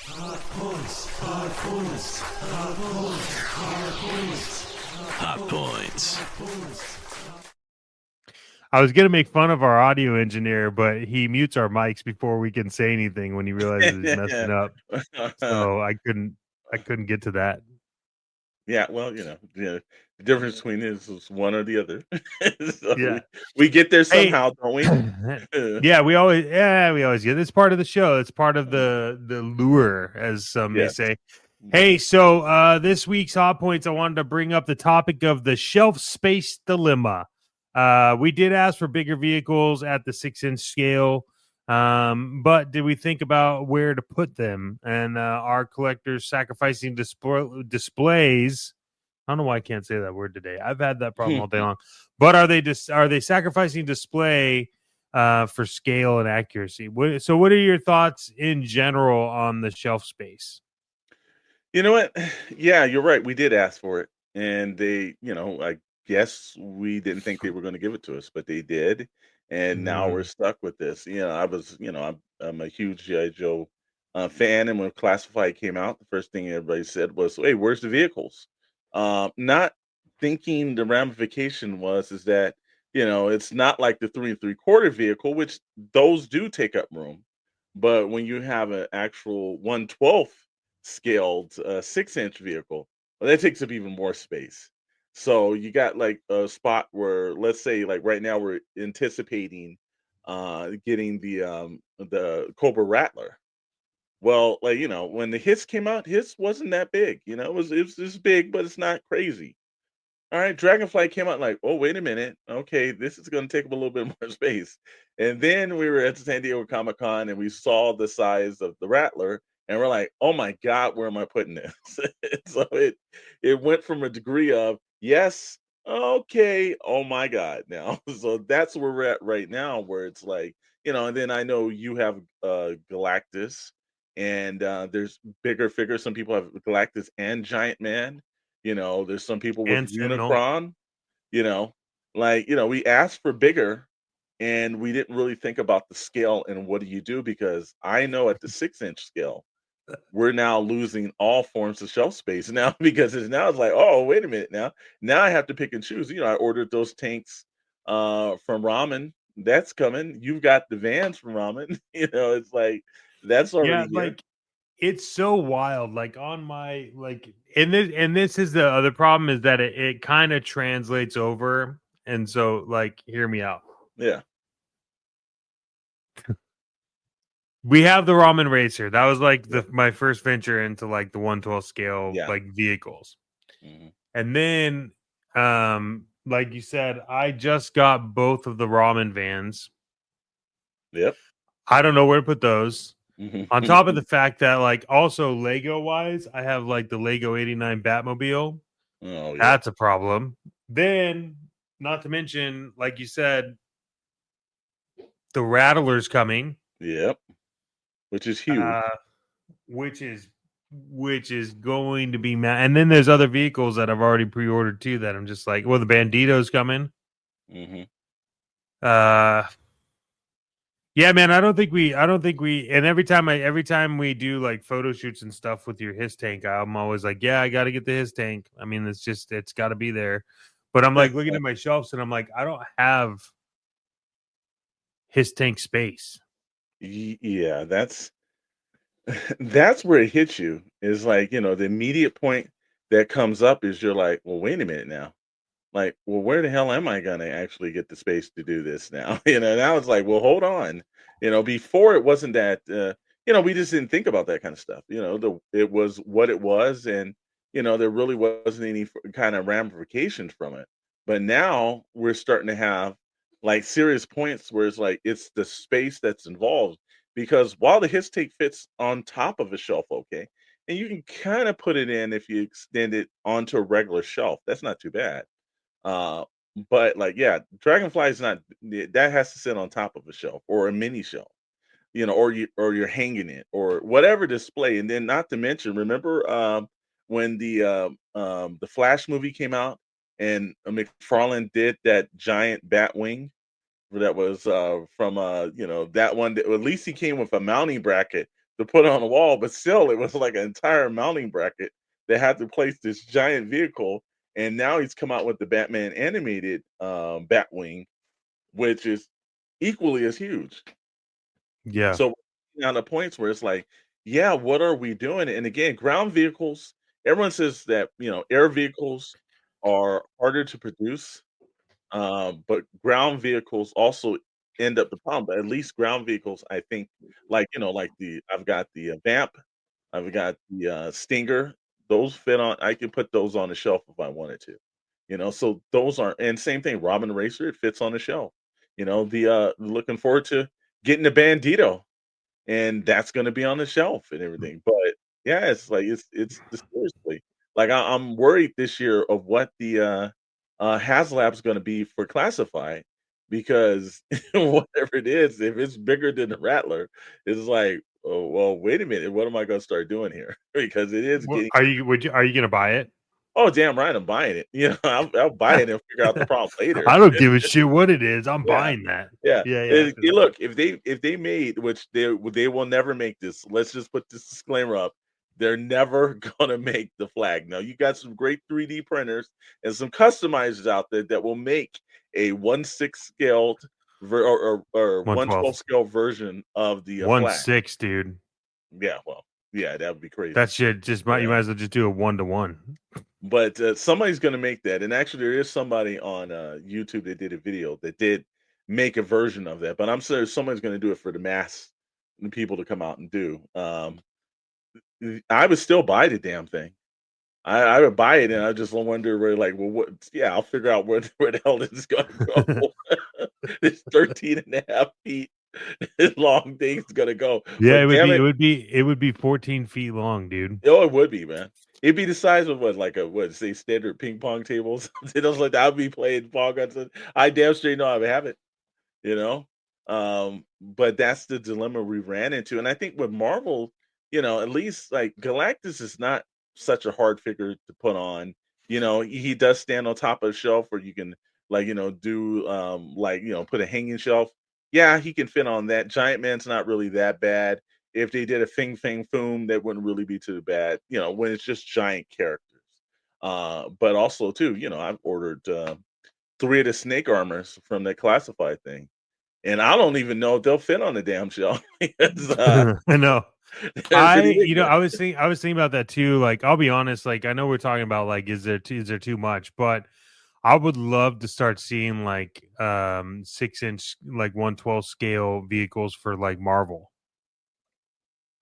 Hot points, hot points, hot points, hot points, hot points. I was going to make fun of our audio engineer, but he mutes our mics before we can say anything when he realizes he's messing up. So I couldn't get to that. Yeah, well, the difference between is one or the other. So yeah, we get there somehow, don't we? Yeah, we always get. It's part of the show. It's part of the lure, as some may say. Hey, so this week's Hot Points, I wanted to bring up the topic of the shelf space dilemma. We did ask for bigger vehicles at the 6-inch scale, but did we think about where to put them? And are collectors sacrificing displays? I don't know why I can't say that word today. I've had that problem all day long. But are they sacrificing display for scale and accuracy? So what are your thoughts in general on the shelf space? You know what? Yeah, you're right. We did ask for it, and they, yes, we didn't think they were going to give it to us, but they did, and now we're stuck with this. I'm a huge G.I. Joe fan, and when Classified came out, the first thing everybody said was, "Hey, where's the vehicles?" Not thinking the ramification is that it's not like the 3 3/4 vehicle, which those do take up room, but when you have an actual 1/12 scaled 6-inch vehicle, well, that takes up even more space. So you got like a spot where, let's say, like right now, we're anticipating getting the Cobra Rattler. Well, when the hits came out, hits wasn't that big. It was just big, but it's not crazy. All right, Dragonfly came out like, oh, wait a minute. Okay, this is going to take up a little bit more space. And then we were at the San Diego Comic-Con and we saw the size of the Rattler. and we're like, oh my god, where am I putting this? So it went from a degree of yes, okay, oh my god, now. So that's where we're at right now, where it's like, and then I know you have Galactus, and there's bigger figures. Some people have Galactus and Giant Man. There's some people with And Sentinel. Unicron. You know, we asked for bigger, and we didn't really think about the scale and what do you do, because I know at the 6-inch scale, we're now losing all forms of shelf space now because it's like, oh, wait a minute now. Now I have to pick and choose. I ordered those tanks from Ramen. That's coming. You've got the vans from Ramen. It's like that's Yeah, already here. like it's so wild. Like on my and this is the other problem, is that it kind of translates over. And so, like, hear me out. Yeah. We have the Ramen Racer. That was like my first venture into like the 112 scale like vehicles. Mhm. And then like you said, I just got both of the ramen vans. Yep. I don't know where to put those. Mhm. On top of the fact that, like, also Lego wise, I have like the Lego 89 Batmobile. Oh, yeah. That's a problem. Then, not to mention, like you said, the Rattler's coming. Yep. Which is huge. Which is going to be and then there's other vehicles that I've already pre-ordered too that I'm just like, well, the Bandito's coming. Mm-hmm. Yeah, man, I don't think we and every time we do like photo shoots and stuff with your his tank, I'm always like, yeah, I got to get the his tank. I mean, it's got to be there. But I'm like looking at my shelves and I'm like, I don't have his tank space. Yeah, that's where it hits you. Is like, the immediate point that comes up is you're like, well, wait a minute now. Like, well, where the hell am I gonna actually get the space to do this now? Now it's like, well, hold on. Before it wasn't that we just didn't think about that kind of stuff. It was what it was, and there really wasn't any kind of ramifications from it. But now we're starting to have like serious points where it's like it's the space that's involved, because while the his take fits on top of a shelf, okay, and you can kind of put it in if you extend it onto a regular shelf, that's not too bad. uh but like, yeah, Dragonfly is not, that has to sit on top of a shelf or a mini shelf, or you're hanging it or whatever display. And then, not to mention, remember when the Flash movie came out, and McFarlane did that giant bat wing that was from that one that, at least he came with a mounting bracket to put on the wall, but still it was like an entire mounting bracket that had to place this giant vehicle. And now he's come out with the Batman animated Batwing, which is equally as huge. Yeah. So on the points where it's like, yeah, what are we doing? And again, ground vehicles, everyone says that, air vehicles are harder to produce, but ground vehicles also end up the problem. But at least ground vehicles, I think, like, like I've got the Vamp, I've got the Stinger. Those fit on. I can put those on the shelf if I wanted to. So those are, and same thing. Robin Racer, it fits on the shelf. The looking forward to getting the Bandito, and that's going to be on the shelf and everything. But yeah, it's like it's seriously, like, I'm worried this year of what the HasLab's going to be for classified, because whatever it is, if it's bigger than the Rattler, it's like, oh well, wait a minute, what am I going to start doing here? Because it is getting. Are you gonna buy it? Oh, damn right, I'm buying it. I'll buy it and figure out the problem later. I don't give a shit what it is. I'm Yeah. buying that. Yeah. Yeah. Look, if they made, which they will never make this. Let's just put this disclaimer up. They're never gonna make the flag. Now, you got some great 3D printers and some customizers out there that will make a 1/6 scaled or 1/12 scale version of the flag. 1/6, dude. Yeah, well, yeah, that would be crazy. That shit just you might as well just do a 1-to-1. But somebody's going to make that. And actually, there is somebody on YouTube that did a video that did make a version of that. But I'm sure somebody's going to do it for the mass people to come out and do. I would still buy the damn thing. I would buy it, and I just wonder where, like, well, what? Yeah, I'll figure out where the hell this is going to go. It's 13 and a half feet long thing's gonna go. Yeah, But damn it, it would be 14 feet long, dude. oh, it would be, man. It'd be the size of what, like a what, say standard ping pong tables. It was like I'll be playing pong on. I damn straight know I have it. You know, but that's the dilemma we ran into, and I think with Marvel, at least like Galactus is not such a hard figure to put on. He does stand on top of a shelf where you can like do like put a hanging shelf. Yeah, he can fit on that. Giant Man's not really that bad. If they did a Fing Fang Foom, that wouldn't really be too bad. When it's just giant characters. But also too, I've ordered 3 of the snake armors from that classified thing. And I don't even know if they'll fit on the damn shelf. Because, I know. they're ridiculous. I was thinking about that too. Like, I'll be honest. Like, I know we're talking about like, is there too much? But I would love to start seeing like 6-inch, like 1/12 scale vehicles for like Marvel.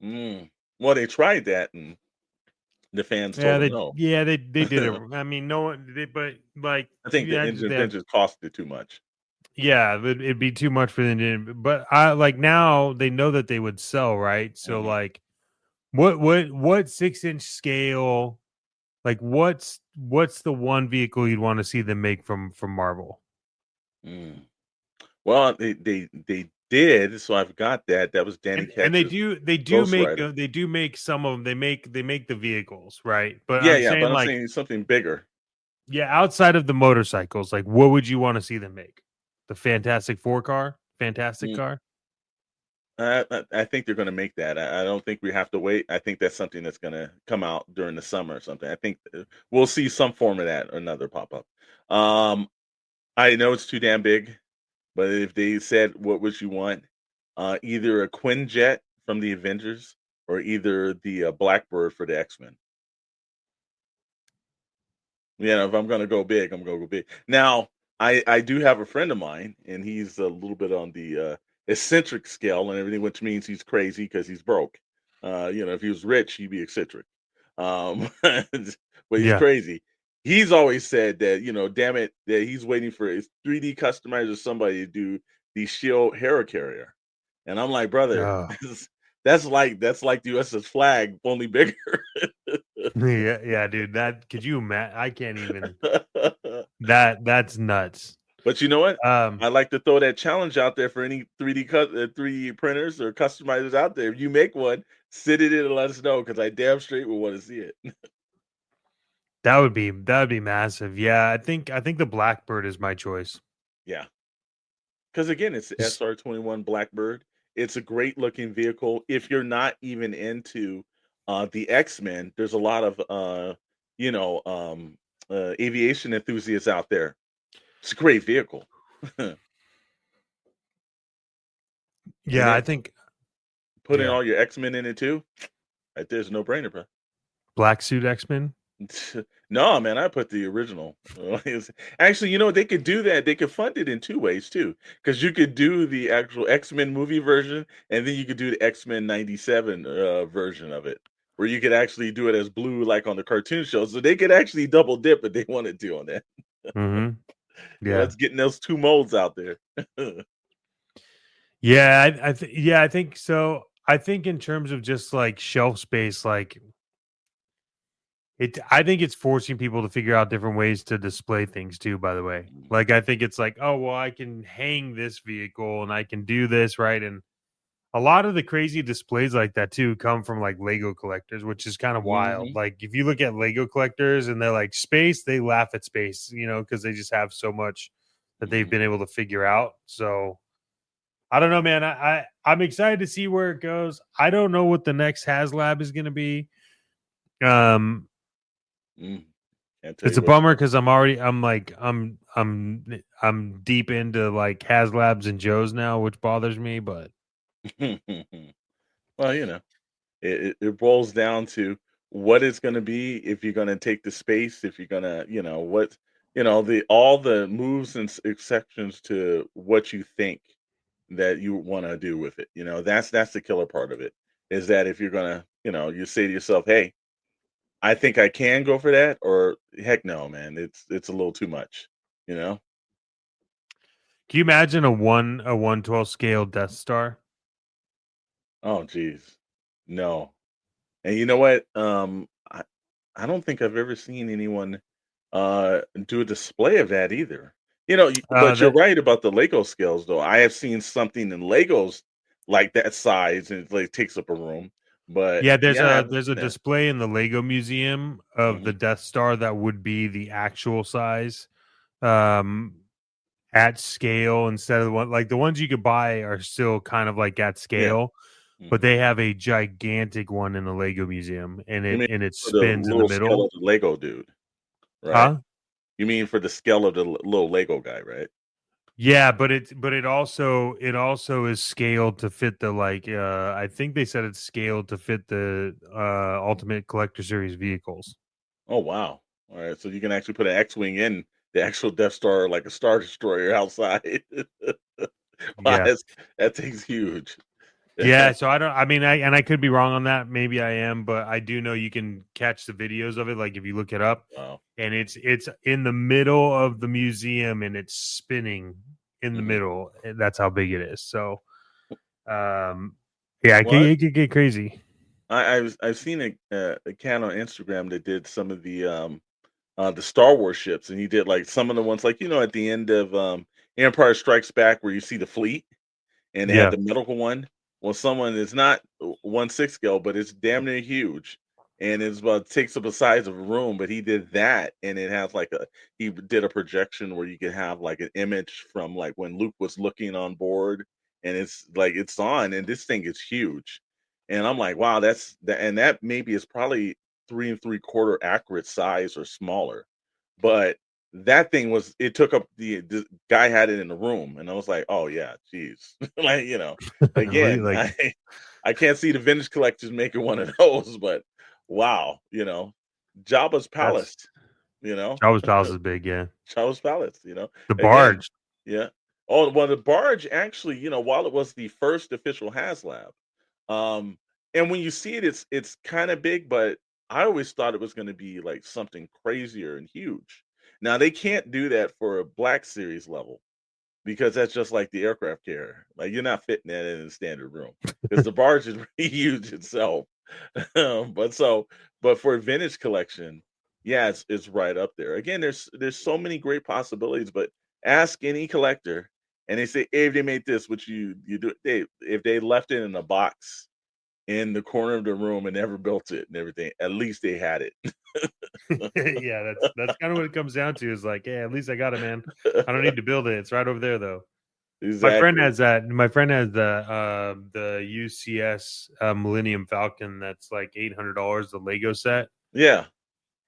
Well, they tried that, and the fans told them no. They did it. I mean, no one did, but like, I think the engine just costed too much. Yeah, it'd be too much for them. But I like now they know that they would sell, right? So like, what 6-inch scale? Like, what's the one vehicle you'd want to see them make from Marvel? Well, they did, so I've got that. That was Danny Ketch's And they do Ghost make Rider. they do make some of them. They make the vehicles, right? But Yeah, I'm yeah, saying but I'm like, saying something bigger. yeah, outside of the motorcycles, like what would you want to see them make? The Fantastic car? I think they're going to make that. I don't think we have to wait. I think that's something that's going to come out during the summer or something. I think we'll see some form of that or another pop up. I know it's too damn big, but if they said, what would you want? Either a Quinjet from the Avengers or either the Blackbird for the X-Men. Yeah, if I'm going to go big, I'm going to go big. Now, I do have a friend of mine, and he's a little bit on the eccentric scale and everything, which means he's crazy because he's broke. If he was rich, he'd be eccentric. But he's crazy. He's always said that, damn it, that he's waiting for his 3D customizer somebody to do the Shield Hero Carrier. And I'm like, brother, that's like the USS Flag, only bigger. yeah, dude. That could you imagine? I can't even. That's nuts. But you know what? I'd like to throw that challenge out there for any 3D printers or customizers out there. If you make one, send it in and let us know because I damn straight will want to see it. That would be massive. Yeah, I think the Blackbird is my choice. Yeah, because again, it's the SR-21 Blackbird. It's a great looking vehicle. If you're not even into the X-Men, there's a lot of aviation enthusiasts out there. It's a great vehicle. Yeah, I think putting all your X-Men in it too, right there's no brainer, bro. Black suit X-Men. No, man, I put the original. Actually, they could do that. They could fund it in 2 ways too, because you could do the actual X-Men movie version, and then you could do the X-Men '97 version of it, where you could actually do it as blue, like on the cartoon show. So they could actually double dip if they wanted to on that. Yeah, let's get those 2 molds out there. Yeah, I think so. I think in terms of just like shelf space, like I think it's forcing people to figure out different ways to display things too, by the way. Like, I think it's like, oh, well, I can hang this vehicle and I can do this, right? And a lot of the crazy displays like that too come from like Lego collectors, which is kind of wild. Like, if you look at Lego collectors and they're like space, they laugh at space, because they just have so much that they've been able to figure out. So I don't know, man. I'm excited to see where it goes. I don't know what the next HasLab is going to be. It's a bummer because I'm deep into like HasLabs and Joe's now, which bothers me. But well, it boils down to what it's going to be if you're going to take the space, if you're going to, all the moves and exceptions to what you think that you want to do with it. That's the killer part of it, is that if you're going to, you say to yourself, hey, I think I can go for that, or heck no, man, it's a little too much, Can you imagine a 1/12 scale Death Star? Oh, geez, no. And you know what? I don't think I've ever seen anyone do a display of that either. But you're That right about the Lego scales, though. I have seen something in Legos like that size, and it like takes up a room. But Yeah, there's yeah, I a haven't there's a seen that. display in the Lego Museum of the Mhm. Death Star that would be the actual size, um, at scale instead of the ones you could buy are still kind of like at Yeah. scale, but Mhm. they have a gigantic one in the Lego Museum, and You mean it for the spins in the little scale middle. of the Lego dude, right? Huh? You mean for the scale of the little Lego guy, right? Yeah, but it also is scaled to fit the I think they said it's scaled to fit the Ultimate Collector Series vehicles. Oh, wow. All right, so you can actually put an X-wing in the actual Death Star like a Star Destroyer outside. Wow, Yeah. that thing's huge. Yeah, so I could be wrong on that. Maybe I am, but I do know you can catch the videos of it. Like if you look it up, Wow. and it's in the middle of the museum and it's spinning in the Mhm. middle. That's how big it is. So, yeah, What? it could get crazy. I've seen a account on Instagram that did some of the Star Wars ships, and he did like some of the ones like at the end of Empire Strikes Back where you see the fleet. And they had Yeah. the medical one. Well, someone is not 1/6 scale, but it's damn near huge, and it's about takes up the size of a room. But he did that, and it has like he did a projection where you could have like an image from like when Luke was looking on board, and it's like it's on, and this thing is huge, and I'm like, wow, and that maybe is probably 3 3/4 accurate size or smaller, but that thing it took up the guy had it in the room, and I was like, "Oh, yeah, geez." Like, again, Like I can't see the vintage collectors making one of those, but wow, Jabba's that's palace, you know? Jabba's palace is big. Yeah, Jabba's palace, the Again, barge. yeah. Oh, well, the barge actually, while it was the first official HasLab, um, and when you see it, it's kinda big, but I always thought it was gonna be, like, something crazier and huge. Now, they can't do that for a Black Series level because that's just like the aircraft carrier. Like, you're not fitting that in a standard room because the barge is really huge itself. But but for a vintage collection, yeah, it's right up there. Again, there's so many great possibilities, but ask any collector and they say, "Hey, if they made this, which you do if they left it in a box in the corner of the room and never built it and everything, at least they had it." Yeah, that's kind of what it comes down to. Is like, yeah, at least I got it, man. I don't need to build it. It's right over there, though. My friend Exactly. has that. My friend has the UCS Millennium Falcon. That's like $800, the Lego set. Yeah.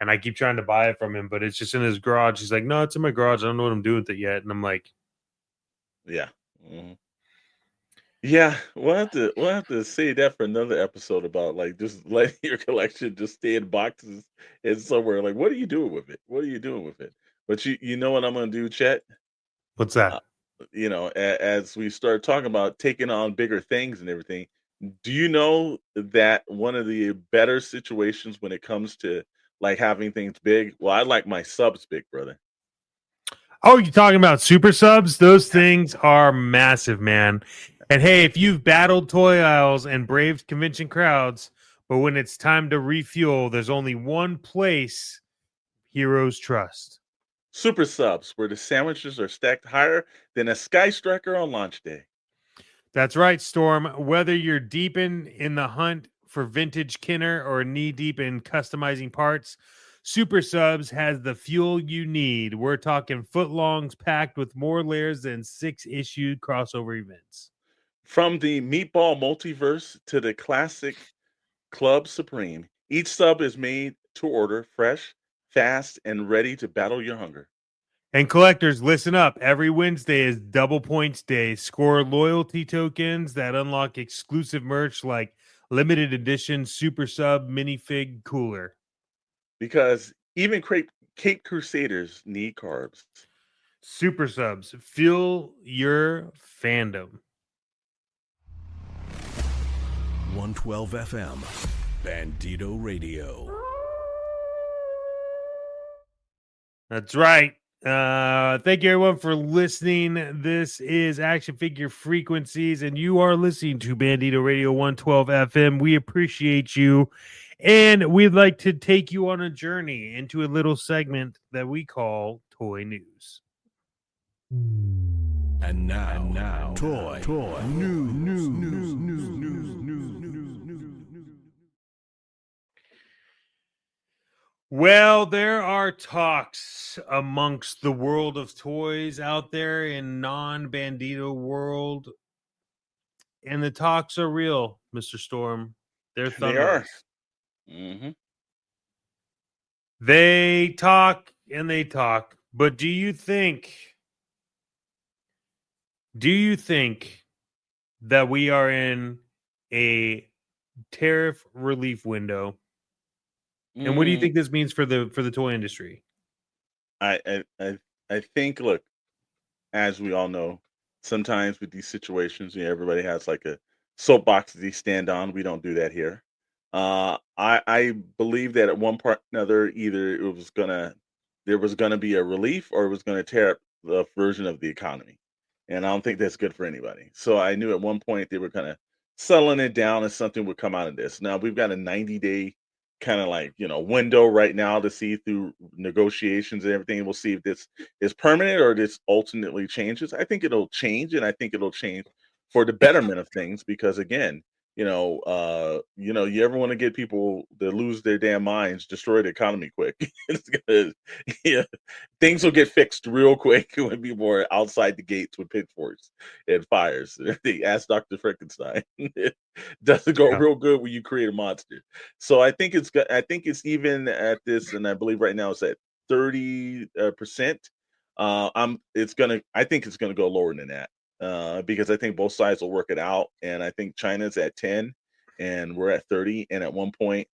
And I keep trying to buy it from him, but it's just in his garage. He's like, "No, it's in my garage. I don't know what I'm doing with it yet." And I'm like, Yeah. Mhm. Yeah, we'll have to save that for another episode about like just letting your collection just stay in boxes and somewhere. Like, what are you doing with it? What are you doing with it? But you know what I'm gonna do, Chet? "What's Uh, that?" as we start talking about taking on bigger things and everything, do you know that one of the better situations when it comes to like having things big? Well, I like my subs big, brother. Oh, you're talking about super subs? Those things are massive, man. And hey, if you've battled toy aisles and braved convention crowds, but when it's time to refuel, there's only one place heroes trust. Super subs, where the sandwiches are stacked higher than a sky striker on launch day. That's right, Storm. Whether you're deep in the hunt for vintage Kenner or knee deep in customizing parts, Super Subs has the fuel you need. We're talking footlongs packed with more layers than 6 issued crossover events. From the Meatball Multiverse to the classic Club Supreme, each sub is made to order, fresh, fast, and ready to battle your hunger. And collectors, listen up. Every Wednesday is Double Points Day. Score loyalty tokens that unlock exclusive merch like limited edition Super Sub minifig cooler. Because even Cape Crusaders need carbs. Super Subs, fuel your fandom. 112 FM, Bandito Radio. That's right. Thank you everyone for listening. This is Action Figure Frequencies, and you are listening to Bandito Radio 112 FM. We appreciate you, and we'd like to take you on a journey into a little segment that we call Toy News. And now, toy news. Well, there are talks amongst the world of toys out there in non-Bandito world, and the talks are real, Mr. Storm. They're They are. thunderous. Mm-hmm. They talk and they talk, but do you think that we are in a tariff relief window? And what do you think this means for the toy industry? I think, look, as we all know, sometimes with these situations, everybody has like a soapbox that they stand on. We don't do that here. I believe that at one part or another, either there was gonna be a relief or it was gonna tear up the version of the economy, and I don't think that's good for anybody. So I knew at one point they were kind of settling it down, and something would come out of this. Now we've got a 90-day kind of like window right now to see through negotiations and everything. We'll see if this is permanent or this ultimately changes. I think it'll change, and I think it'll change for the betterment of things because again, you ever want to get people to lose their damn minds, destroy the economy quick. It's gonna, yeah, things will get fixed real quick when people are outside the gates with pitchforks and fires. They asked Dr. Frankenstein. It doesn't go real good when you create a monster. So I think it's good. I think it's even at this, and I believe right now it's at 30%. I think it's gonna go lower than that. Because I think both sides will work it out, and I think China's at 10 and we're at 30, and at one point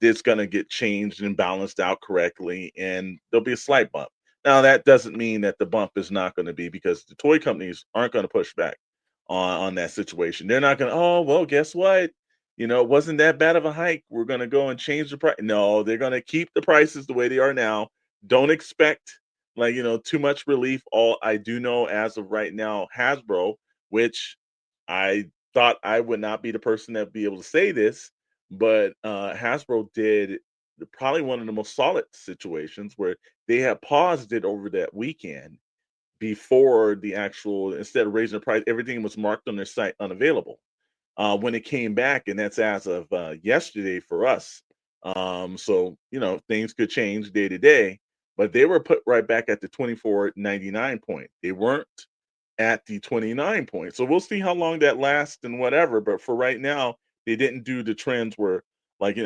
it's going to get changed and balanced out correctly, and there'll be a slight bump. Now that doesn't mean that the bump is not going to be, because the toy companies aren't going to push back on that situation. They're not going to, oh well, guess what, it wasn't that bad of a hike, we're going to go and change the price. No, they're going to keep the prices the way they are now. Don't expect too much relief. All I do know as of right now, Hasbro, which I thought I would not be the person that would be able to say this, but Hasbro did probably one of the most solid situations where they had paused it over that weekend before the actual, instead of raising the price, everything was marked on their site unavailable. When it came back, and that's as of yesterday for us. So things could change day to day, but they were put right back at the 24.99 point. They weren't at the 29 point. So we'll see how long that lasts and whatever. But for right now, they didn't do the trends where, like,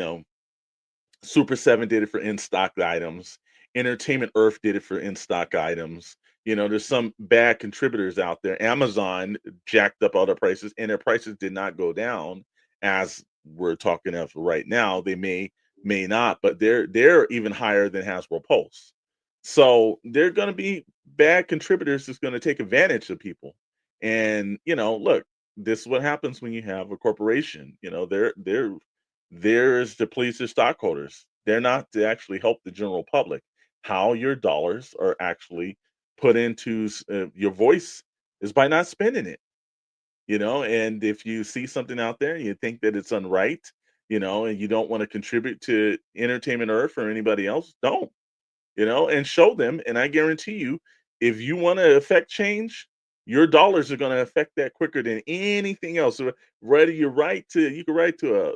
Super 7 did it for in stock items. Entertainment Earth did it for in stock items. There's some bad contributors out there. Amazon jacked up all their prices, and their prices did not go down as we're talking of right now. They may not, but they're even higher than Hasbro Pulse. So they're going to be bad contributors that's going to take advantage of people. And look, this is what happens when you have a corporation. There's to please their stockholders. They're not to actually help the general public. How your dollars are actually put into your voice is by not spending it. And if you see something out there and you think that it's unright, and you don't want to contribute to Entertainment Earth or anybody else, don't. And show them. And I guarantee you, if you want to affect change, your dollars are going to affect that quicker than anything else. So whether you can write to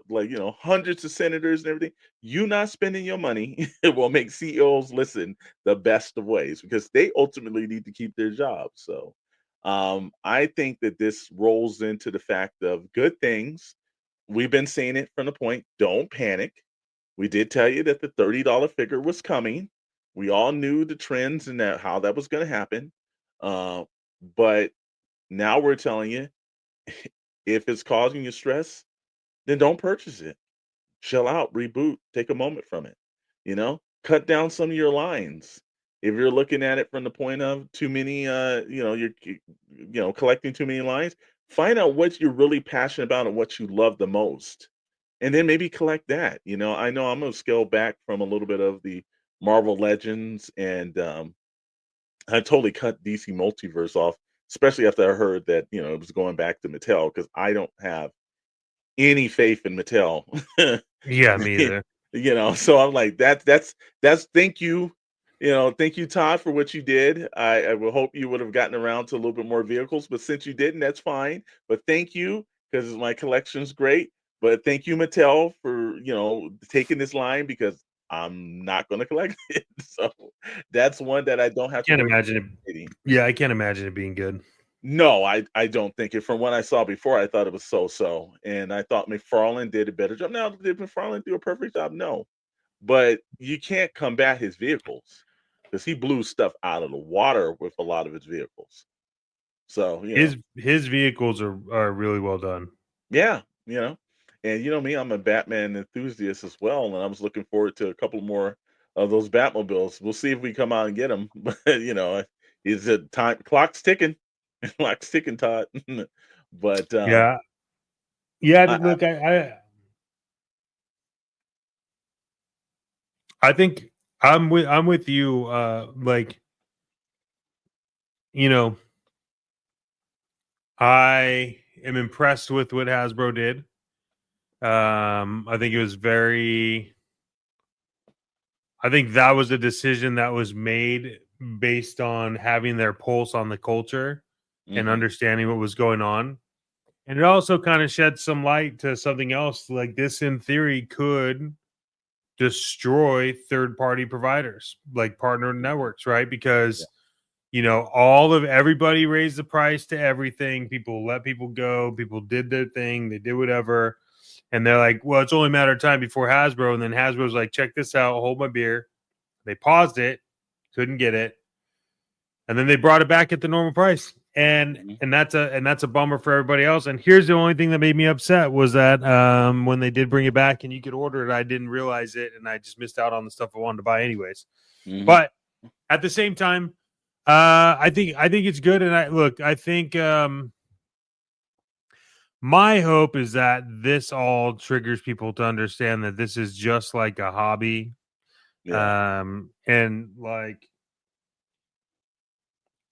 hundreds of senators and everything, you not spending your money, it will make CEOs listen the best of ways, because they ultimately need to keep their jobs. So I think that this rolls into the fact of good things. We've been saying it from the point, don't panic. We did tell you that the $30 figure was coming. We all knew the trends and how that was going to happen. But now we're telling you, if it's causing you stress, then don't purchase it. Chill out, reboot, take a moment from it. Cut down some of your lines. If you're looking at it from the point of too many, you're collecting too many lines, find out what you're really passionate about and what you love the most, and then maybe collect that. I know I'm going to scale back from a little bit of the Marvel Legends and I totally cut DC Multiverse off, especially after I heard that it was going back to Mattel because I don't have any faith in Mattel. Yeah, me either. So I'm like that's thank you. Thank you, Todd, for what you did. I will hope you would have gotten around to a little bit more vehicles, but since you didn't, that's fine. But thank you because my collection's great. But thank you, Mattel, for taking this line because I'm not going to collect it. So that's one that I don't have to Can't worry imagine it. about. Yeah, I can't imagine it being good. No, I don't think it. From what I saw before, I thought it was so, and I thought McFarlane did a better job. Now, did McFarlane do a perfect job? No, but you can't combat his vehicles because he blew stuff out of the water with a lot of his vehicles. So his vehicles are really well done. yeah, and me, I'm a Batman enthusiast as well, and I was looking forward to a couple more of those Batmobiles. We'll see if we come out and get them, but is a time clock's ticking, clock's ticking, Todd. But Yeah, look, I think I'm with you. I am impressed with what Hasbro did. I think it was I think that was a decision that was made based on having their pulse on the culture and understanding what was going on. And it also kind of shed some light to something else. Like this, in theory, could destroy third-party providers, like partner networks, right? Because everybody raised the price to everything. People let people go. People did their thing. They did whatever. And they're like, well, it's only a matter of time before Hasbro. And then Hasbro's like, check this out. Hold my beer. They paused it. Couldn't get it. And then they brought it back at the normal price. And that's a bummer for everybody else. And here's the only thing that made me upset was that when they did bring it back and you could order it, I didn't realize it. And I just missed out on the stuff I wanted to buy anyways. But at the same time, I think it's good. And I think my hope is that this all triggers people to understand that this is just like a hobby. Yeah. And like,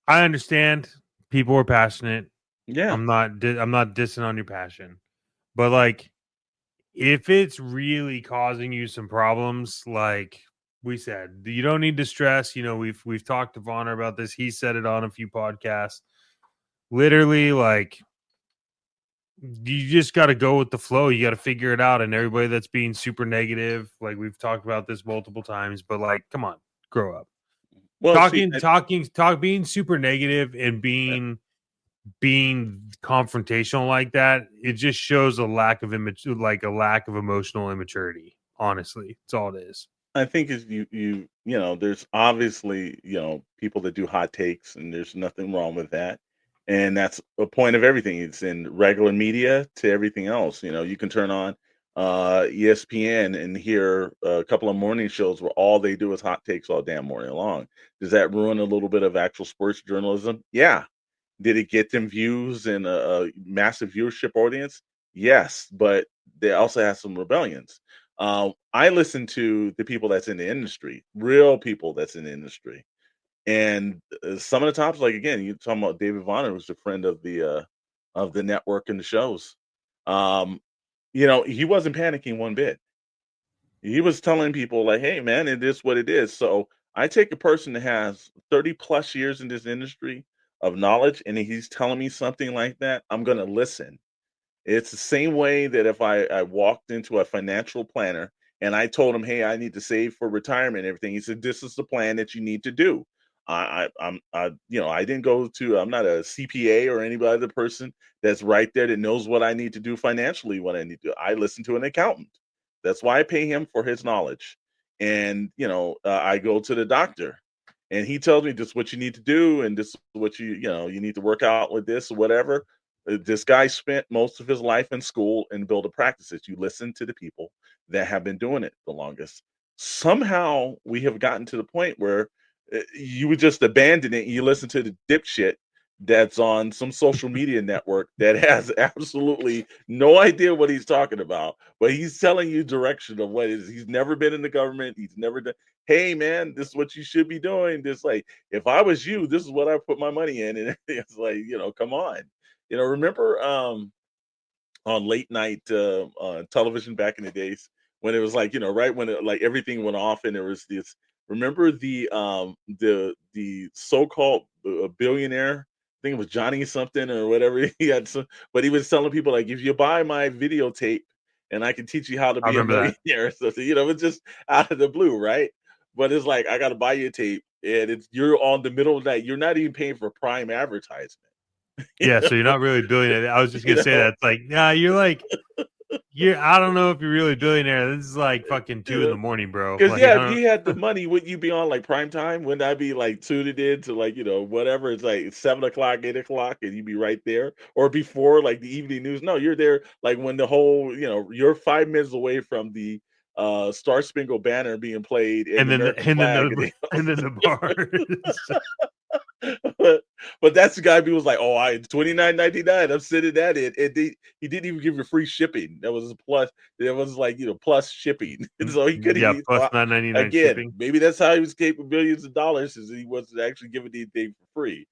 I understand people are passionate. Yeah. I'm not dissing on your passion, but like, if it's really causing you some problems, like we said, you don't need to stress. We've talked to Vonner about this. He said it on a few podcasts. Literally, like, you just got to go with the flow. You got to figure it out. And everybody that's being super negative, like we've talked about this multiple times, but like, come on, grow up. Well, being super negative and being confrontational like that, it just shows a lack of emotional immaturity. Honestly, it's all it is. I think is there's obviously people that do hot takes, and there's nothing wrong with that. And that's a point of everything. It's in regular media to everything else. You can turn on ESPN and hear a couple of morning shows where all they do is hot takes all damn morning long. Does that ruin a little bit of actual sports journalism? Yeah. Did it get them views and a massive viewership audience? Yes, but they also have some rebellions. I listen to the people that's in the industry, real people that's in the industry. And some of the tops, like again, you're talking about David Vonner, who's a friend of the network and the shows. He wasn't panicking one bit. He was telling people like, "Hey, man, it is what it is." So I take a person that has 30 plus years in this industry of knowledge, and he's telling me something like that, I'm going to listen. It's the same way that if I walked into a financial planner and I told him, "Hey, I need to save for retirement and everything," he said, "This is the plan that you need to do." I didn't go to. I'm not a CPA or any other person that's right there that knows what I need to do financially. What I need to do, I listen to an accountant. That's why I pay him for his knowledge. And I go to the doctor, and he tells me this is what you need to do, and this is what you need to work out with this or whatever. This guy spent most of his life in school and built a practice. You listen to the people that have been doing it the longest. Somehow we have gotten to the point where you would just abandon it and you listen to the dipshit that's on some social media network that has absolutely no idea what he's talking about, but he's telling you direction of what it is. He's never been in the government. He's never done. Hey man, this is what you should be doing. This like, if I was you, this is what I put my money in, and it's like, come on, remember on late night television back in the days when it was like, right when it, like everything went off and there was this. Remember the so-called billionaire? I think it was Johnny something or whatever. He had some, but he was telling people like, if you buy my videotape, and I can teach you how to I be a remember that. millionaire. So it's just out of the blue, right? But it's like, I got to buy you a tape, and you're on the middle of that. You're not even paying for prime advertisement. Yeah, so you're not really a billionaire. I was just You gonna say know? that. It's like, nah, I don't know if you're really a billionaire. This is like fucking 2 in the morning, bro. Because Like, I if don't- you had the money, wouldn't you be on like prime time? Wouldn't I be like tuned in to like whatever? It's like 7 o'clock, 8 o'clock, and you'd be right there, or before like the evening news. No, you're there like when the whole you're 5 minutes away from the Star Spangled Banner being played and and the then American and then flag. the and then the bars. but that's the guy who was like, "Oh, it's $29.99. I'm sending that in," and he didn't even give you free shipping. That was a plus. It was like plus shipping, so he couldn't. Yeah, Even, plus so $9.99 again, shipping. maybe that's how he was capable billions of dollars, is he wasn't actually giving anything for free.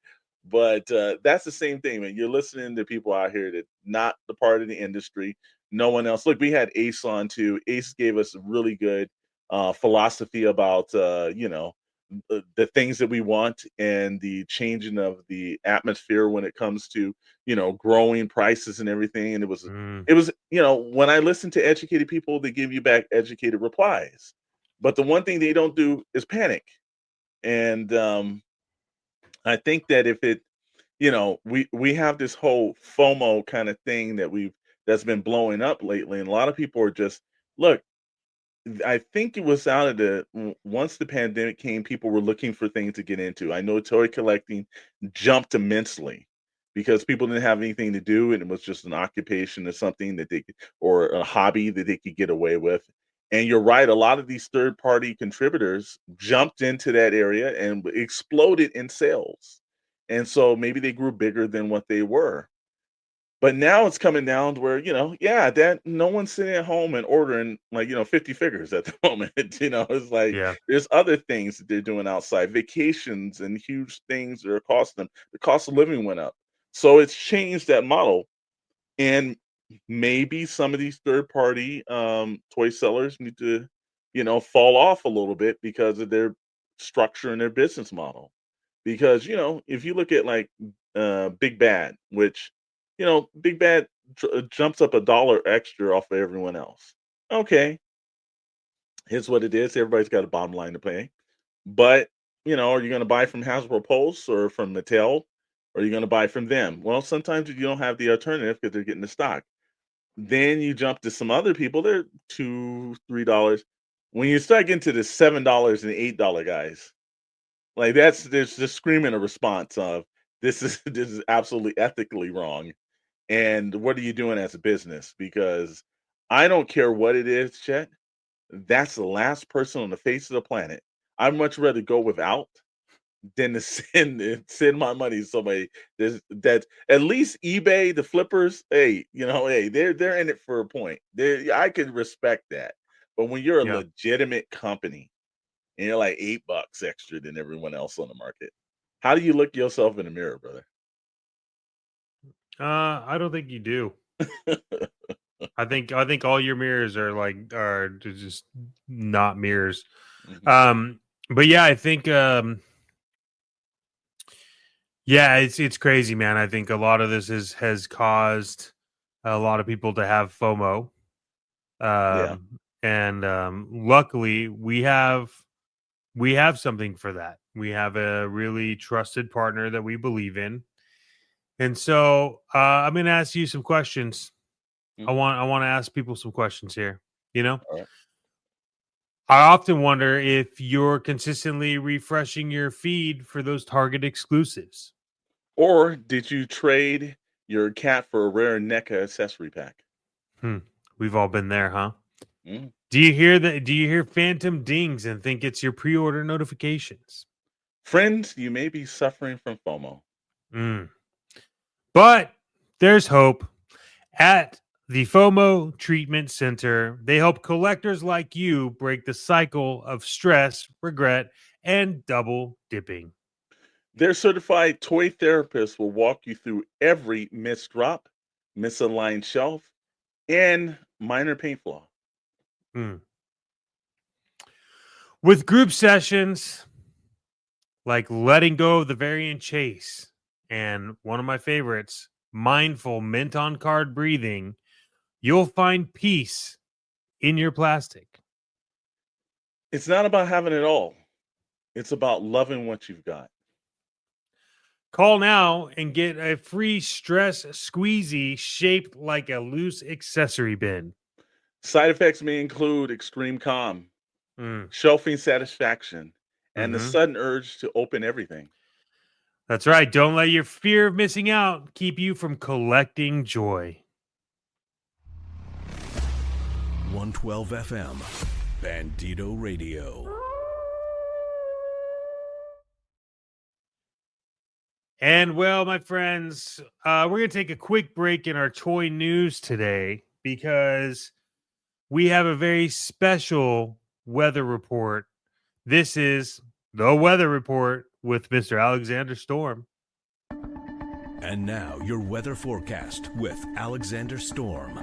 But that's the same thing, man. You're listening to people out here that not the part of the industry. No one else. Look, we had Ace on too. Ace gave us a really good philosophy about the things that we want and the changing of the atmosphere when it comes to growing prices and everything. And it was when I listen to educated people, they give you back educated replies, but the one thing they don't do is panic. And I think that if it we have this whole FOMO kind of thing that's been blowing up lately, and a lot of people are just look. I think it was out of once the pandemic came, people were looking for things to get into. I know toy collecting jumped immensely because people didn't have anything to do, and it was just an occupation or something that or a hobby that they could get away with. And you're right, a lot of these third-party contributors jumped into that area and exploded in sales. And so maybe they grew bigger than what they were. But now it's coming down to where, that no one's sitting at home and ordering 50 figures at the moment. It's like Yeah. there's other things that they're doing outside, vacations and huge things that are costing them. The cost of living went up. So it's changed that model. And maybe some of these third party toy sellers need to, fall off a little bit because of their structure and their business model. Because, if you look at like Big Bad, which Big Bad jumps up $1 extra off of everyone else. Okay, here's what it is. Everybody's got a bottom line to pay. But, are you going to buy from Hasbro Pulse or from Mattel? Or are you going to buy from them? Well, sometimes you don't have the alternative because they're getting the stock. Then you jump to some other people. They're $2, $3. When you start getting to the $7 and $8 guys, like there's just screaming a response of this is absolutely ethically wrong. And what are you doing as a business? Because I don't care what it is, Chet. That's the last person on the face of the planet. I'd much rather go without than to send my money to somebody that at least eBay, the flippers, hey, they're in it for a point. I could respect that. But when you're a legitimate company and you're like $8 extra than everyone else on the market, how do you look yourself in the mirror, brother? I don't think you do. I think all your mirrors are just not mirrors. But yeah, I think it's crazy, man. I think a lot of this has caused a lot of people to have FOMO. And luckily we have something for that. We have a really trusted partner that we believe in. And so I'm going to ask you some questions. I want to ask people some questions here. All right. I often wonder if you're consistently refreshing your feed for those Target exclusives. Or did you trade your cat for a rare NECA accessory pack? We've all been there, huh? Mm. Do you hear phantom dings and think it's your pre-order notifications? Friends, you may be suffering from FOMO. But there's hope. At the FOMO Treatment Center, they help collectors like you break the cycle of stress, regret, and double dipping. Their certified toy therapist will walk you through every missed drop, misaligned shelf, and minor paint flaw. Mm. With group sessions like letting go of the variant chase and one of my favorites, mindful mint on card breathing, you'll find peace in your plastic. It's not about having it all. It's about loving what you've got. Call now and get a free stress squeezy shaped like a loose accessory bin. Side effects may include extreme calm, Mm. shelving satisfaction, and the Mhm. sudden urge to open everything. That's right. Don't let your fear of missing out keep you from collecting joy. 112 FM, Bandito Radio. And well, my friends, we're going to take a quick break in our toy news today because we have a very special weather report. This is the weather report with Mr. Alexander Storm. And now your weather forecast with Alexander Storm.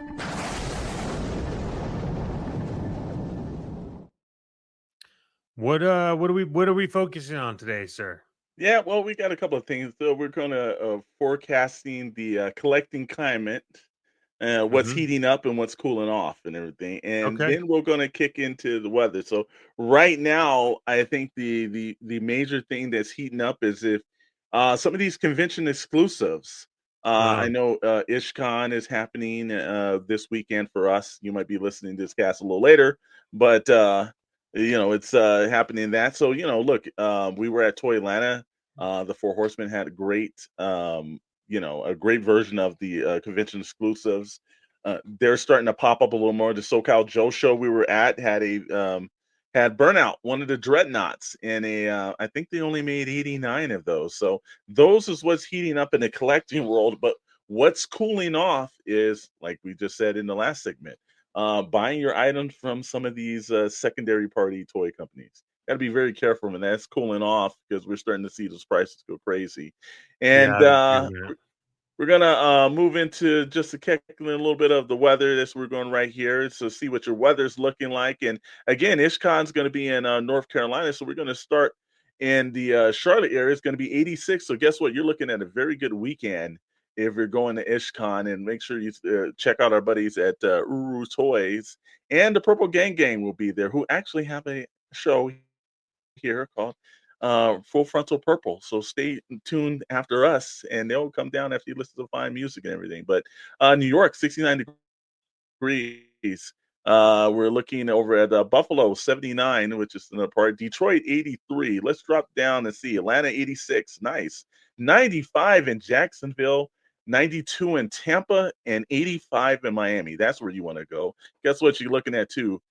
What are we focusing on today, sir? Yeah, well, we got a couple of things. So we're going to forecasting the collecting climate, what's Mhm. heating up and what's cooling off and everything, and Okay. then we're going to kick into the weather. So right now, I think the major thing that's heating up is if some of these convention exclusives. I know IshCon is happening this weekend for us. You might be listening to this cast a little later, but it's happening that. So look, we were at Toy Atlanta. The Four Horsemen had a great a great version of the convention exclusives. They're starting to pop up a little more. The SoCal Joe show we were at had Burnout, one of the dreadnoughts, and I think they only made 89 of those. So those is what's heating up in the collecting world. But what's cooling off is, like we just said in the last segment, buying your items from some of these secondary party toy companies. Got to be very careful when that's cooling off because we're starting to see those prices go crazy. Yeah, And I've been hearing that. we're gonna move into just a little bit of the weather. That's we're going right here. So see what your weather's looking like. And again, IshCon's going to be in North Carolina, so we're going to start in the Charlotte area. It's going to be 86. So guess what? You're looking at a very good weekend if you're going to IshCon. And make sure you check out our buddies at Uru Toys, and the Purple Gang Gang will be there, who actually have a show here called Full Frontal Purple. So stay tuned after us, and they'll come down after you listen to fine music and everything. But New York, 69 degrees. We're looking over at Buffalo, 79, which is another part. Detroit, 83. Let's drop down and see. Atlanta, 86. Nice. 95 in Jacksonville, 92 in Tampa, and 85 in Miami. That's where you want to go. Guess what you're looking at, too?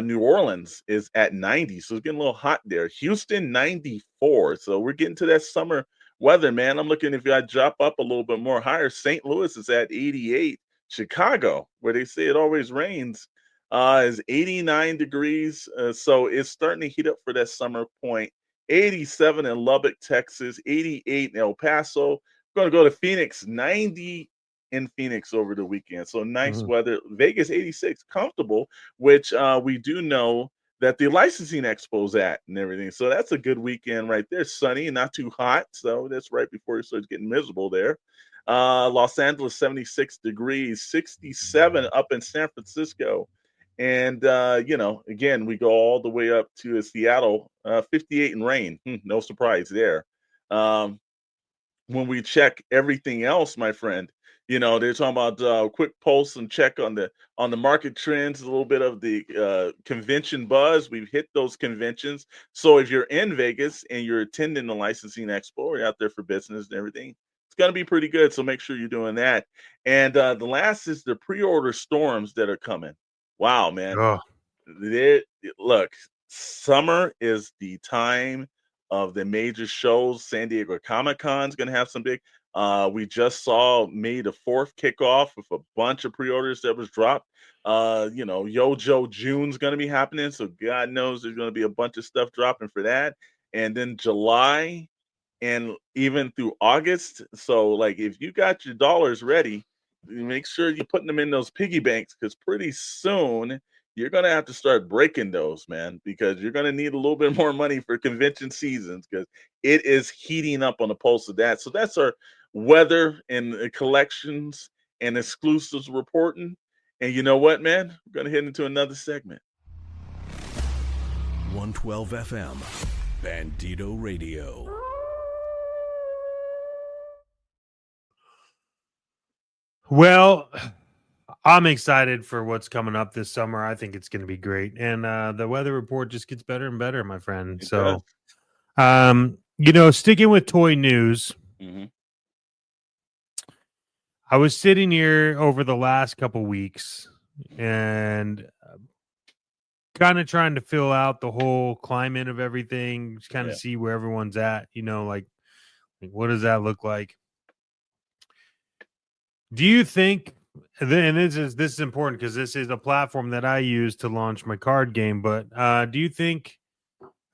New Orleans is at 90, so it's getting a little hot there. Houston, 94. So we're getting to that summer weather, man. I'm looking if I drop up a little bit more higher. St. Louis is at 88. Chicago, where they say it always rains, is 89 degrees. So it's starting to heat up for that summer point. 87 in Lubbock, Texas, 88 in El Paso. We're going to go to Phoenix, 90 in Phoenix over the weekend. So nice weather. Vegas, 86, comfortable, which we do know that the licensing expo's at and everything. So that's a good weekend right there. Sunny and not too hot. So that's right before it starts getting miserable there. Los Angeles, 76 degrees, 67 up in San Francisco. And, again, we go all the way up to Seattle, 58 in rain. No surprise there. When we check everything else, my friend, they're talking about quick pulse and check on the market trends, a little bit of the convention buzz. We've hit those conventions. So if you're in Vegas and you're attending the licensing expo, or you're out there for business and everything, it's going to be pretty good. So make sure you're doing that. And the last is the pre-order storms that are coming. Wow, man. Oh. Look, summer is the time of the major shows. San Diego Comic-Con is going to have some big. We just saw May the 4th kickoff with a bunch of pre-orders that was dropped. Yojo June's going to be happening, so God knows there's going to be a bunch of stuff dropping for that. And then July and even through August. So, like, if you got your dollars ready, make sure you're putting them in those piggy banks, because pretty soon you're going to have to start breaking those, man, because you're going to need a little bit more money for convention seasons, because it is heating up on the pulse of that. So that's our weather and collections and exclusives reporting. And you know what, man? We're going to head into another segment. 112 FM, Bandito Radio. Well, I'm excited for what's coming up this summer. I think it's going to be great. And the weather report just gets better and better, my friend. So, sticking with toy news, I was sitting here over the last couple weeks and kind of trying to fill out the whole climate of everything, just kind of see where everyone's at, like what does that look like? Do you think, and this is important because this is a platform that I use to launch my card game, but do you think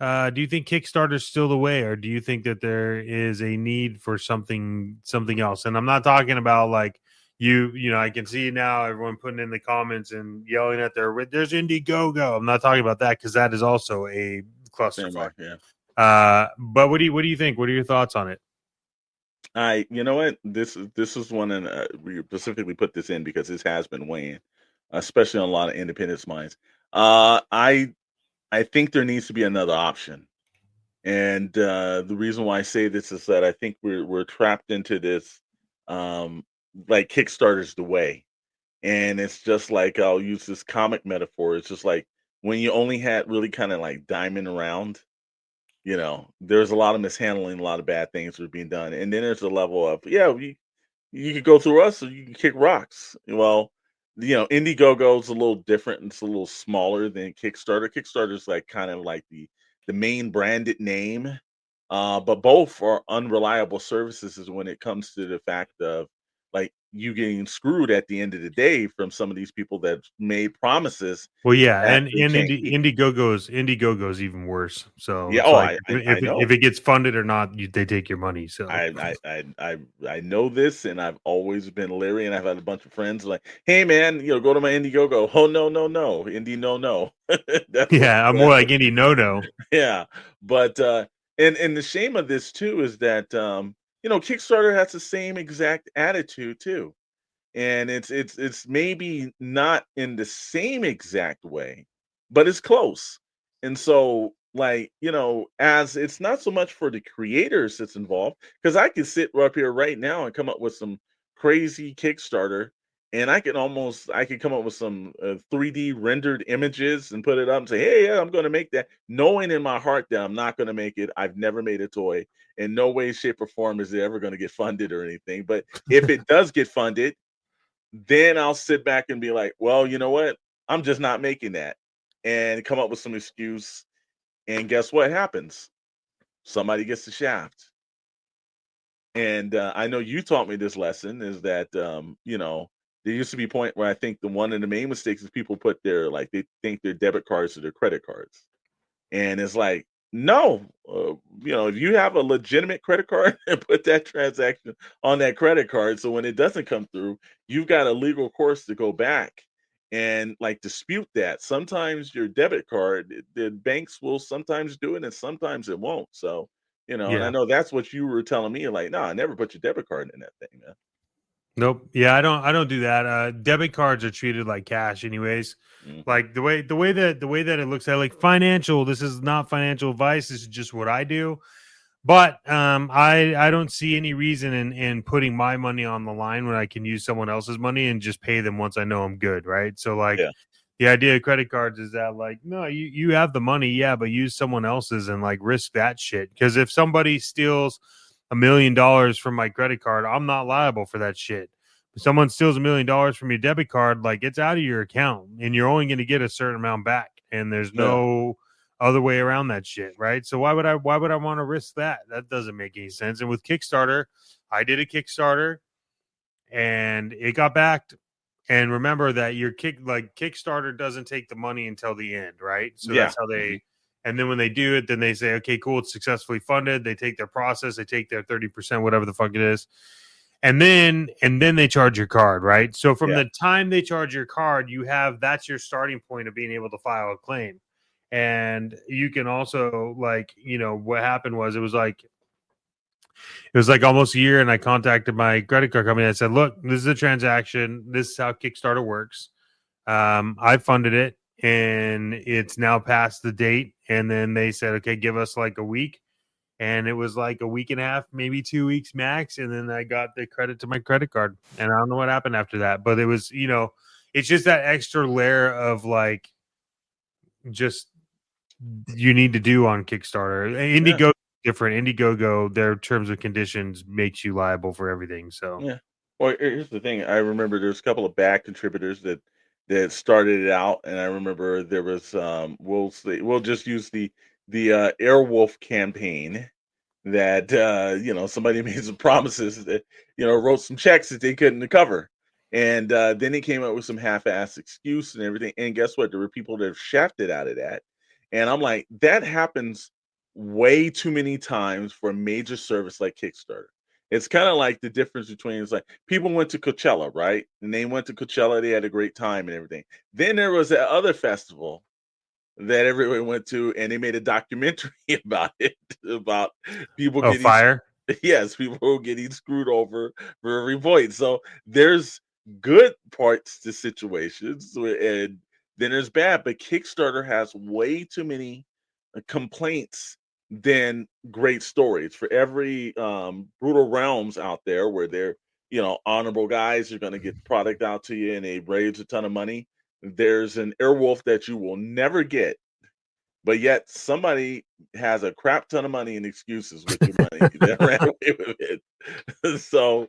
Kickstarter's still the way, or do you think that there is a need for something else? And I'm not talking about like I can see now everyone putting in the comments and yelling at there's Indiegogo. I'm not talking about that, because that is also a clusterfuck. But what do you think? What are your thoughts on it? You know what? This is one, and we specifically put this in because this has been weighing, especially on a lot of independents' minds. I think there needs to be another option, and the reason why I say this is that I think we're trapped into this, like Kickstarter's the way, and it's just like, I'll use this comic metaphor. It's just like when you only had really kind of like Diamond around. There's a lot of mishandling, a lot of bad things were being done. And then there's a level of, you could go through us or you can kick rocks. Well, Indiegogo is a little different. It's a little smaller than Kickstarter. Kickstarter's like kind of like the main branded name. But both are unreliable services when it comes to the fact of like you getting screwed at the end of the day from some of these people that made promises. Well, yeah, and Indiegogo's even worse. So if it gets funded or not, they take your money. So I know this, and I've always been leery, and I've had a bunch of friends like, hey man, go to my Indiegogo. Oh no, Indie no. I'm more like Indie no. Yeah, but and the shame of this too is that Kickstarter has the same exact attitude too. And it's maybe not in the same exact way, but it's close. And so, like, as it's not so much for the creators that's involved, because I can sit up here right now and come up with some crazy Kickstarter, and I can come up with some 3D rendered images and put it up and say, hey, yeah, I'm going to make that, knowing in my heart that I'm not going to make it. I've never made a toy. In no way, shape, or form is it ever going to get funded or anything. But if it does get funded, then I'll sit back and be like, well, you know what? I'm just not making that, and come up with some excuse. And guess what happens? Somebody gets the shaft. And I know you taught me this lesson, is that, there used to be a point where I think one of the main mistakes is people put they think their debit cards are their credit cards. And it's like, no, if you have a legitimate credit card, put that transaction on that credit card. So when it doesn't come through, you've got a legal course to go back and like dispute that. Sometimes your debit card, the banks will sometimes do it and sometimes it won't. So, and I know that's what you were telling me. Like, no, I never put your debit card in that thing, man. Nope. Yeah, I don't do that. Debit cards are treated like cash anyways. Like the way that it looks at, like, financial, this is not financial advice, this is just what I do. But I don't see any reason in putting my money on the line when I can use someone else's money and just pay them once I know I'm good, right? So like the idea of credit cards is that, like, no, you have the money, but use someone else's and like risk that shit. Because if somebody steals $1 million from my credit card, I'm not liable for that shit. If someone steals $1 million from your debit card, like, it's out of your account and you're only going to get a certain amount back. And there's no other way around that shit, right? So why would I want to risk that? That doesn't make any sense. And with Kickstarter, I did a Kickstarter and it got backed. And remember that your Kickstarter doesn't take the money until the end, right? So Yeah. that's how they. And then when they do it, then they say, okay, cool, it's successfully funded. They take their process, they take their 30%, whatever the fuck it is, and then they charge your card, right? So from the time they charge your card, that's your starting point of being able to file a claim. And you can also what happened was it was like almost a year, and I contacted my credit card company. I said, look, this is a transaction. This is how Kickstarter works. I funded it, and it's now past the date. And then they said, okay, give us like a week. And it was like a week and a half, maybe 2 weeks max. And then I got the credit to my credit card. And I don't know what happened after that. But it was, it's just that extra layer of like just you need to do on Kickstarter. Indiegogo different. Indiegogo, their terms and conditions makes you liable for everything. So Yeah. Well, here's the thing. I remember there's a couple of back contributors that started it out, and I remember there was we'll just use the Airwolf campaign that somebody made some promises that wrote some checks that they couldn't cover, and then he came up with some half-ass excuse and everything. And guess what? There were people that have shafted out of that, and I'm like, that happens way too many times for a major service like Kickstarter. It's kind of like the difference between it's like people went to Coachella, right? And they went to Coachella, they had a great time and everything. Then there was that other festival that everyone went to, and they made a documentary about it, about people getting fire. Yes, people getting screwed over for every point. So there's good parts to situations, and then there's bad. But Kickstarter has way too many complaints than great stories. For every brutal realms out there where they're honorable guys are going to get the product out to you and they raise a ton of money, there's an Airwolf that you will never get, but yet somebody has a crap ton of money and excuses with your money that ran away with it. So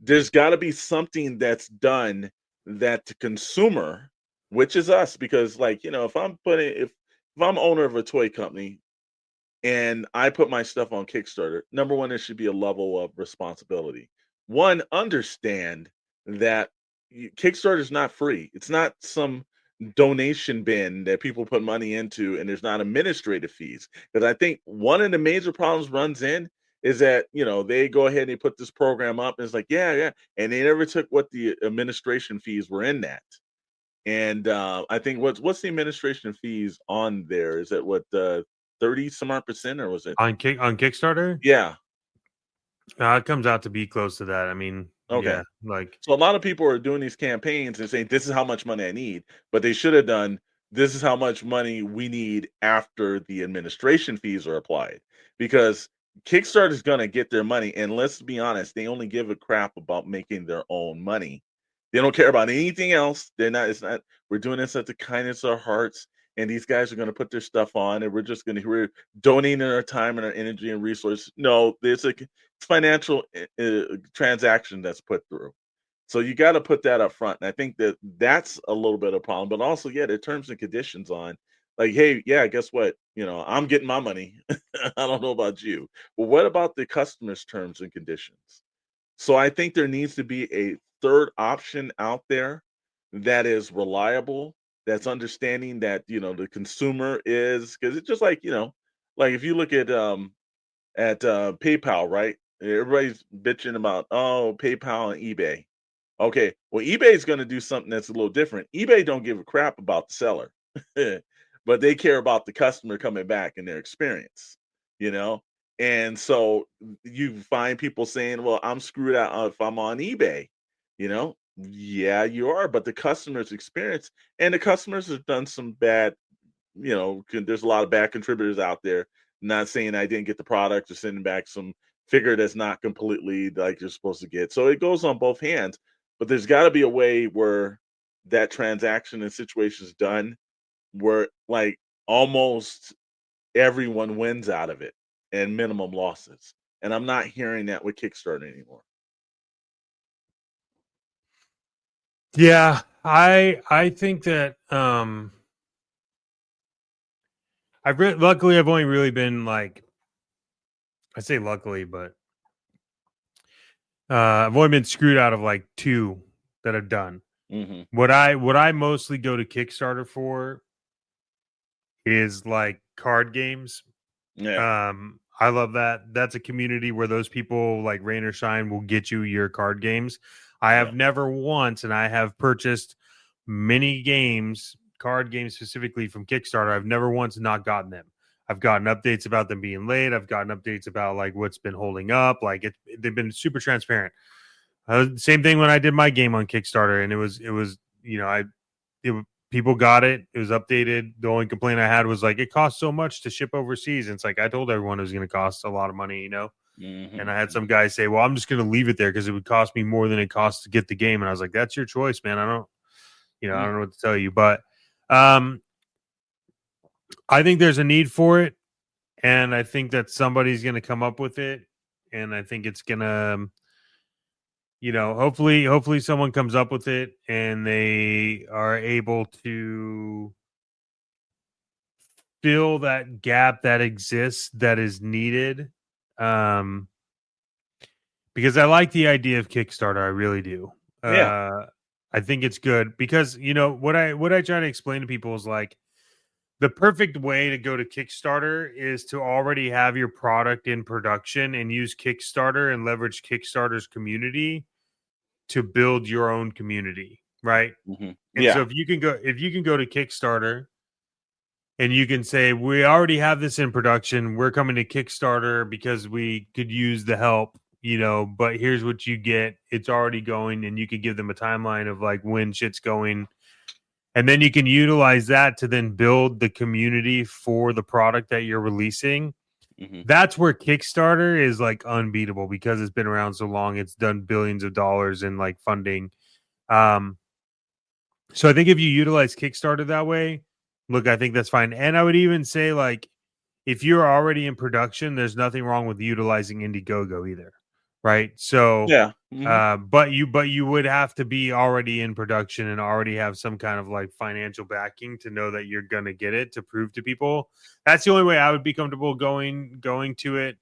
there's got to be something that's done that the consumer, which is us, because if I'm owner of a toy company and I put my stuff on Kickstarter, number one, there should be a level of responsibility. One, understand that Kickstarter is not free. It's not some donation bin that people put money into, and there's not administrative fees. Because I think one of the major problems runs in is that they go ahead and they put this program up, and it's like yeah, and they never took what the administration fees were in that. And I think what's the administration fees on there? Is that what 30 some odd percent, or was it on Kickstarter? Yeah. It comes out to be close to that. I mean, Okay. yeah, So a lot of people are doing these campaigns and saying this is how much money I need, but they should have done this is how much money we need after the administration fees are applied, because Kickstarter is going to get their money, and let's be honest, they only give a crap about making their own money. They don't care about anything else. It's not, we're doing this at the kindness of our hearts, and these guys are going to put their stuff on, and we're donating our time and our energy and resources. No, there's a financial transaction that's put through. So you got to put that up front. And I think that's a little bit of a problem, but also, the terms and conditions on like, hey, guess what? I'm getting my money. I don't know about you. Well, what about the customer's terms and conditions? So I think there needs to be a third option out there that is reliable, that's understanding that, the consumer is, because it's just like, like if you look at PayPal, right? Everybody's bitching about, PayPal and eBay. Okay, well, eBay is going to do something that's a little different. eBay don't give a crap about the seller, but they care about the customer coming back and their experience, you know? And so you find people saying, well, I'm screwed out if I'm on eBay, Yeah, you are, but the customer's experience, and the customers have done some bad, there's a lot of bad contributors out there. Not saying I didn't get the product or sending back some figure that's not completely like you're supposed to get. So it goes on both hands, but there's got to be a way where that transaction and situation is done where like almost everyone wins out of it and minimum losses. And I'm not hearing that with Kickstarter anymore. Yeah, I think that Luckily, I've only really been like, I say luckily, but I've only been screwed out of like 2 that I've done. Mm-hmm. What I mostly go to Kickstarter for is like card games. Yeah. I love that. That's a community where those people like rain or shine will get you your card games. I have never once, and I have purchased many games, card games specifically from Kickstarter. I've never once not gotten them. I've gotten updates about them being late. I've gotten updates about like what's been holding up. Like they've been super transparent. Same thing when I did my game on Kickstarter, and it was people got it. It was updated. The only complaint I had was like it costs so much to ship overseas. And it's like I told everyone it was going to cost a lot of money, Mm-hmm. And I had some guy say, "Well, I'm just going to leave it there because it would cost me more than it costs to get the game." And I was like, "That's your choice, man. I don't know what to tell you." But I think there's a need for it, and I think that somebody's going to come up with it, and I think it's going to. Hopefully someone comes up with it and they are able to fill that gap that exists that is needed. Because I like the idea of Kickstarter. I really do. Yeah. I think it's good because, what I try to explain to people is like the perfect way to go to Kickstarter is to already have your product in production and use Kickstarter and leverage Kickstarter's community to build your own community, right? Mm-hmm. And so if you can go to Kickstarter and you can say, we already have this in production, we're coming to Kickstarter because we could use the help, but here's what you get. It's already going, and you could give them a timeline of like when shit's going. And then you can utilize that to then build the community for the product that you're releasing. Mm-hmm. That's where Kickstarter is like unbeatable because it's been around so long. It's done billions of dollars in like funding. So I think if you utilize Kickstarter that way, look, I think that's fine. And I would even say like if you're already in production, there's nothing wrong with utilizing Indiegogo either. Right. So yeah. Mm-hmm. But you would have to be already in production and already have some kind of like financial backing to know that you're gonna get it, to prove to people. That's the only way I would be comfortable going to it.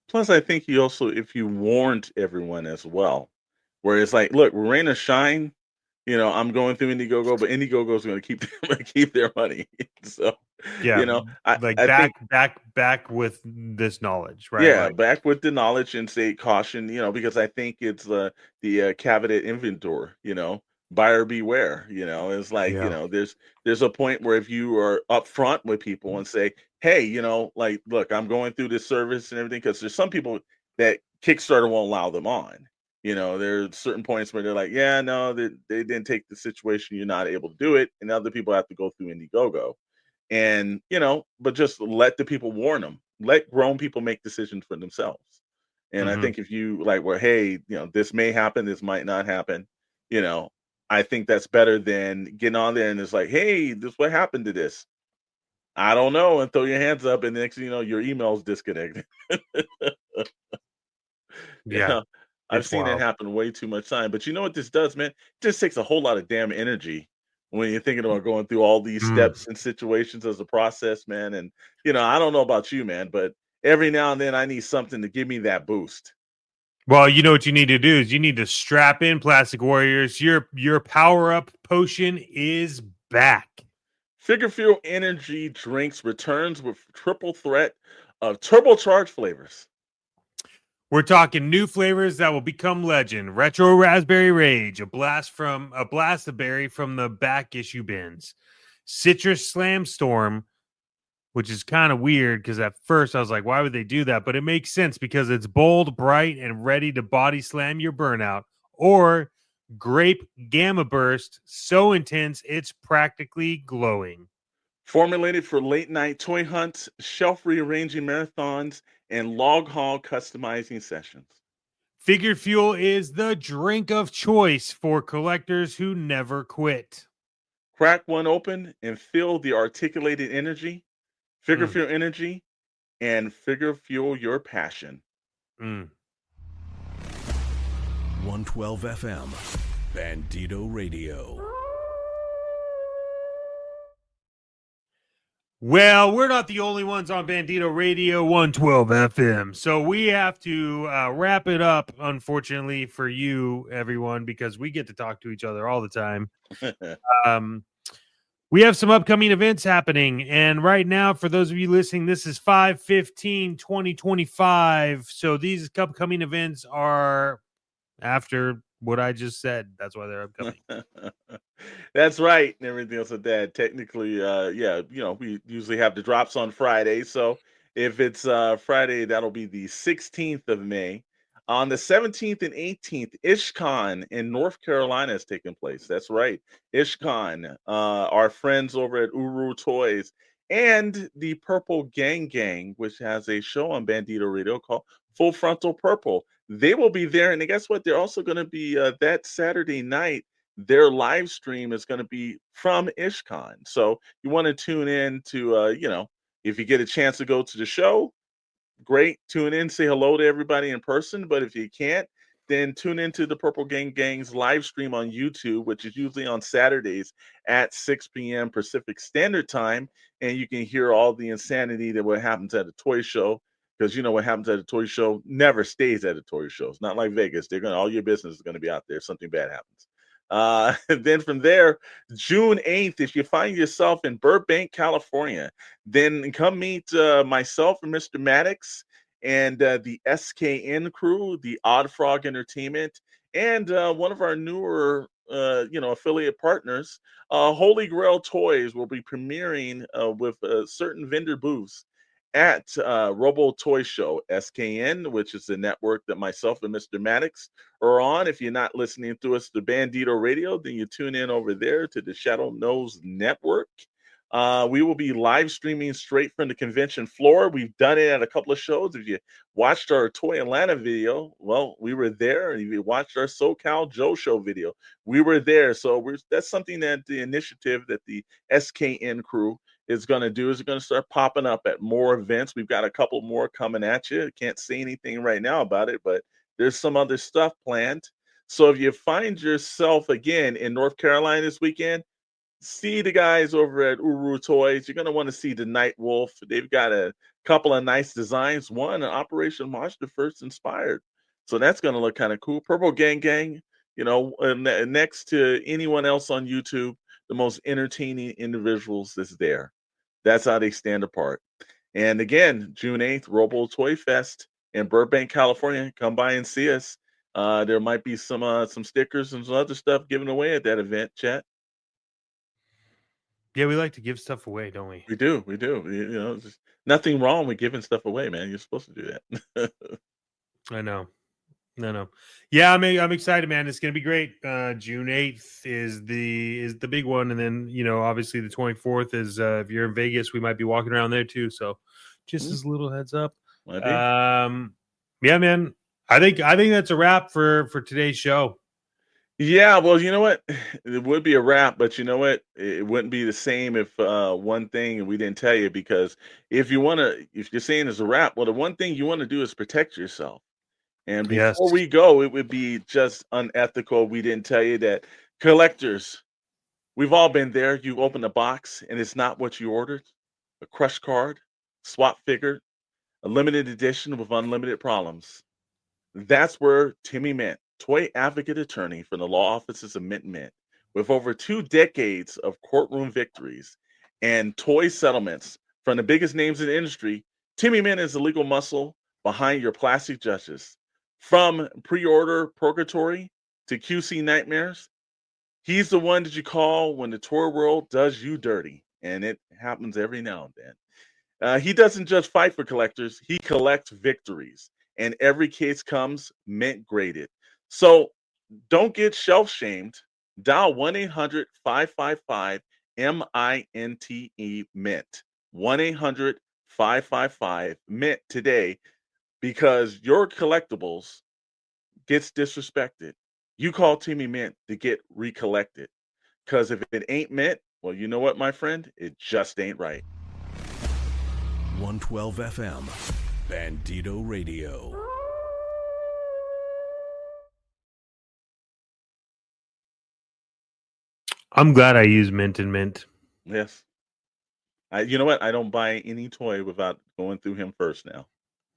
Plus, I think you also, if you warned everyone as well, where it's like, look, rain or shine, I'm going through Indiegogo, but Indiegogo is going to keep their money. So, yeah, I think, back with this knowledge, right? Yeah, back with the knowledge and say caution, because I think it's the caveat inventor, buyer beware. It's like, there's a point where if you are upfront with people and say, hey, like, look, I'm going through this service and everything, because there's some people that Kickstarter won't allow them on. There's certain points where they're like, yeah, no, they didn't take the situation, you're not able to do it, and other people have to go through Indiegogo. And but just let the people warn them. Let grown people make decisions for themselves. And I think if you like, well, hey, this may happen, this might not happen. I think that's better than getting on there and it's like, hey, this what happened to this. I don't know, and throw your hands up, and the next thing you know, your email's disconnected. Yeah, I've seen it happen way too much time. But you know what this does, man? It just takes a whole lot of damn energy when you're thinking about going through all these steps and situations as a process, man. And I don't know about you, man, but every now and then I need something to give me that boost. Well, you know what you need to do is you need to strap in, Plastic Warriors. Your power up potion is back. Figure Fuel Energy Drinks returns with triple threat of turbocharged flavors. We're talking new flavors that will become legend. Retro Raspberry Rage, a blast of berry from the back issue bins. Citrus Slam Storm, which is kind of weird because at first I was like, why would they do that? But it makes sense because it's bold, bright, and ready to body slam your burnout. Or Grape Gamma Burst, so intense it's practically glowing. Formulated for late night toy hunts, shelf rearranging marathons, and log haul customizing sessions. Figure Fuel is the drink of choice for collectors who never quit. Crack one open and feel the articulated energy. Figure Fuel Energy and Figure Fuel your passion. 112 FM, Bandito Radio. Well, we're not the only ones on Bandito Radio 112 FM, so we have to wrap it up, unfortunately, for you, everyone, because we get to talk to each other all the time. We have some upcoming events happening, and right now, for those of you listening, this is 5/15/2025, so these upcoming events are after what I just said. That's why they're upcoming. That's right, and everything else like that. Technically, yeah, we usually have the drops on Friday. So if it's Friday, that'll be the 16th of May. On the 17th and 18th, IshCon in North Carolina is taking place. That's right. IshCon, our friends over at Uru Toys and the Purple Gang, which has a show on Bandito Radio called Full Frontal Purple. They will be there. And guess what? They're also going to be that Saturday night. Their live stream is going to be from IshCon. So you want to tune in to, if you get a chance to go to the show, great. Tune in, say hello to everybody in person. But if you can't, then tune into the Purple Gang's live stream on YouTube, which is usually on Saturdays at 6 p.m. Pacific Standard Time. And you can hear all the insanity that what happens at a toy show. Because you know what happens at a toy show never stays at a toy show. It's not like Vegas. All your business is gonna be out there if something bad happens. Then from there, June 8th, if you find yourself in Burbank, California, then come meet myself and Mr. Maddox and the SKN crew, the Odd Frog Entertainment, and one of our newer affiliate partners, Holy Grail Toys, will be premiering with certain vendor booths at Robo Toy Show SKN, which is the network that myself and Mr. Maddox are on. If you're not listening to us to Bandito Radio, then you tune in over there to the Shadow Nose Network. We will be live streaming straight from the convention floor. We've done it at a couple of shows. If you watched our Toy Atlanta video, well, we were there. And if you watched our SoCal Joe Show video, we were there. So that's something that the initiative that the SKN crew is going to do is going to start popping up at more events. We've got a couple more coming at you. Can't say anything right now about it, but there's some other stuff planned. So if you find yourself again in North Carolina this weekend, see the guys over at Uru Toys. You're going to want to see the Night Wolf. They've got a couple of nice designs. One, Operation March the First inspired. So that's going to look kind of cool. Purple Gang, next to anyone else on YouTube, the most entertaining individuals that's there. That's how they stand apart. And again, June 8th, Robo Toy Fest in Burbank, California. Come by and see us. There might be some stickers and some other stuff given away at that event, Chet. Yeah, we like to give stuff away, don't we? We do. There's nothing wrong with giving stuff away, man. You're supposed to do that. I know. Yeah, I'm excited, man. It's gonna be great. June 8th is the big one, and then obviously the 24th is if you're in Vegas, we might be walking around there too. So just as a little heads up. Yeah, man. I think that's a wrap for today's show. Yeah, well, you know what? It would be a wrap, but you know what? It wouldn't be the same if one thing we didn't tell you, because if you're saying it's a wrap, well, the one thing you want to do is protect yourself. And before we go, it would be just unethical. We didn't tell you that collectors, we've all been there. You open a box and it's not what you ordered. A crush card, swap figure, a limited edition with unlimited problems. That's where Timmy Mint, toy advocate attorney from the law offices of Mint, with over 2 decades of courtroom victories and toy settlements from the biggest names in the industry, Timmy Mint is the legal muscle behind your plastic judges. From pre-order purgatory to QC nightmares, he's the one that you call when the toy world does you dirty, and it happens every now and then. He doesn't just fight for collectors, he collects victories, and every case comes Mint graded. So don't get shelf shamed. Dial 1-800-555-MINTE Mint. 1-800-555-MINT today, because your collectibles gets disrespected. You call Timmy Mint to get recollected. Because if it ain't Mint, well, you know what, my friend? It just ain't right. 112 FM, Bandito Radio. I'm glad I use Mint and Mint. Yes. You know what? I don't buy any toy without going through him first now.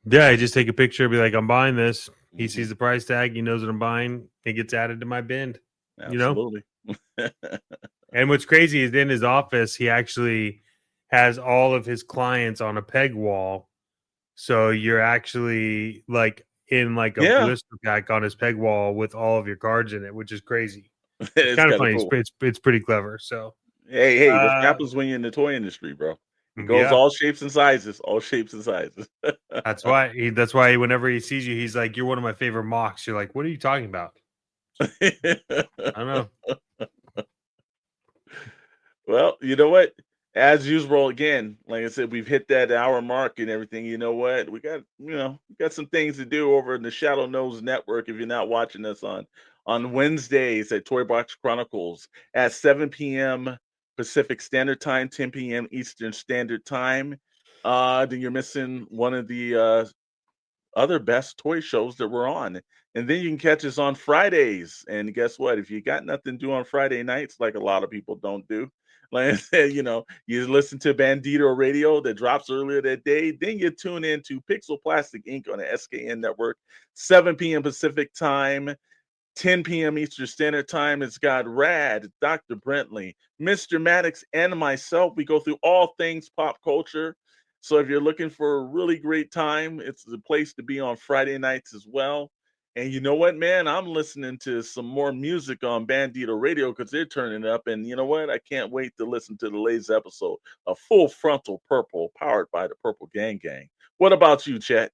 Yeah, I just take a picture, be like, I'm buying this. He sees the price tag, he knows what I'm buying, it gets added to my bin. Absolutely. And what's crazy is in his office, he actually has all of his clients on a peg wall. So you're actually like in like a blister pack on his peg wall with all of your cards in it, which is crazy. It's kind of funny. Cool. It's pretty clever. So hey, this happens when you're in the toy industry, bro. It goes all shapes and sizes. That's why whenever he sees you, he's like, "You're one of my favorite mocks." You're like, "What are you talking about?" I don't know. Well, you know what? As usual, again, like I said, we've hit that hour mark and everything. You know what? We got some things to do over in the Shadow Nose Network. If you're not watching us on Wednesdays at Toy Box Chronicles at 7 p.m. Pacific Standard Time, 10 p.m. Eastern Standard Time, then you're missing one of the other best toy shows that we're on. And then you can catch us on Fridays. And guess what? If you got nothing to do on Friday nights, like a lot of people don't do, like I said, you listen to Bandito Radio that drops earlier that day. Then you tune in to Pixel Plastic Inc. on the SKN network, 7 p.m. Pacific Time, 10 p.m. Eastern Standard Time. It's got Rad, Dr. Brentley, Mr. Maddox, and myself. We go through all things pop culture. So if you're looking for a really great time, it's the place to be on Friday nights as well. And you know what, man? I'm listening to some more music on Bandito Radio because they're turning up. And you know what? I can't wait to listen to the latest episode of Full Frontal Purple, powered by the Purple Gang Gang. What about you, Chet?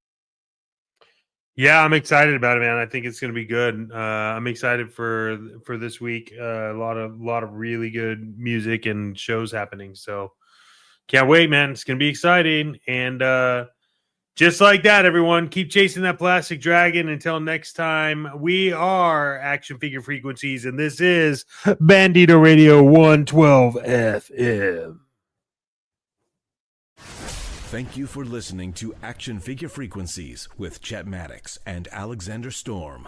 Yeah, I'm excited about it, man. I think it's going to be good. I'm excited for this week. A lot of really good music and shows happening. So can't wait, man. It's going to be exciting. And just like that, everyone, keep chasing that plastic dragon. Until next time, we are Action Figure Frequencies, and this is Bandito Radio 112 FM. Thank you for listening to Action Figure Frequencies with Chet Maddox and Alexander Storm.